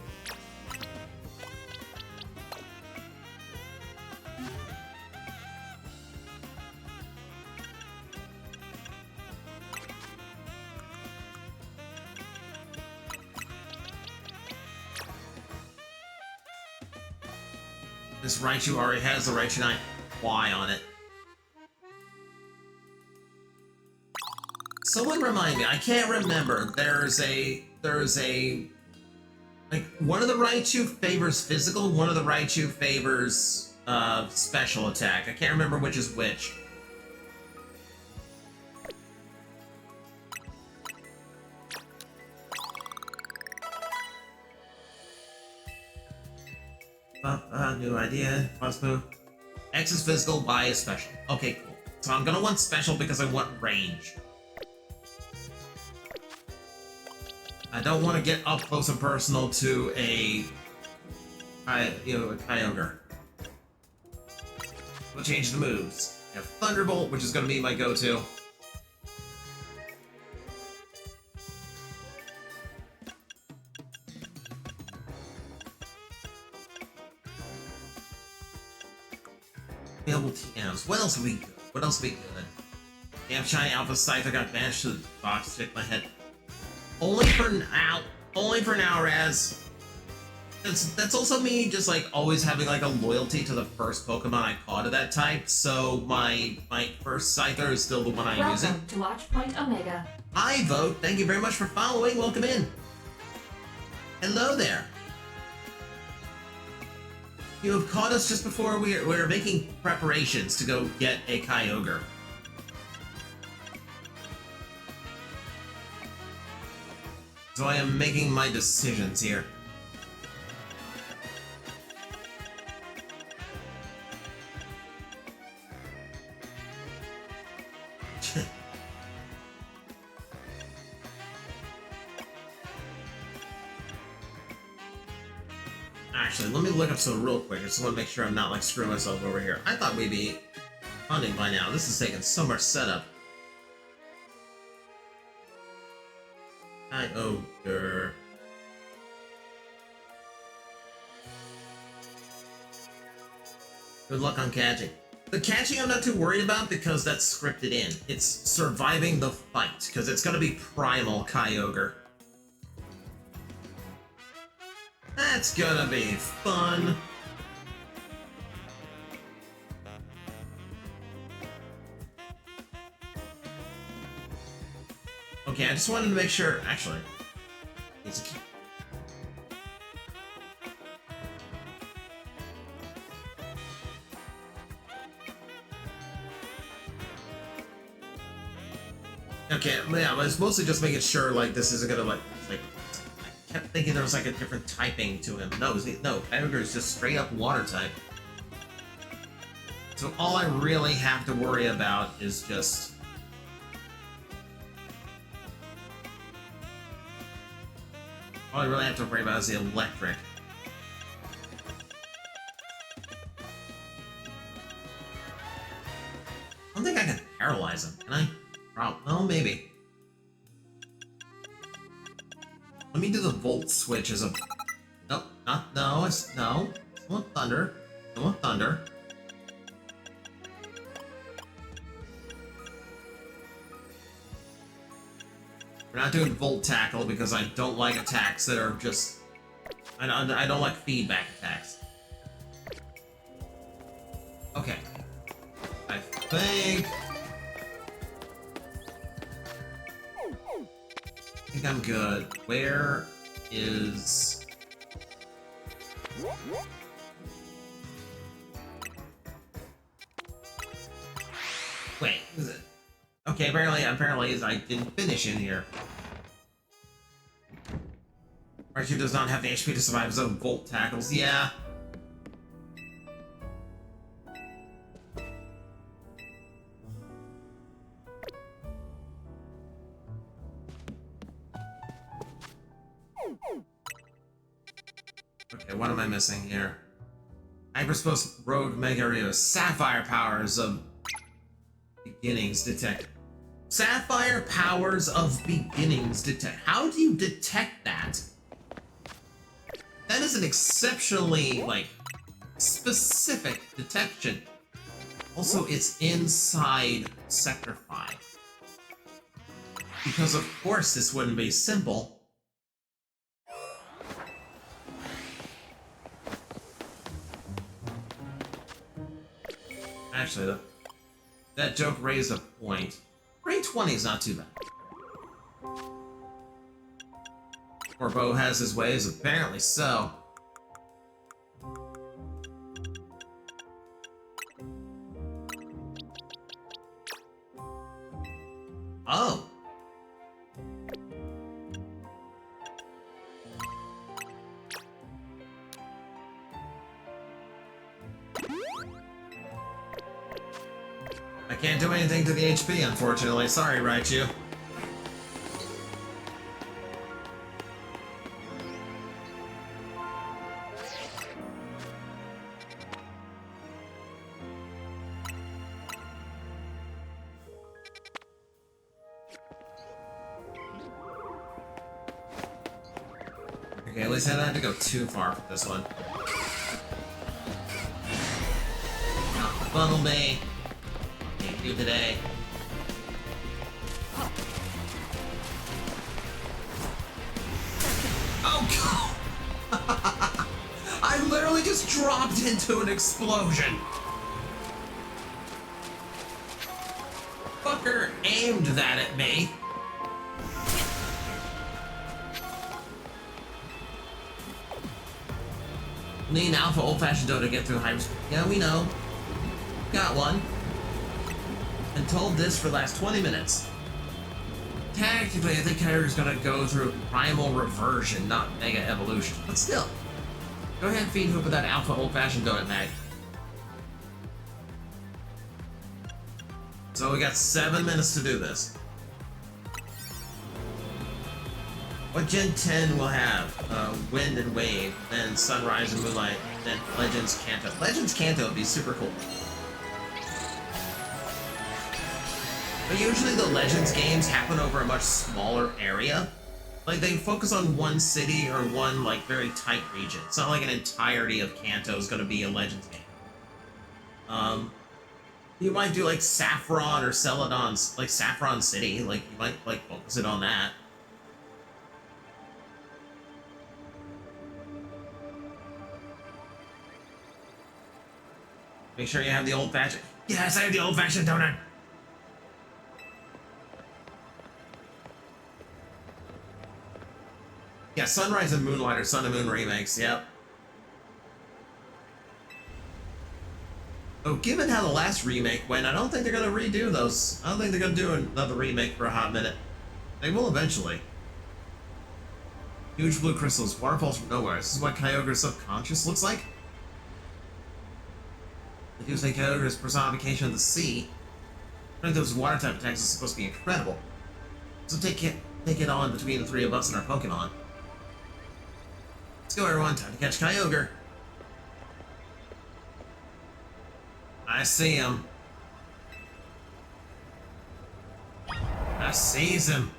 This Raichu already has the Raichu 9 Y on it. Someone remind me, I can't remember. There's a like one of the Raichu favors physical, one of the Raichu favors special attack. I can't remember which is which. New idea. Plus move. X is physical, Y is special. Okay, cool. So I'm gonna want special because I want range. I don't want to get up close and personal to a Kyogre. We'll change the moves. I have Thunderbolt, which is going to be my go-to. Available TMs. What else have we good? What else have we good? Damn Shiny Alpha Scyther got banished to the box to stick my head. Only for now. Only for now, Raz. That's also me just like always having like a loyalty to the first Pokemon I caught of that type. So my first Scyther is still the one I'm using. Welcome to Watch Point Omega. Hi, Vote. Thank you very much for following. Welcome in. Hello there. You have caught us just before we're making preparations to go get a Kyogre. So I am making my decisions here. Actually, let me look up something real quick. I just want to make sure I'm not like screwing myself over here. I thought we'd be funding by now. This is taking so much setup. Kyogre. Good luck on catching. The catching I'm not too worried about because that's scripted in. It's surviving the fight, because it's going to be Primal Kyogre. That's gonna be fun. Okay, I just wanted to make sure. Actually, it's a key. Okay, yeah, I was mostly just making sure like this isn't gonna like I kept thinking there was like a different typing to him. No, Kyogre is just straight up water type. So all I really have to worry about is just all I really have to worry about is the electric. I don't think I can paralyze him, can I? Well, maybe. Let me do the Volt switch as a... Nope, not... No, it's... No. I want Thunder. I want Thunder. We're not doing Volt Tackle because I don't like attacks that are just... I don't like feedback attacks. Okay. I think I'm good. Where is... Wait, is it? Okay, apparently I didn't finish in here. Raichu does not have the HP to survive his own Volt Tackles. Yeah. Okay, what am I missing here? Hyperspace Rogue Mega Arena Sapphire powers of beginnings detect. Sapphire powers of beginnings detect. How do you detect that? That is an exceptionally, like, specific detection. Also, it's inside Sector 5. Because of course this wouldn't be simple. Actually, that joke raised a point. Rank 20 is not too bad. Or Bo has his ways, apparently so. Oh. I can't do anything to the HP, unfortunately. Sorry, Raichu. Okay, at least I don't have to go too far for this one. Funnel me. Can't do today. Oh, God! I literally just dropped into an explosion. Fucker aimed that at me. Need an alpha old-fashioned dough to get through hyperspace. Yeah, we know. Got one. And told this for the last 20 minutes. Tactically, I think Kyogre's gonna go through primal reversion, not mega evolution. But still, go ahead and feed Hoop with that alpha old-fashioned donut mag. So we got 7 minutes to do this. What Gen 10 will have? Wind and Wave, then Sunrise and Moonlight, then Legends Kanto. Legends Kanto would be super cool. But usually the Legends games happen over a much smaller area. Like, they focus on one city or one, like, very tight region. It's not like an entirety of Kanto is going to be a Legends game. You might do, like, Saffron or Celadon's, like, Saffron City. Like, you might, like, focus it on that. Make sure you have the old-fashioned... Yes, I have the old-fashioned donut! Yeah, Sunrise and Moonlight are Sun and Moon remakes, yep. Oh, given how the last remake went, I don't think they're gonna redo those. I don't think they're gonna do another remake for a hot minute. They will eventually. Huge blue crystals, waterfalls from nowhere. This is what Kyogre's subconscious looks like? If you say Kyogre's personification of the sea, I think those water type attacks are supposed to be incredible. So take it on between the three of us and our Pokemon. Let's go, everyone. Time to catch Kyogre. I see him. I sees him.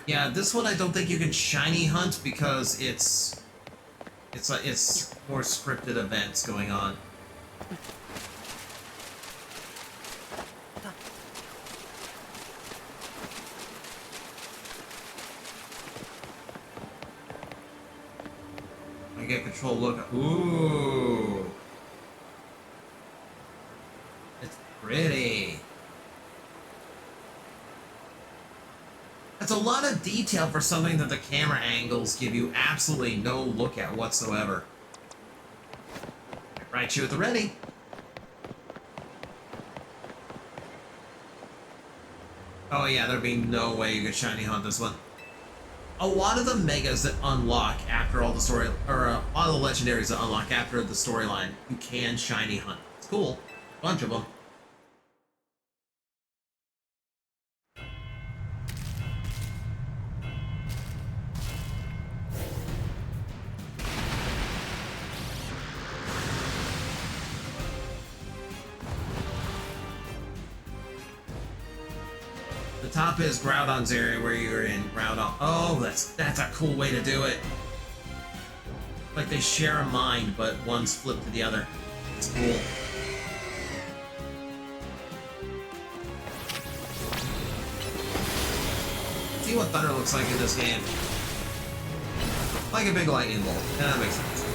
Yeah, this one I don't think you can shiny hunt because it's more scripted events going on. I get control look. Ooh. It's pretty. That's a lot of detail for something that the camera angles give you absolutely no look at whatsoever. Right, you at the ready. Oh yeah, there'd be no way you could shiny hunt this one. A lot of the megas that unlock after all the story, or a lot of the legendaries that unlock after the storyline, you can shiny hunt. It's cool. Bunch of them. top is Groudon's area where you're in Groudon. Oh, that's a cool way to do it. Like they share a mind, but one's flipped to the other. It's cool. See what thunder looks like in this game. Like a big lightning bolt. Yeah, that makes sense.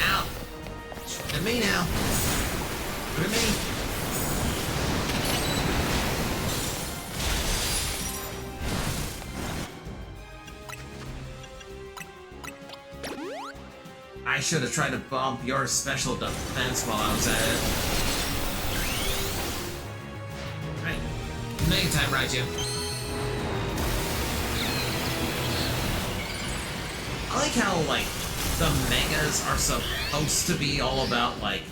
Ow! Look at me now. Look at me. I should have tried to bump your special defense while I was at it. Alright. Mega time, Raichu. I like how, like, the megas are supposed to be all about, like...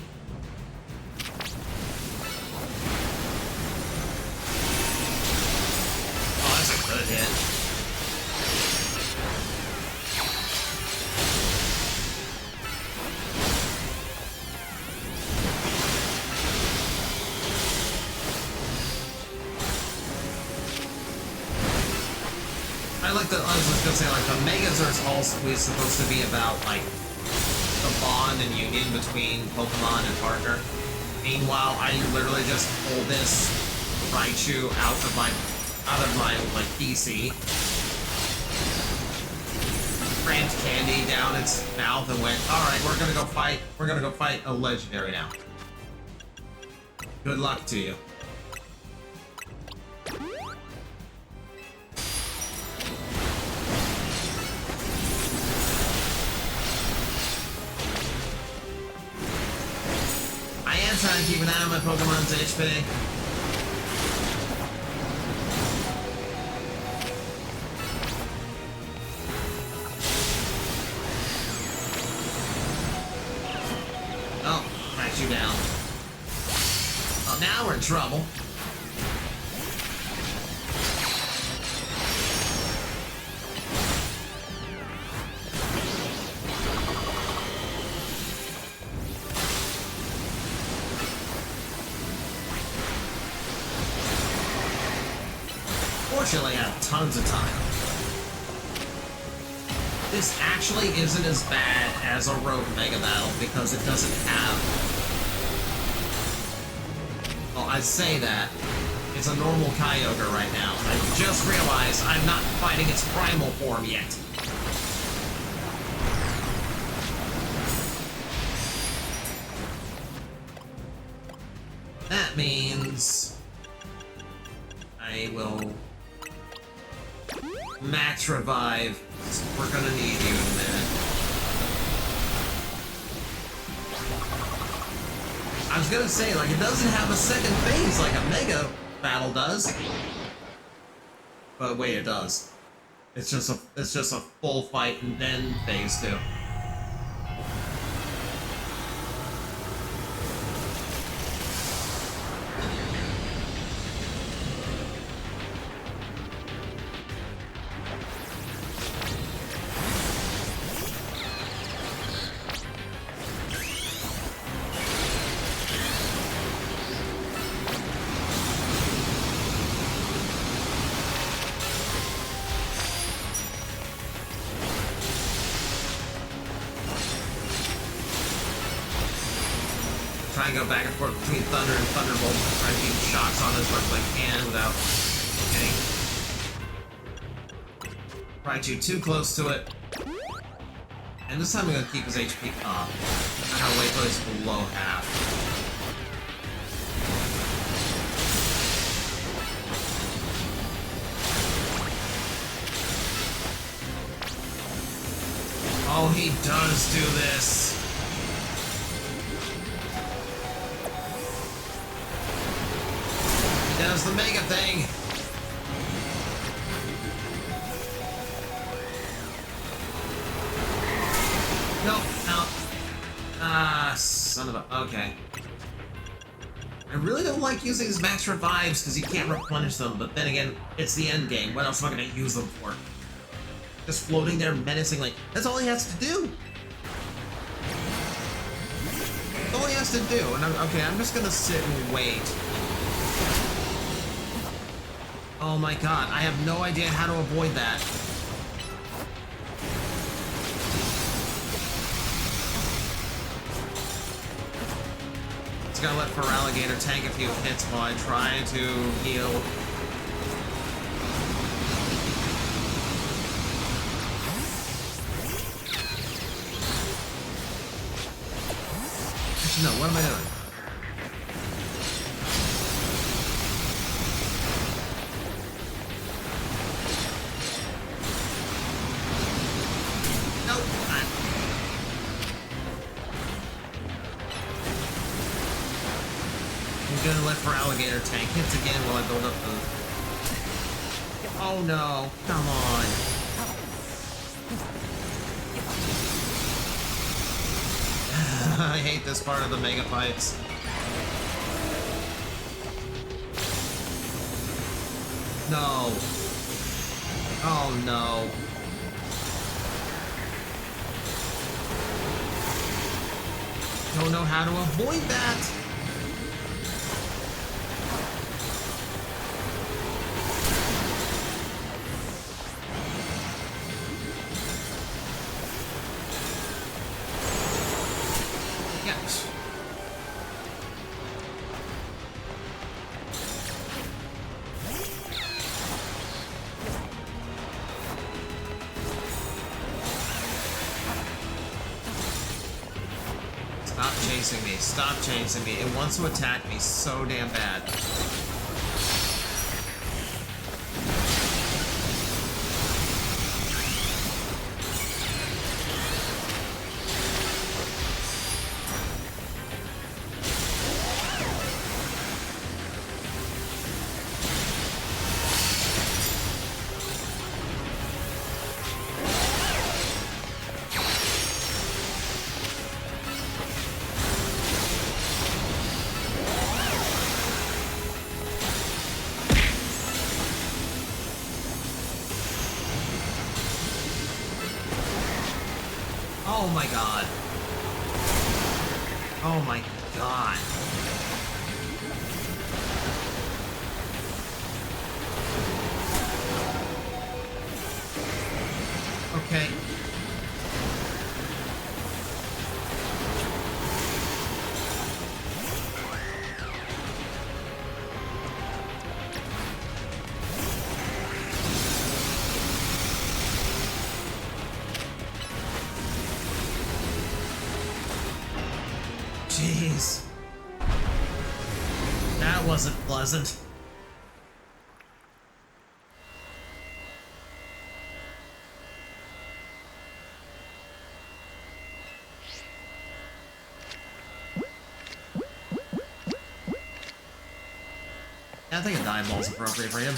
Oh, that's a good hit. I was just gonna say, like, the megas are always supposed to be about, like, the bond and union between Pokemon and partner. Meanwhile, I literally just pulled this Raichu out of my like PC, crammed candy down its mouth, and went, "All right, we're gonna go fight. We're gonna go fight a legendary now. Good luck to you." Trying to keep an eye on my Pokemon's HP. Oh, knocked you down. Oh, now we're in trouble. Fortunately, I have tons of time. This actually isn't as bad as a Rogue Mega Battle because it doesn't have... Well, I say that. It's a normal Kyogre right now. I just realized I'm not fighting its primal form yet. That means... I will... Max revive. We're gonna need you in a minute. I was gonna say, like, it doesn't have a second phase like a Mega Battle does. But wait, it does. It's just a full fight and then phase 2. Try and go back and forth between Thunder and Thunderbolt, try to keep shots on as much as I can without getting Raichu too close to it. And this time I'm gonna keep his HP up. I'm gonna wait till he's below half. Oh, he does do this. Does the Mega thing. Nope, no. Ah, son of a... Okay. I really don't like using these max revives because you can't replenish them, but then again, it's the end game. What else am I going to use them for? Just floating there menacingly. That's all he has to do. That's all he has to do. And I'm just going to sit and wait. Oh my god, I have no idea how to avoid that. Just gotta let Feraligatr tank a few hits while I try to heal. Actually, no, what am I doing? I'm gonna let Feraligatr tank hits again while I build up the... Oh no, come on. I hate this part of the mega fights. No. Oh no. Don't know how to avoid that. Yes. Stop chasing me. Stop chasing me. It wants to attack me so damn bad. Oh my god. Oh my god. Okay. Jeez. That wasn't pleasant. I think a dive ball's appropriate for him.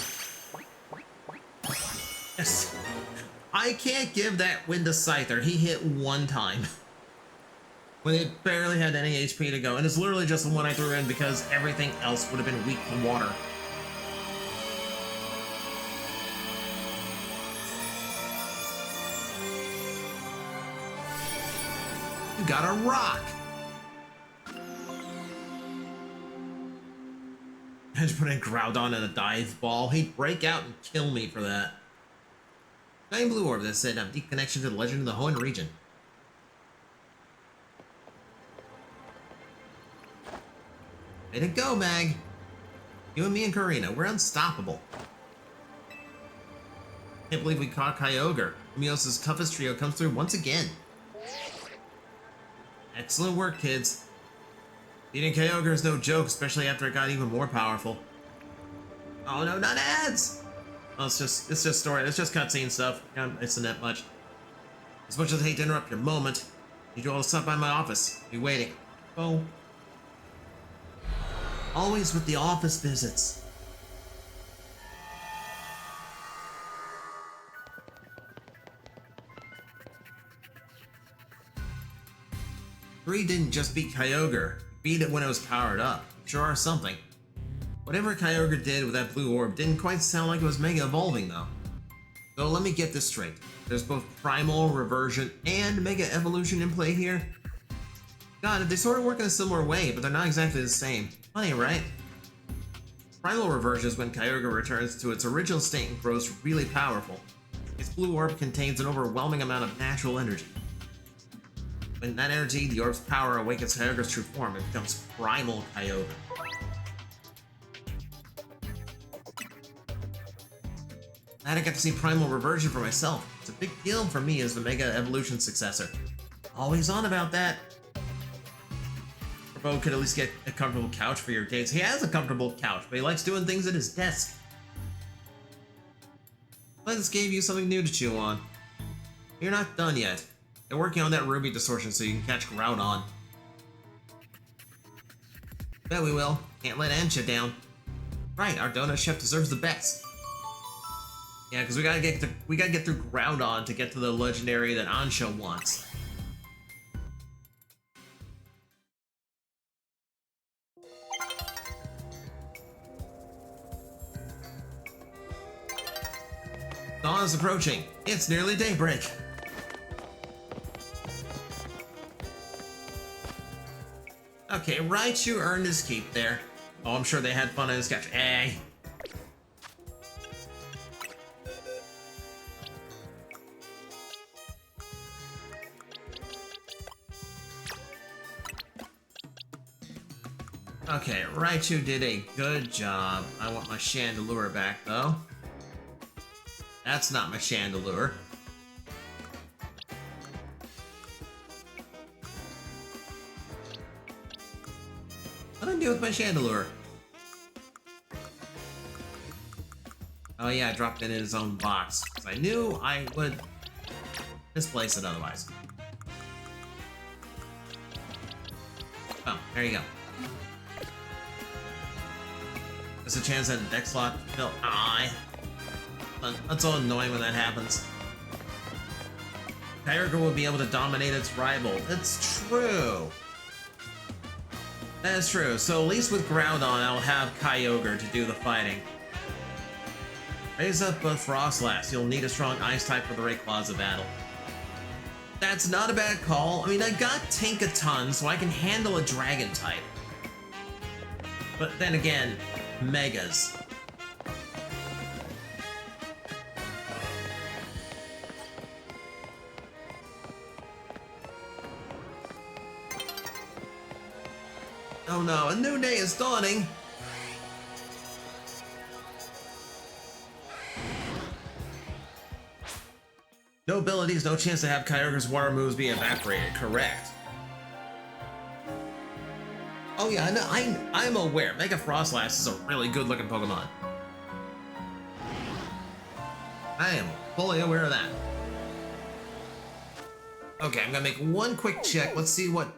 Yes. I can't give that win to Scyther. He hit one time. When it barely had any HP to go, and it's literally just the one I threw in because everything else would have been weak to water. You got a rock! I just put in Groudon and a dive ball. He'd break out and kill me for that. Giant blue orb that said, deep connection to the legend of the Hoenn region. Way to go, Mag! You and me and Karina, we're unstoppable. Can't believe we caught Kyogre. Mios' toughest trio comes through once again. Excellent work, kids. Beating Kyogre is no joke, especially after it got even more powerful. Oh no, not ads! Oh, it's just story, it's just cutscene stuff. It's not much. As much as I hate to interrupt your moment, need you all to stop by my office. Be waiting. Oh. Always with the office visits. Bree didn't just beat Kyogre, he beat it when it was powered up. sure are something. Whatever Kyogre did with that blue orb didn't quite sound like it was Mega Evolving, though. So let me get this straight. There's both Primal, Reversion, and Mega Evolution in play here? God, they sort of work in a similar way, but they're not exactly the same. Funny, right? Primal Reversion is when Kyogre returns to its original state and grows really powerful. Its blue orb contains an overwhelming amount of natural energy. When that energy, the orb's power, awakens Kyogre's true form, it becomes Primal Kyogre. Glad I got to see Primal Reversion for myself. It's a big deal for me as the Mega Evolution successor. Always on about that. Bo could at least get a comfortable couch for your dates. He has a comfortable couch, but he likes doing things at his desk. I just gave you something new to chew on. You're not done yet. They're working on that Ruby distortion so you can catch Groudon. Bet we will. Can't let Ansha down. Right, our donut chef deserves the best. Yeah, because we gotta get through Groudon to get to the legendary that Ansha wants. Dawn is approaching. It's nearly daybreak. Okay, Raichu earned his keep there. Oh, I'm sure they had fun on his couch. Hey. Okay, Raichu did a good job. I want my Chandelure back, though. That's not my Chandelure. What did I do with my Chandelure? Oh yeah, I dropped it in his own box. Because I knew I would misplace it otherwise. Oh, there you go. There's a chance that a deck slot fell. That's so annoying when that happens. Kyogre will be able to dominate its rival. That's true. That is true. So at least with Groudon, I'll have Kyogre to do the fighting. Raise up a Frostlass. You'll need a strong Ice type for the Rayquaza battle. That's not a bad call. I mean, I got Tinkaton, so I can handle a Dragon type. But then again, Megas. Oh no, a new day is dawning! No abilities, no chance to have Kyogre's water moves be evaporated, correct. Oh yeah, I'm aware. Mega Frostlass is a really good looking Pokemon. I am fully aware of that. Okay, I'm gonna make one quick check. Let's see what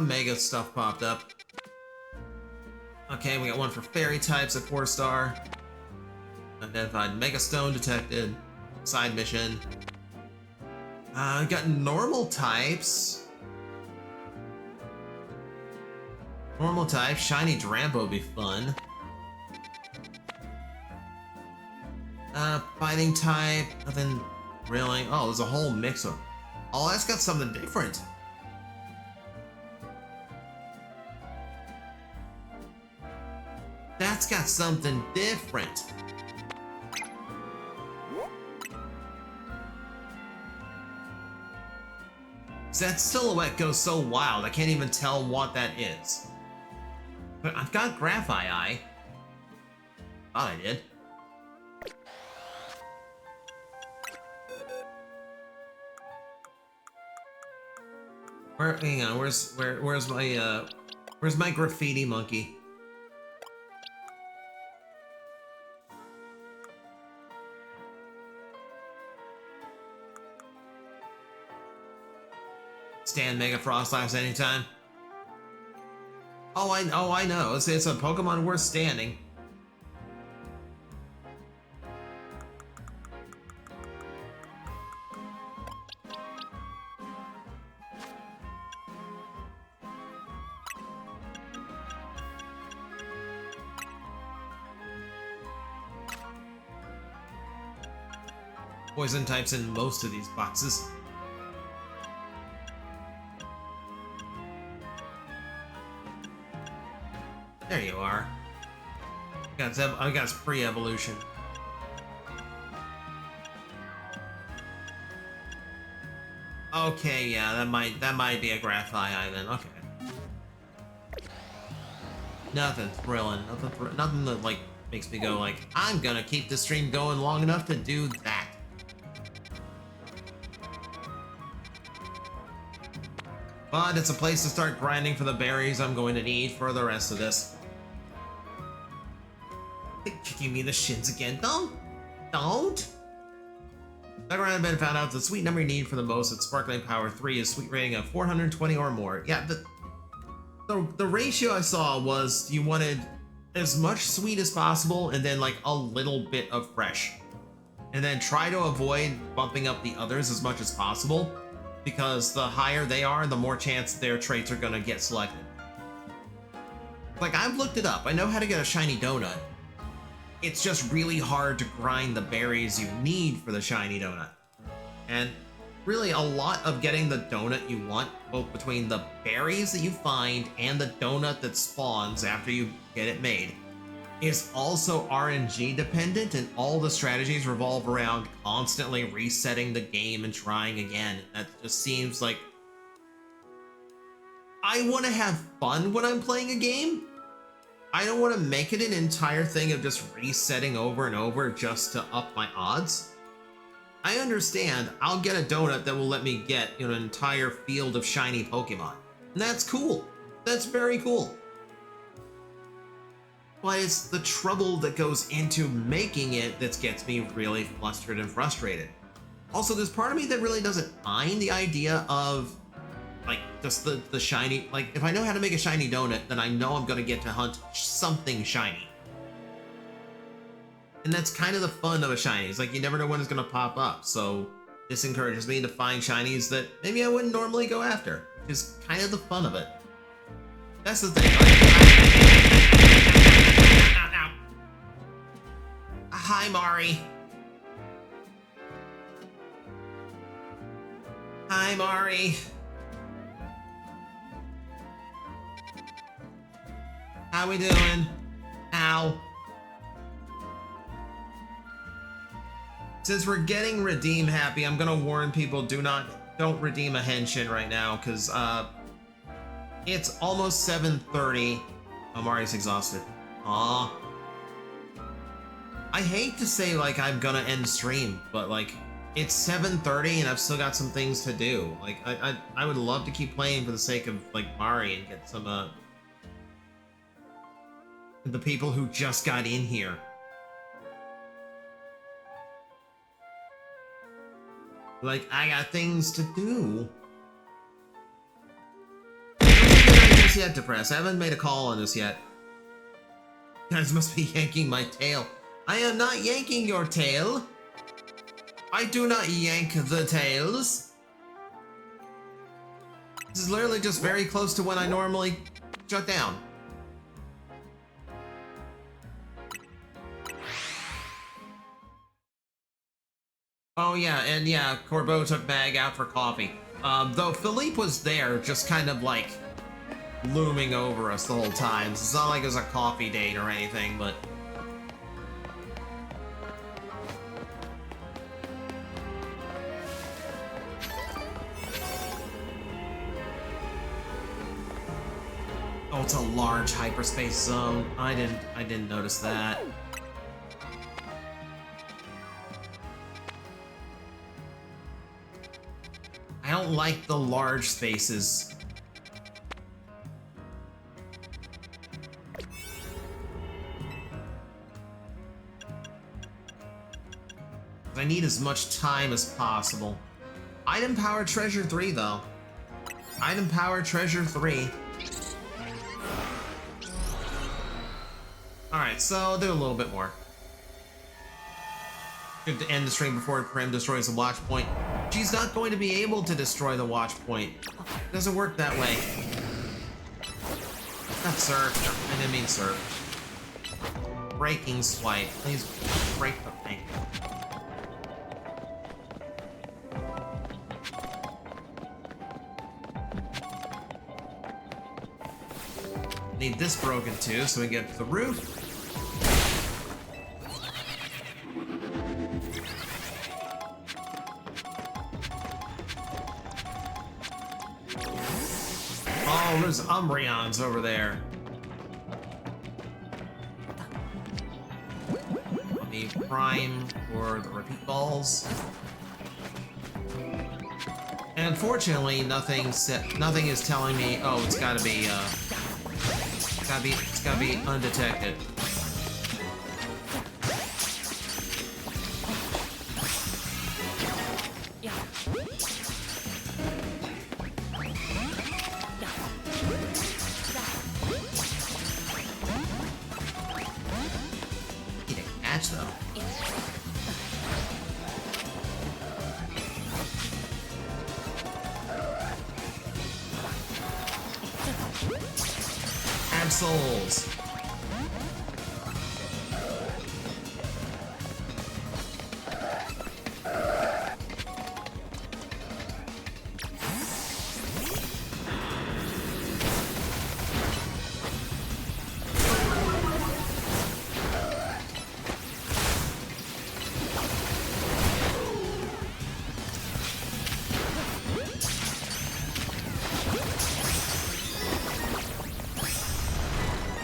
Mega stuff popped up. Okay, we got one for Fairy types at 4-star. Identified Mega Stone detected. Side mission. We got normal types. Normal type. Shiny Drampo would be fun. Fighting type. Nothing really. Oh, there's a whole mix of. Oh, that's got something different. That's got something different. That silhouette goes so wild, I can't even tell what that is. But I've got Graphite. Thought I did. Hang on, where's my graffiti monkey? Stand Mega Frostlass anytime. Oh, I know. It's a Pokemon worth standing. poison types in most of these boxes. There you are. I got pre-evolution. Okay, yeah, that might be a Graphii then. Okay. Nothing thrilling. Nothing that like makes me go like, I'm gonna keep the stream going long enough to do that. But it's a place to start grinding for the berries I'm going to need for the rest of this. Kicking me in the shins again. Don't! Second been found out the sweet number you need for the most at Sparkling Power 3 is sweet rating of 420 or more. Yeah, the ratio I saw was you wanted as much sweet as possible and then like a little bit of fresh. And then try to avoid bumping up the others as much as possible, because the higher they are, the more chance their traits are gonna get selected. Like, I've looked it up. I know how to get a shiny donut. It's just really hard to grind the berries you need for the shiny donut. And really a lot of getting the donut you want, both between the berries that you find and the donut that spawns after you get it made, is also RNG dependent, and all the strategies revolve around constantly resetting the game and trying again. That just seems like... I want to have fun when I'm playing a game. I don't want to make it an entire thing of just resetting over and over just to up my odds. I understand, I'll get a donut that will let me get, you know, an entire field of shiny Pokemon. And that's cool. That's very cool. But it's the trouble that goes into making it that gets me really flustered and frustrated. Also, there's part of me that really doesn't mind the idea of, like, just the shiny... Like, if I know how to make a shiny donut, then I know I'm gonna get to hunt something shiny. And that's kind of the fun of a shiny. It's like, you never know when it's gonna pop up, so this encourages me to find shinies that maybe I wouldn't normally go after, which is kind of the fun of it. That's the thing. Ow. Hi, Mari. Hi, Mari. How we doing? Ow. Since we're getting redeem happy, I'm gonna warn people, don't redeem a henshin right now, because it's almost 7:30. Mari's exhausted. Aw. I hate to say like I'm gonna end stream, but like it's 7:30 and I've still got some things to do. Like I would love to keep playing for the sake of like Mari and get some the people who just got in here. Like, I got things to do. Just yet, Depressed. I haven't made a call on this yet. You guys must be yanking my tail. I am not yanking your tail. I do not yank the tails. This is literally just very close to when I normally shut down. Oh yeah, and yeah, Corbeau took Mag out for coffee. Though Philippe was there, just kind of like looming over us the whole time. It's not like it was a coffee date or anything, but... Oh, it's a large hyperspace zone. I didn't notice that. I don't like the large spaces. I need as much time as possible. Item Power Treasure 3, though. Item Power Treasure 3. Alright, so I'll do a little bit more. Good to end the stream before Prim destroys the watch point. She's not going to be able to destroy the watch point. It doesn't work that way. Not surf. I didn't mean surf. Breaking swipe. Please break the thing. Need this broken too, so we get to the roof. Oh, there's Umbreons over there. I'll need Prime for the repeat balls. And unfortunately, nothing is telling me. Oh, it's gotta be undetected. Need a catch though. Souls.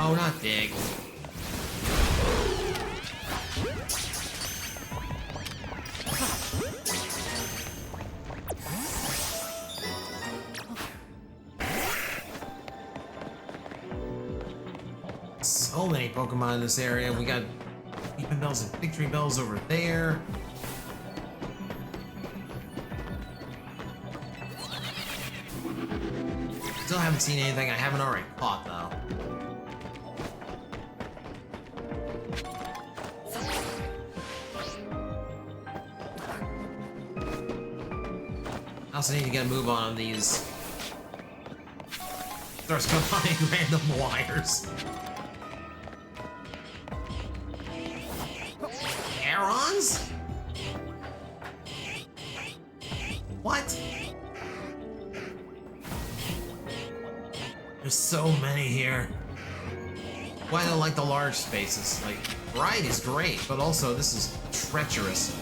Oh, not big. So many Pokemon in this area. We got Beepin' Bells and Victory Bells over there. Still haven't seen anything I haven't already caught though. I also need to get a move on these. Starts combining random wires. Arons? What? There's so many here. Why I don't like the large spaces. Like, variety is great, but also this is treacherous.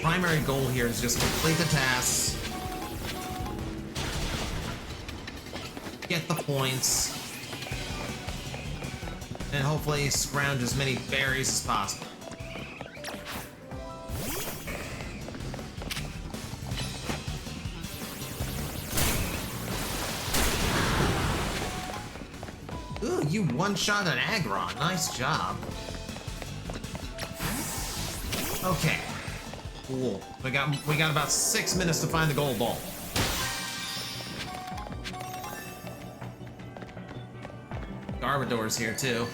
Primary goal here is just complete the tasks, get the points, and hopefully scrounge as many berries as possible. Ooh, you one-shot an Aggron. Nice job. Okay. Cool. We got about 6 minutes to find the gold ball. Garbodor's here too.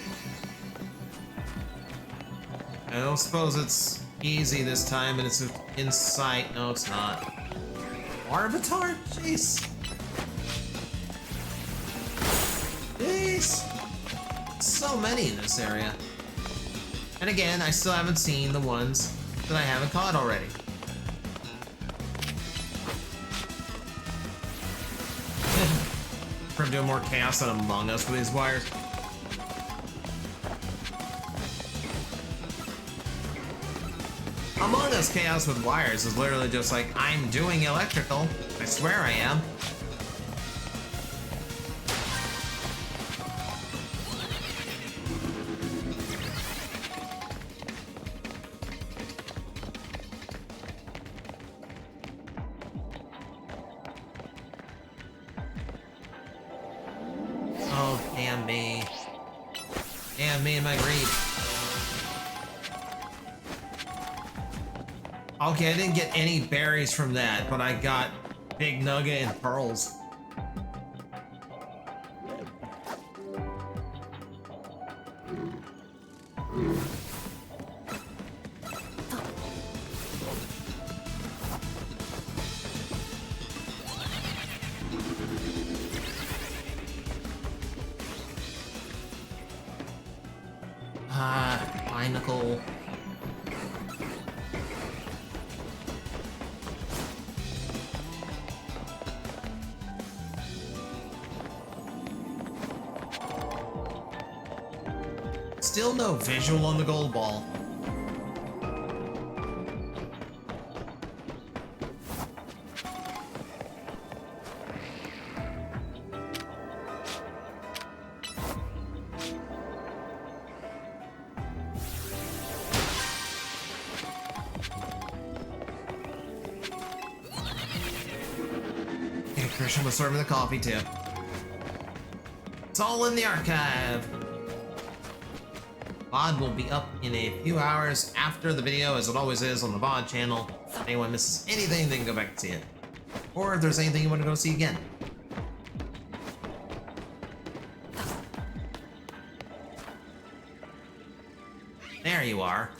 I don't suppose it's easy this time and it's in sight. No, it's not. Larvitar? Jeez. Jeez. So many in this area. And again, I still haven't seen the ones that I haven't caught already. From doing more chaos than Among Us with these wires. Among Us chaos with wires is literally just like, I'm doing electrical. I swear I am. Oh, damn me. Damn me and my greed. Okay, I didn't get any berries from that, but I got Big Nugget and pearls. Binacle. Still no visual on the gold ball. Okay, Christian was serving the coffee too. It's all in the archive. VOD will be up in a few hours after the video, as it always is on the VOD channel. If anyone misses anything, they can go back and see it. Or if there's anything you want to go see again. There you are.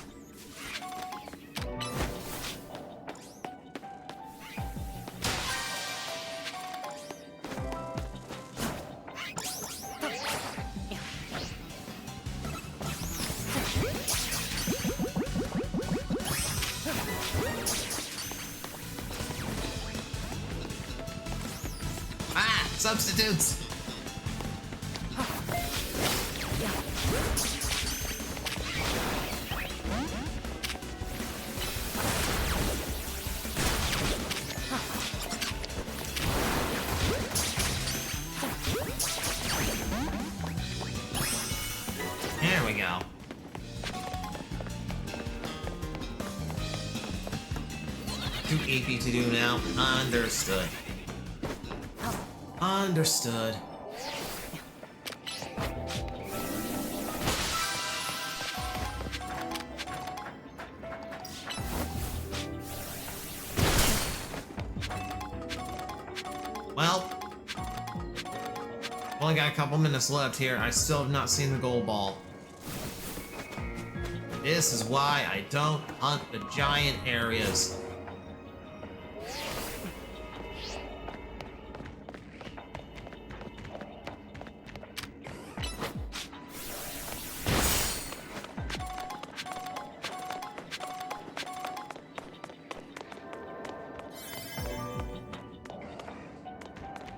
Substitutes! There we go. Too AP to do now. Understood. Understood. Well, only got a couple minutes left here. I still have not seen the gold ball. This is why I don't hunt the giant areas.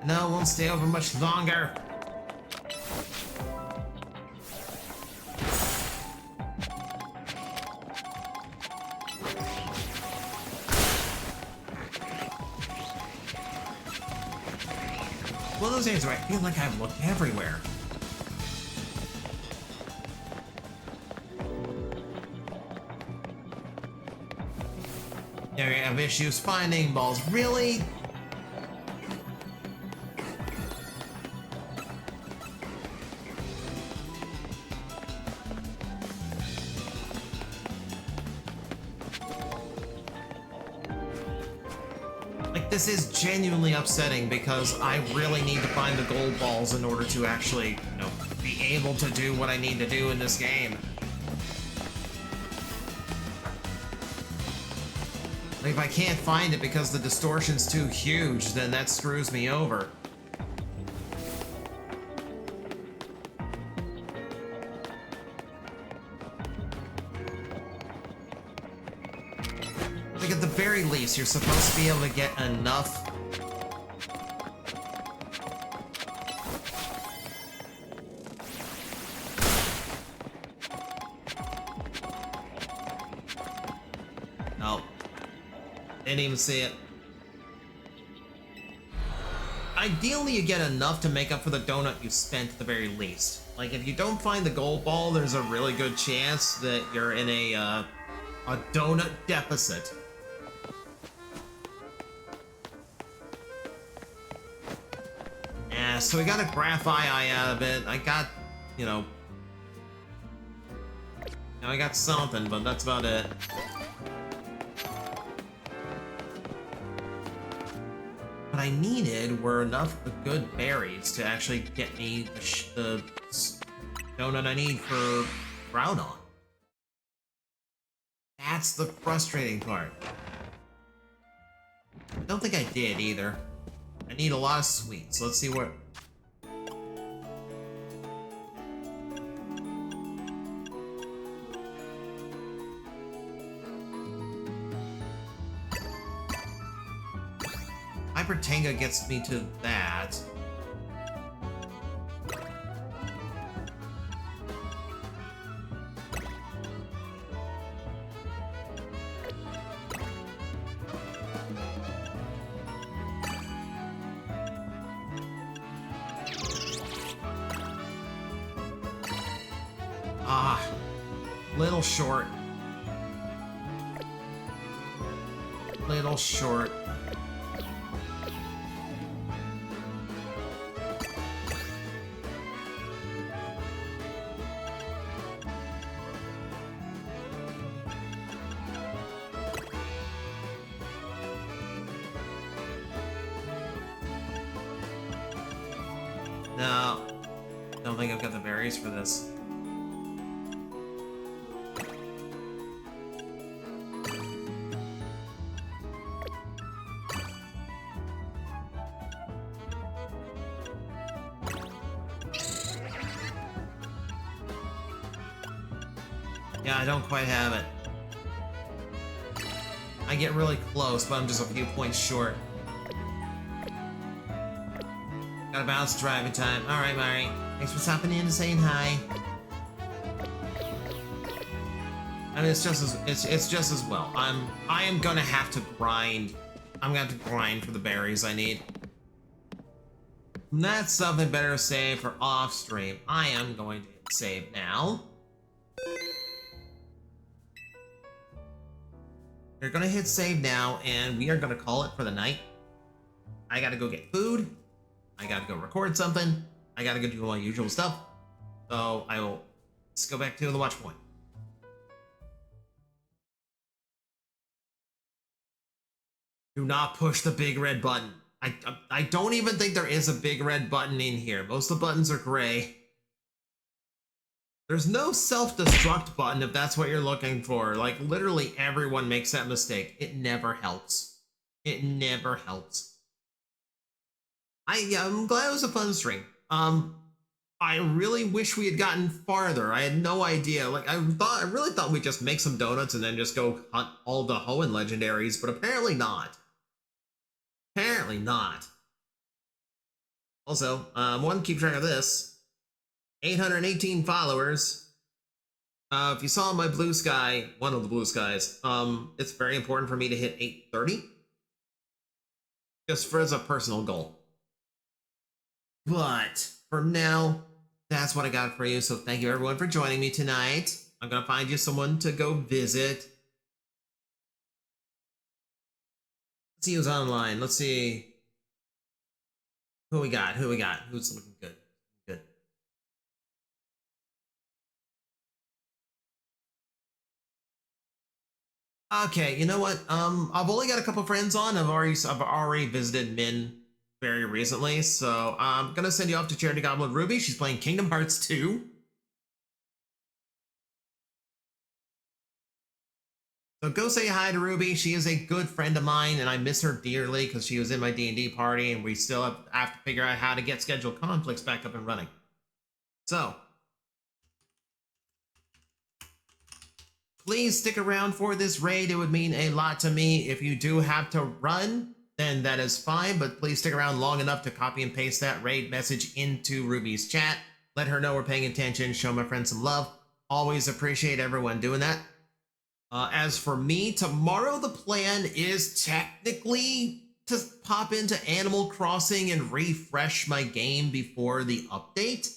No, won't stay over much longer. One of those days where I feel like I've looked everywhere. There you have issues finding balls. Really? This is genuinely upsetting because I really need to find the gold balls in order to actually, be able to do what I need to do in this game. Like, if I can't find it because the distortion's too huge, then that screws me over. Like, at the very least, you're supposed to be able to get enough. No. Didn't even see it. Ideally, you get enough to make up for the donut you spent at the very least. Like, if you don't find the gold ball, there's a really good chance that you're in a donut deficit. Yeah, so we got a graphite out of it. I got, now I got something, but that's about it. What I needed were enough good berries to actually get me the donut I need for Groudon. That's the frustrating part. I don't think I did either. I need a lot of sweets. Let's see what... Hypertanga gets me to that. Ah, little short. Little short. No, don't think I've got the berries for this. Yeah, I don't quite have it. I get really close, but I'm just a few points short. Gotta bounce driving time. Alright, Mari. Thanks for stopping in and saying hi. I mean, it's just as well. I am gonna have to grind. I'm gonna have to grind for the berries I need. And that's something better to save for off stream. I am going to hit save now. We're gonna hit save now, and we are gonna call it for the night. I gotta go get food. I gotta go record something. I gotta go do my usual stuff. So let's go back to the watch point. Do not push the big red button. I don't even think there is a big red button in here. Most of the buttons are gray. There's no self-destruct button if that's what you're looking for. Like, literally everyone makes that mistake. It never helps. It never helps. I'm glad it was a fun stream. I really wish we had gotten farther. I had no idea. Like, I really thought we'd just make some donuts and then just go hunt all the Hoenn legendaries, but apparently not. Apparently not. Also, one, keep track of this. 818 followers. If you saw my blue sky, one of the blue skies, it's very important for me to hit 830. Just for as a personal goal. But for now, that's what I got for you. So thank you everyone for joining me tonight. I'm gonna find you someone to go visit. Let's see who's online. Let's see who we got. Who's looking good? Good. Okay, you know what? I've only got a couple friends on. I've already visited Min very recently, so I'm gonna send you off to Charity Goblin Ruby. She's playing Kingdom Hearts 2. So go say hi to Ruby. She is a good friend of mine, and I miss her dearly because she was in my D&D party, and we still have to figure out how to get scheduled conflicts back up and running. So, please stick around for this raid. It would mean a lot to me. If you do have to run, then that is fine, but please stick around long enough to copy and paste that raid message into Ruby's chat. Let her know we're paying attention, show my friend some love. Always appreciate everyone doing that. As for me, tomorrow the plan is technically to pop into Animal Crossing and refresh my game before the update.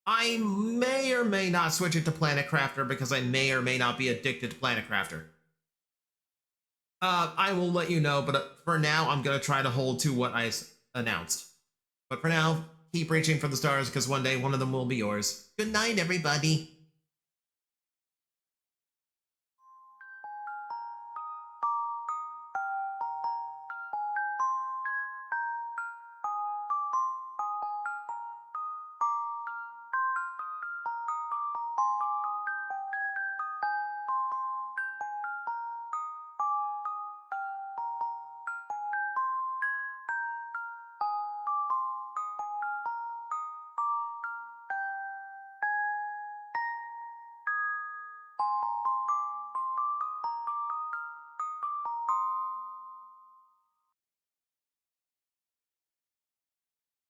I may or may not switch it to Planet Crafter because I may or may not be addicted to Planet Crafter. I will let you know, but for now, I'm going to try to hold to what I announced. But for now, keep reaching for the stars because one day one of them will be yours. Good night, everybody.